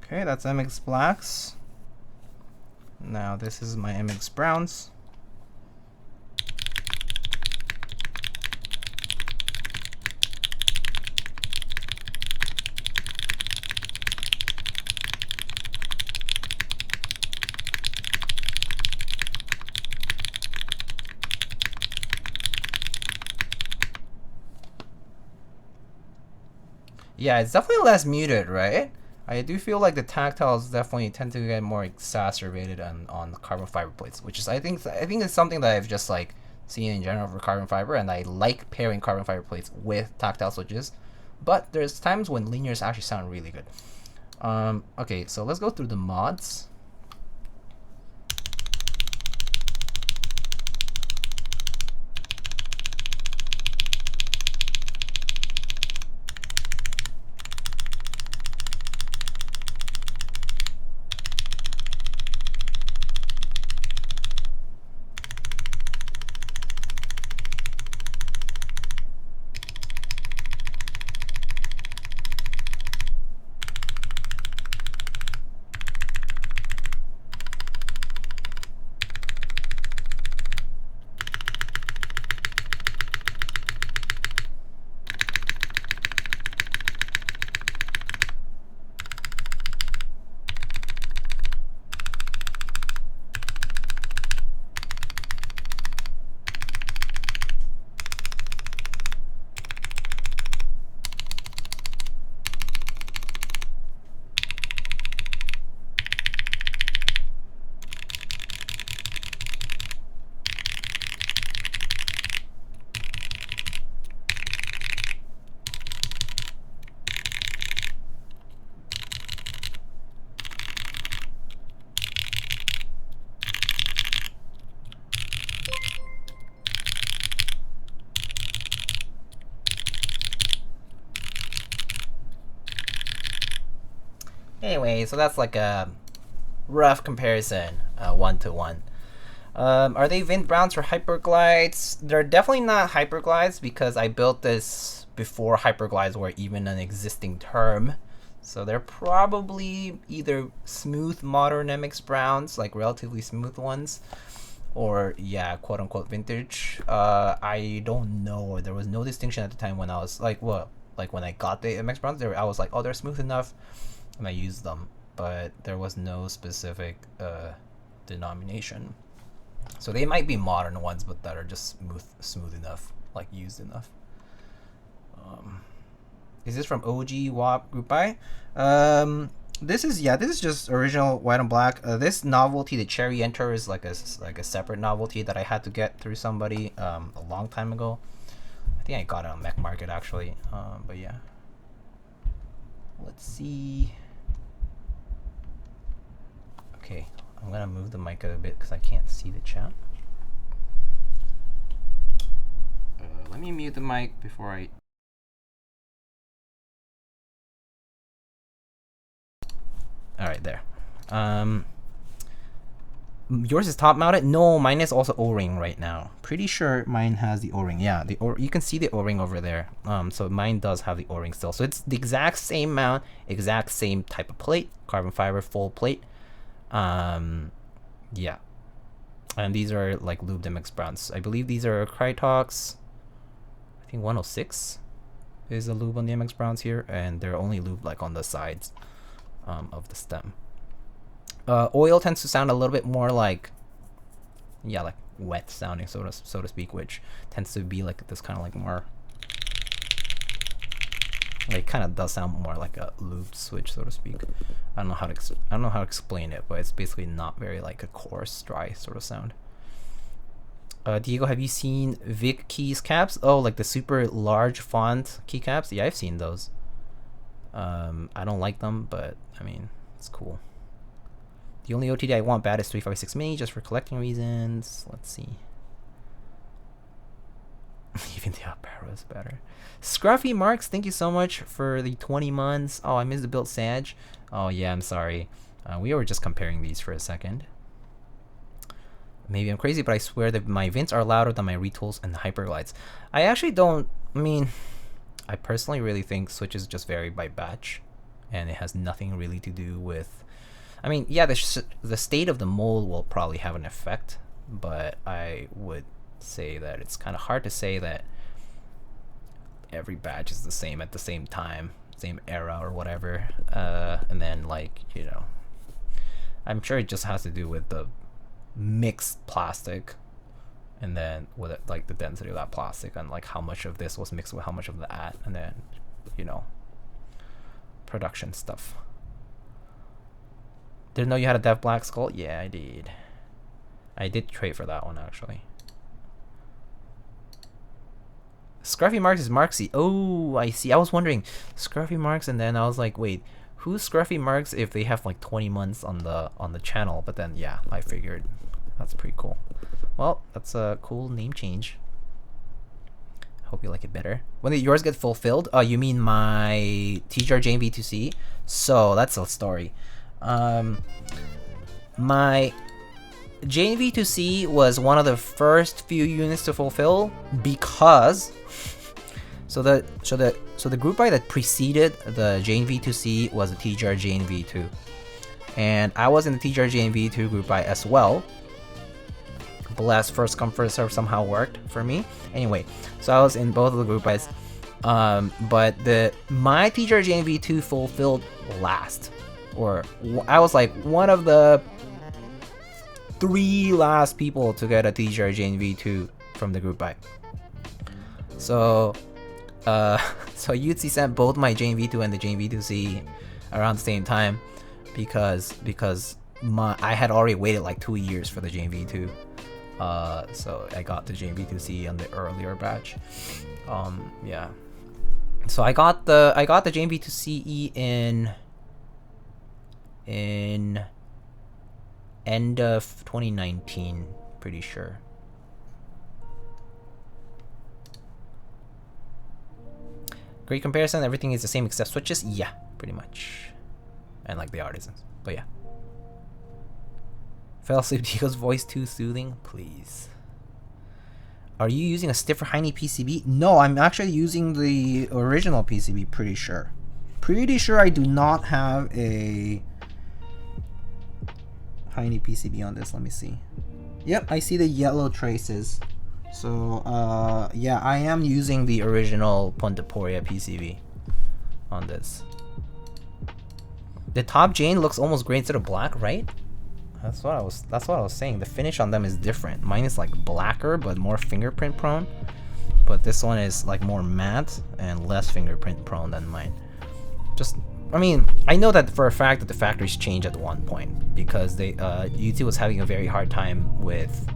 S1: Okay, that's MX Blacks. Now this is my MX Browns. Yeah, it's definitely less muted, right? I do feel like the tactiles definitely tend to get more exacerbated on the carbon fiber plates, which is I think it's something that I've just like seen in general for carbon fiber, and I like pairing carbon fiber plates with tactile switches. But there's times when linears actually sound really good. Okay, so let's go through the mods. Anyway, so that's like a rough comparison, 1-to-1. Are they Vint Browns or Hyperglides? They're definitely not Hyperglides because I built this before Hyperglides were even an existing term. So they're probably either smooth modern MX Browns, like relatively smooth ones, or yeah, quote unquote vintage. I don't know. There was no distinction at the time when I was like, what? Like when I got the MX Browns, I was like, oh, they're smooth enough, and I used them. But there was no specific denomination. So they might be modern ones, but that are just smooth enough, like used enough. Is this from OG WAP Group Buy? This is just original white and black. This novelty, the Cherry Enter, is like a separate novelty that I had to get through somebody a long time ago. I think I got it on Mech Market actually. But yeah. Let's see. Okay, I'm gonna move the mic a bit because I can't see the chat. Let me mute the mic before I. All right, there. Yours is top mounted? No, mine is also O-ring right now. Pretty sure mine has the O-ring. Yeah, you can see the O-ring over there. So mine does have the O-ring still. So it's the exact same mount, exact same type of plate, carbon fiber full plate. Yeah. And these are like lubed MX Browns. I believe these are Krytox. I think 106 is the lube on the MX Browns here, and they're only lubed like on the sides. of the stem. Oil tends to sound a little bit more like, yeah, like wet sounding, so to speak, which tends to be like this kind of like more, like, kind of does sound more like a lubed switch, so to speak. I don't know how to explain it, but it's basically not very like a coarse, dry sort of sound. Diego, have you seen Vic Keycaps? Oh, like the super large font keycaps? Yeah, I've seen those. I don't like them, but I mean, it's cool. The only OTD I want bad is 356 mini, just for collecting reasons. Let's see. Even the Opera is better. Scruffy Marks, thank you so much for the 20 months. Oh, I missed the built Sag. Oh yeah, I'm sorry. We were just comparing these for a second. Maybe I'm crazy, but I swear that my Vints are louder than my Retools and the Hyperglides. I actually don't, I mean, I personally really think switches just vary by batch, and it has nothing really to do with, I mean, yeah, the state of the mold will probably have an effect, but I would say that it's kind of hard to say that every batch is the same at the same time, same era or whatever, and then, like, you know, I'm sure it just has to do with the mixed plastic, and then with it, like the density of that plastic, and like how much of this was mixed with how much of that, and then, you know, production stuff. Didn't know you had a Dev Black Skull? Yeah, I did trade for that one actually. Scruffy Marks is Marksy. Oh, I see. I was wondering, Scruffy Marks, and then I was like, wait, who's Scruffy Marks if they have like 20 months on the channel? But then yeah, I figured that's pretty cool. Well, that's a cool name change. Hope you like it better. When did yours get fulfilled? Oh, you mean my TGR JV2C? So that's a story. My JV2C was one of the first few units to fulfill because so the group buy that preceded the JV2C was the TGR JV2, and I was in the TGR JV2 group buy as well. Bless, first come first serve somehow worked for me. Anyway, so I was in both of the group buys, but my TGR JV2 fulfilled last, or I was like one of the 3 last people to get a TGR JV2 from the group buy. So so yuktsi sent both my JV2 and the JV2C around the same time because I had already waited like 2 years for the JV2. So I got the JV2C on the earlier batch. Yeah. So I got the JV2CE in end of 2019, pretty sure. Great comparison, everything is the same except switches? Yeah, pretty much. And like the Artisans, but yeah. Fell asleep, Diego's voice too soothing? Please. Are you using a stiffer Heine PCB? No, I'm actually using the original PCB, pretty sure. Pretty sure I do not have a Heine PCB on this. Let me see. Yep, I see the yellow traces. So, yeah, I am using the original Ponteporia PCB on this. The top Jane looks almost gray instead of black, right? That's what I was saying. The finish on them is different. Mine is like blacker but more fingerprint prone, but this one is like more matte and less fingerprint prone than mine. Just, I mean, I know that for a fact that the factories changed at one point because they yuktsi was having a very hard time with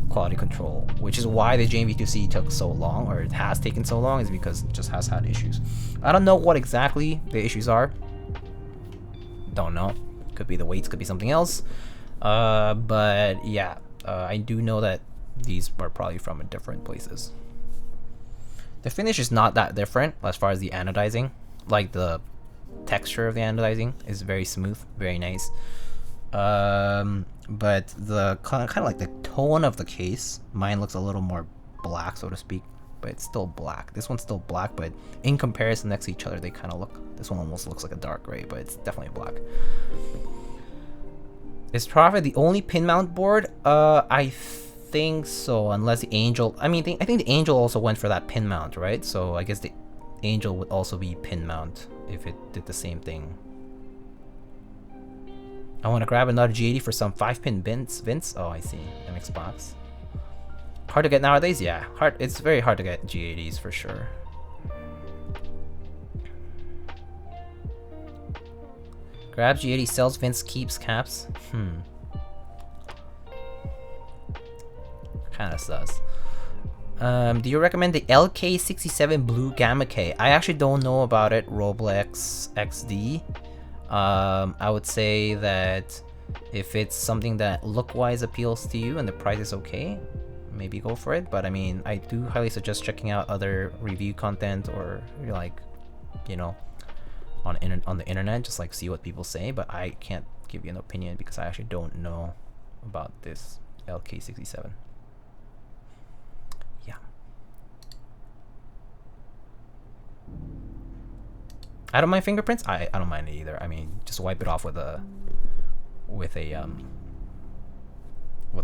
S1: quality control, which is why the JV2C took so long, or it has taken so long, is because it just has had issues. I don't know what exactly the issues are. Don't know. Could be the weights, could be something else. But yeah, I do know that these are probably from different places. The finish is not that different as far as the anodizing. Like the texture of the anodizing is very smooth, very nice. But the kind of like the tone of the case, mine looks a little more black, so to speak, but it's still black. This one's still black, but in comparison next to each other, they kind of look, this one almost looks like a dark gray, but it's definitely black. Is Prophet the only pin mount board? I think so, unless the Angel, I mean, I think the Angel also went for that pin mount, right? So I guess the Angel would also be pin mount if it did the same thing. I want to grab another G80 for some 5-pin Vince. Oh, I see. MX box. Hard to get nowadays? Yeah. Hard. It's very hard to get G80s for sure. Grab G80 sells Vince keeps caps. Kinda sus. Do you recommend the LK67 Blue Gamma K? I actually don't know about it. Roblex XD. I would say that if it's something that look-wise appeals to you and the price is okay, maybe go for it. But I mean, I do highly suggest checking out other review content or like, you know, on the internet, just like see what people say. But I can't give you an opinion because I actually don't know about this LK67. Yeah. I don't mind fingerprints. I don't mind it either. I mean, just wipe it off with a what's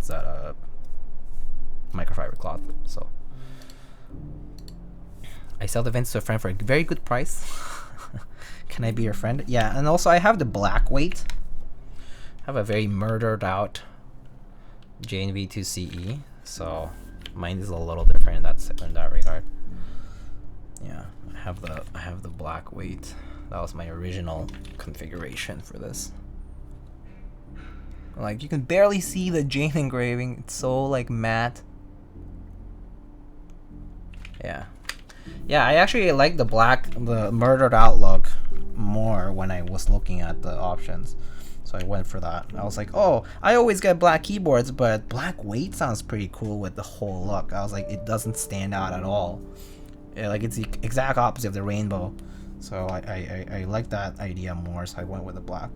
S1: that, microfiber cloth. So I sell the Vince to a friend for a very good price. Can I be your friend? Yeah, and also I have the black weight. I have a very murdered out JNV2CE, so mine is a little different in that regard. Yeah, I have the black weight. That was my original configuration for this. Like, you can barely see the Jane engraving. It's so like matte. Yeah. Yeah, I actually like the murdered out look more when I was looking at the options. So I went for that. I was like, oh, I always get black keyboards, but black weight sounds pretty cool with the whole look. I was like, it doesn't stand out at all. Yeah, like, it's the exact opposite of the rainbow. So I like that idea more, so I went with the black.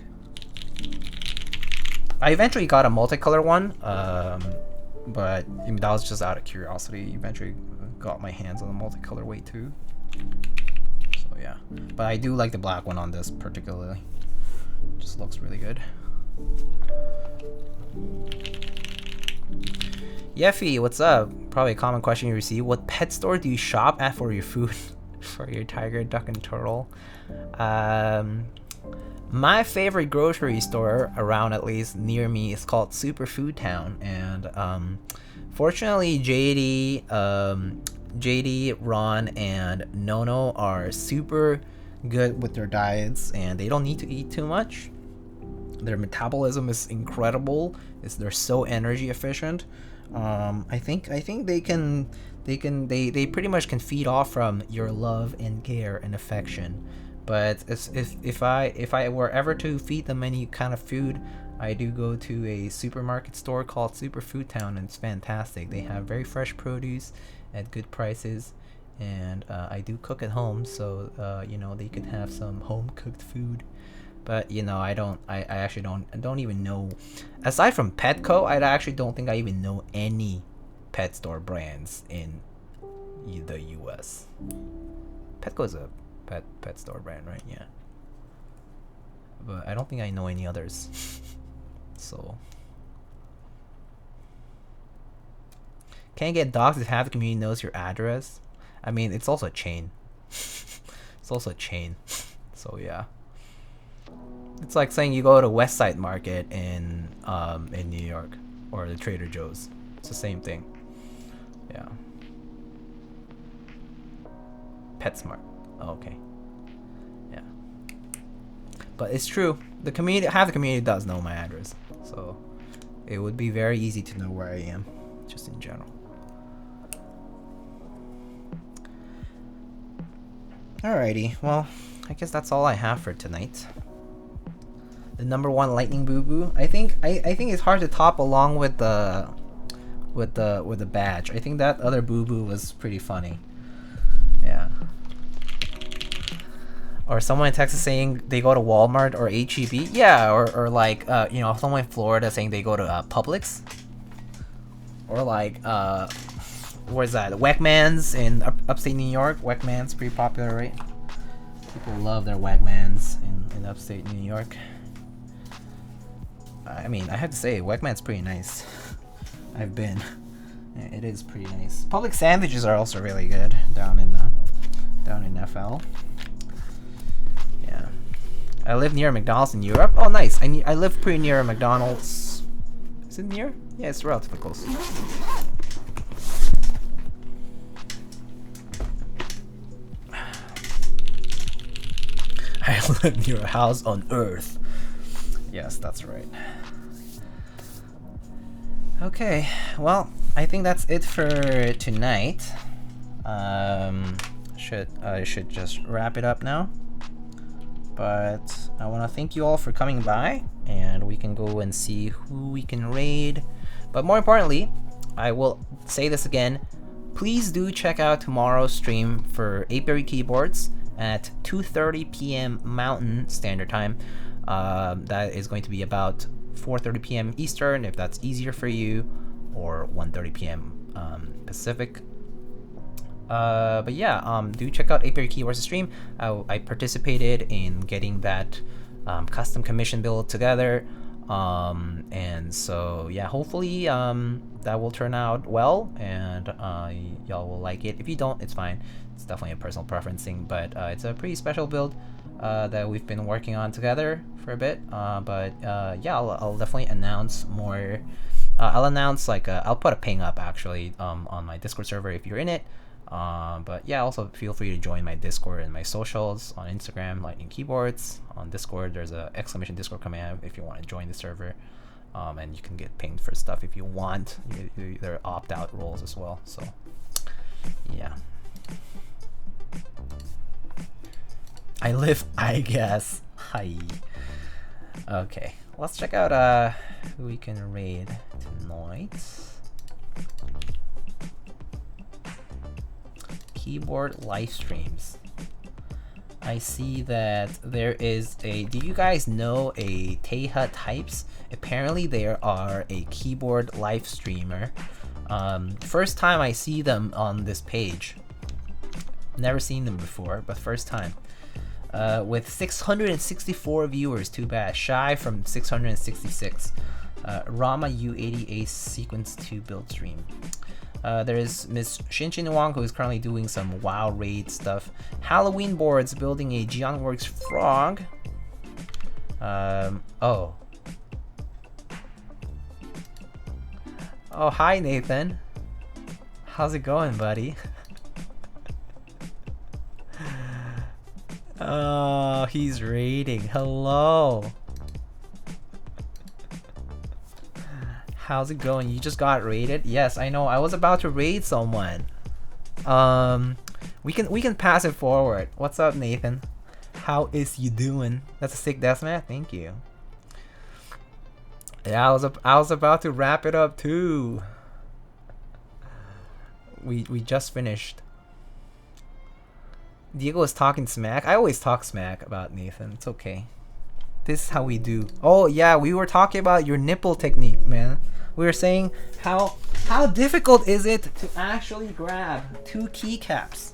S1: I eventually got a multicolor one, but I mean, that was just out of curiosity. Eventually got my hands on the multicolor weight too. So yeah, but I do like the black one on this particularly. Just looks really good. Yeffy, what's up? Probably a common question you receive. What pet store do you shop at for your food? For your tiger, duck, and turtle? My favorite grocery store around, at least near me, is called Super Food Town, and fortunately JD, Ron, and Nono are super good with their diets, and they don't need to eat too much. Their metabolism is incredible. They're so energy efficient. I think they pretty much can feed off from your love and care and affection. But if I were ever to feed them any kind of food, I do go to a supermarket store called Super Food Town, and it's fantastic. They have very fresh produce at good prices, and I do cook at home, so you know, they could have some home cooked food. But you know, I actually don't even know, aside from Petco, I actually don't think I even know any pet store brands in the US. Petco is a pet store brand, right? Yeah. But I don't think I know any others. So can't get dogs if half the community knows your address. I mean, it's also a chain. It's also a chain. So yeah. It's like saying you go to West Side Market in New York, or the Trader Joe's. It's the same thing. Yeah. PetSmart. Oh, okay. Yeah. But it's true. The community, half the community does know my address, so it would be very easy to know where I am, just in general. Alrighty. Well, I guess that's all I have for tonight. The #1 lightning boo boo. I think it's hard to top along with the badge. I think that other boo boo was pretty funny. Yeah. Or someone in Texas saying they go to Walmart or HEB. Yeah. Or like you know, someone in Florida saying they go to Publix. Or like where's that? Wegmans in upstate New York. Wegmans pretty popular, right? People love their Wegmans in upstate New York. I mean, I have to say, Wegman's pretty nice. I've been. It is pretty nice. Public sandwiches are also really good down in FL. Yeah. I live near McDonald's in Europe. Oh, nice. I live pretty near McDonald's. Is it near? Yeah, it's relatively close. I live near a house on Earth. Yes, that's right. Okay, well, I think that's it for tonight. I should just wrap it up now. But I want to thank you all for coming by, and we can go and see who we can raid. But more importantly, I will say this again, please do check out tomorrow's stream for TGR Keyboards at 2:30 p.m. Mountain Standard Time. That is going to be about 4:30 p.m. Eastern, if that's easier for you, or 1:30 p.m. Pacific. But yeah, do check out TGR Keyboards stream. I participated in getting that custom commission build together, and so yeah, hopefully that will turn out well, and y'all will like it. If you don't, it's fine. It's definitely a personal preference thing, but it's a pretty special build that we've been working on together for a bit. But yeah, I'll definitely announce more. I'll announce I'll put a ping up actually on my Discord server if you're in it. But yeah, also feel free to join my Discord and my socials on Instagram, Lightning Keyboards. On Discord, there's a exclamation Discord command if you want to join the server, and you can get pinged for stuff if you want. There are opt-out roles as well. So yeah, I guess. Hi. Okay, let's check out who we can raid tonight. Keyboard live streams. I see that there is a. Do you guys know a Teha Types? Apparently, there are a keyboard live streamer. First time I see them on this page. Never seen them before, but first time. With 664 viewers, too bad. Shy from 666. Rama U80 Ace Sequence 2 build stream. There is Miss Shinchin Wang, who is currently doing some WoW raid stuff. Halloween boards building a Geonworks frog. Oh, hi Nathan. How's it going, buddy? Oh, he's raiding. Hello. How's it going? You just got raided? Yes, I know. I was about to raid someone. We can pass it forward. What's up, Nathan? How is you doing? That's a sick deathmatch. Thank you. Yeah, I was about to wrap it up too. We just finished. Diego was talking smack. I always talk smack about Nathan. It's okay. This is how we do. Oh yeah, we were talking about your nipple technique, man. We were saying how difficult is it to actually grab 2 keycaps.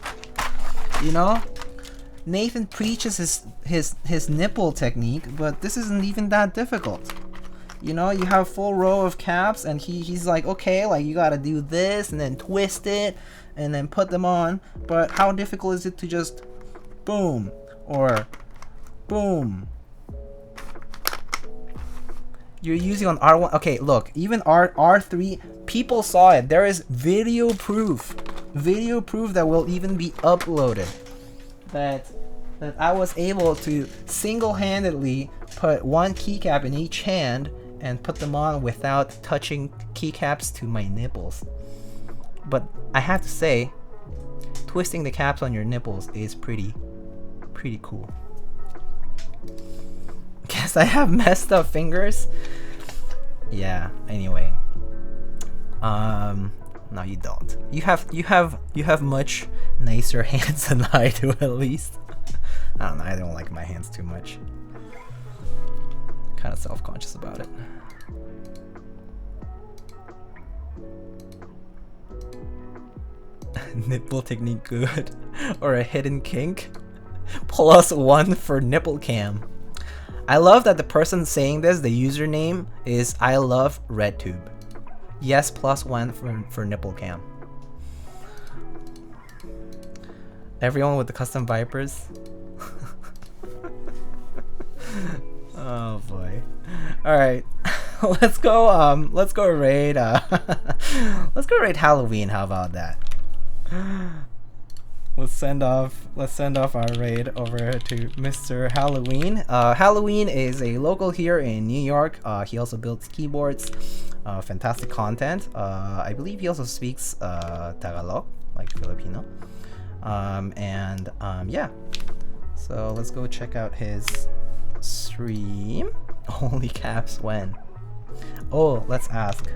S1: You know, Nathan preaches his nipple technique, but this isn't even that difficult. You know, you have a full row of caps, and he's like, okay, like you gotta do this and then twist it and then put them on. But how difficult is it to just boom or boom? You're using on R1. Okay, look, even R3, people saw it. There is video proof that will even be uploaded that I was able to single-handedly put 1 keycap in each hand and put them on without touching keycaps to my nipples. But I have to say, twisting the caps on your nipples is pretty cool. Guess I have messed up fingers. Yeah, anyway. No, you don't. You have much nicer hands than I do, at least. I don't know, I don't like my hands too much. Kind of self-conscious about it. Nipple technique good. Or a hidden kink. +1 for nipple cam. I love that the person saying this, the username is I love RedTube. Yes, +1 for nipple cam. Everyone with the custom Vipers. Oh boy. All right. let's go raid let's go raid Halloween. How about that? Let's send off our raid over to Mr. Halloween. Halloween is a local here in New York. He also builds keyboards. Fantastic content. I believe he also speaks Tagalog, like Filipino. Yeah. So let's go check out his stream. Holy caps, when? Oh, let's ask.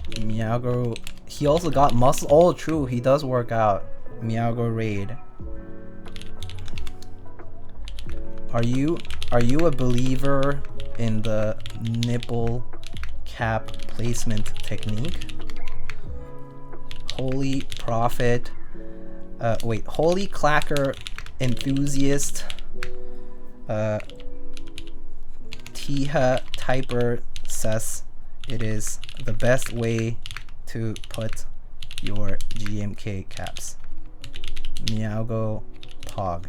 S1: Miyago, he also got muscle. Oh, true, he does work out. Miyago raid. Are you a believer in the nipple cap placement technique? Holy prophet. Wait, holy clacker enthusiast. Tiha Typer says it is the best way to put your GMK caps. Miyago Pog.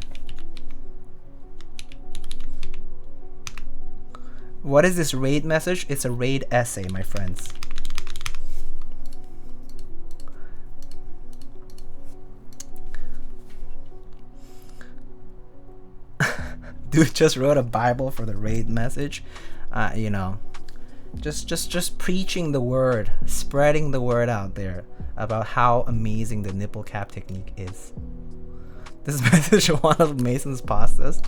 S1: What is this raid message? It's a raid essay, my friends. Dude just wrote a Bible for the raid message. You know, just preaching the word, spreading the word out there about how amazing the nipple cap technique is. This message is one of Mason's pastas.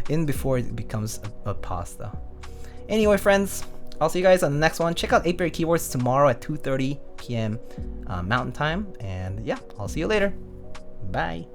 S1: In before it becomes a pasta. Anyway, friends, I'll see you guys on the next one. Check out 8-Bit Keyboards tomorrow at 2:30 p.m. Mountain Time. And yeah, I'll see you later. Bye.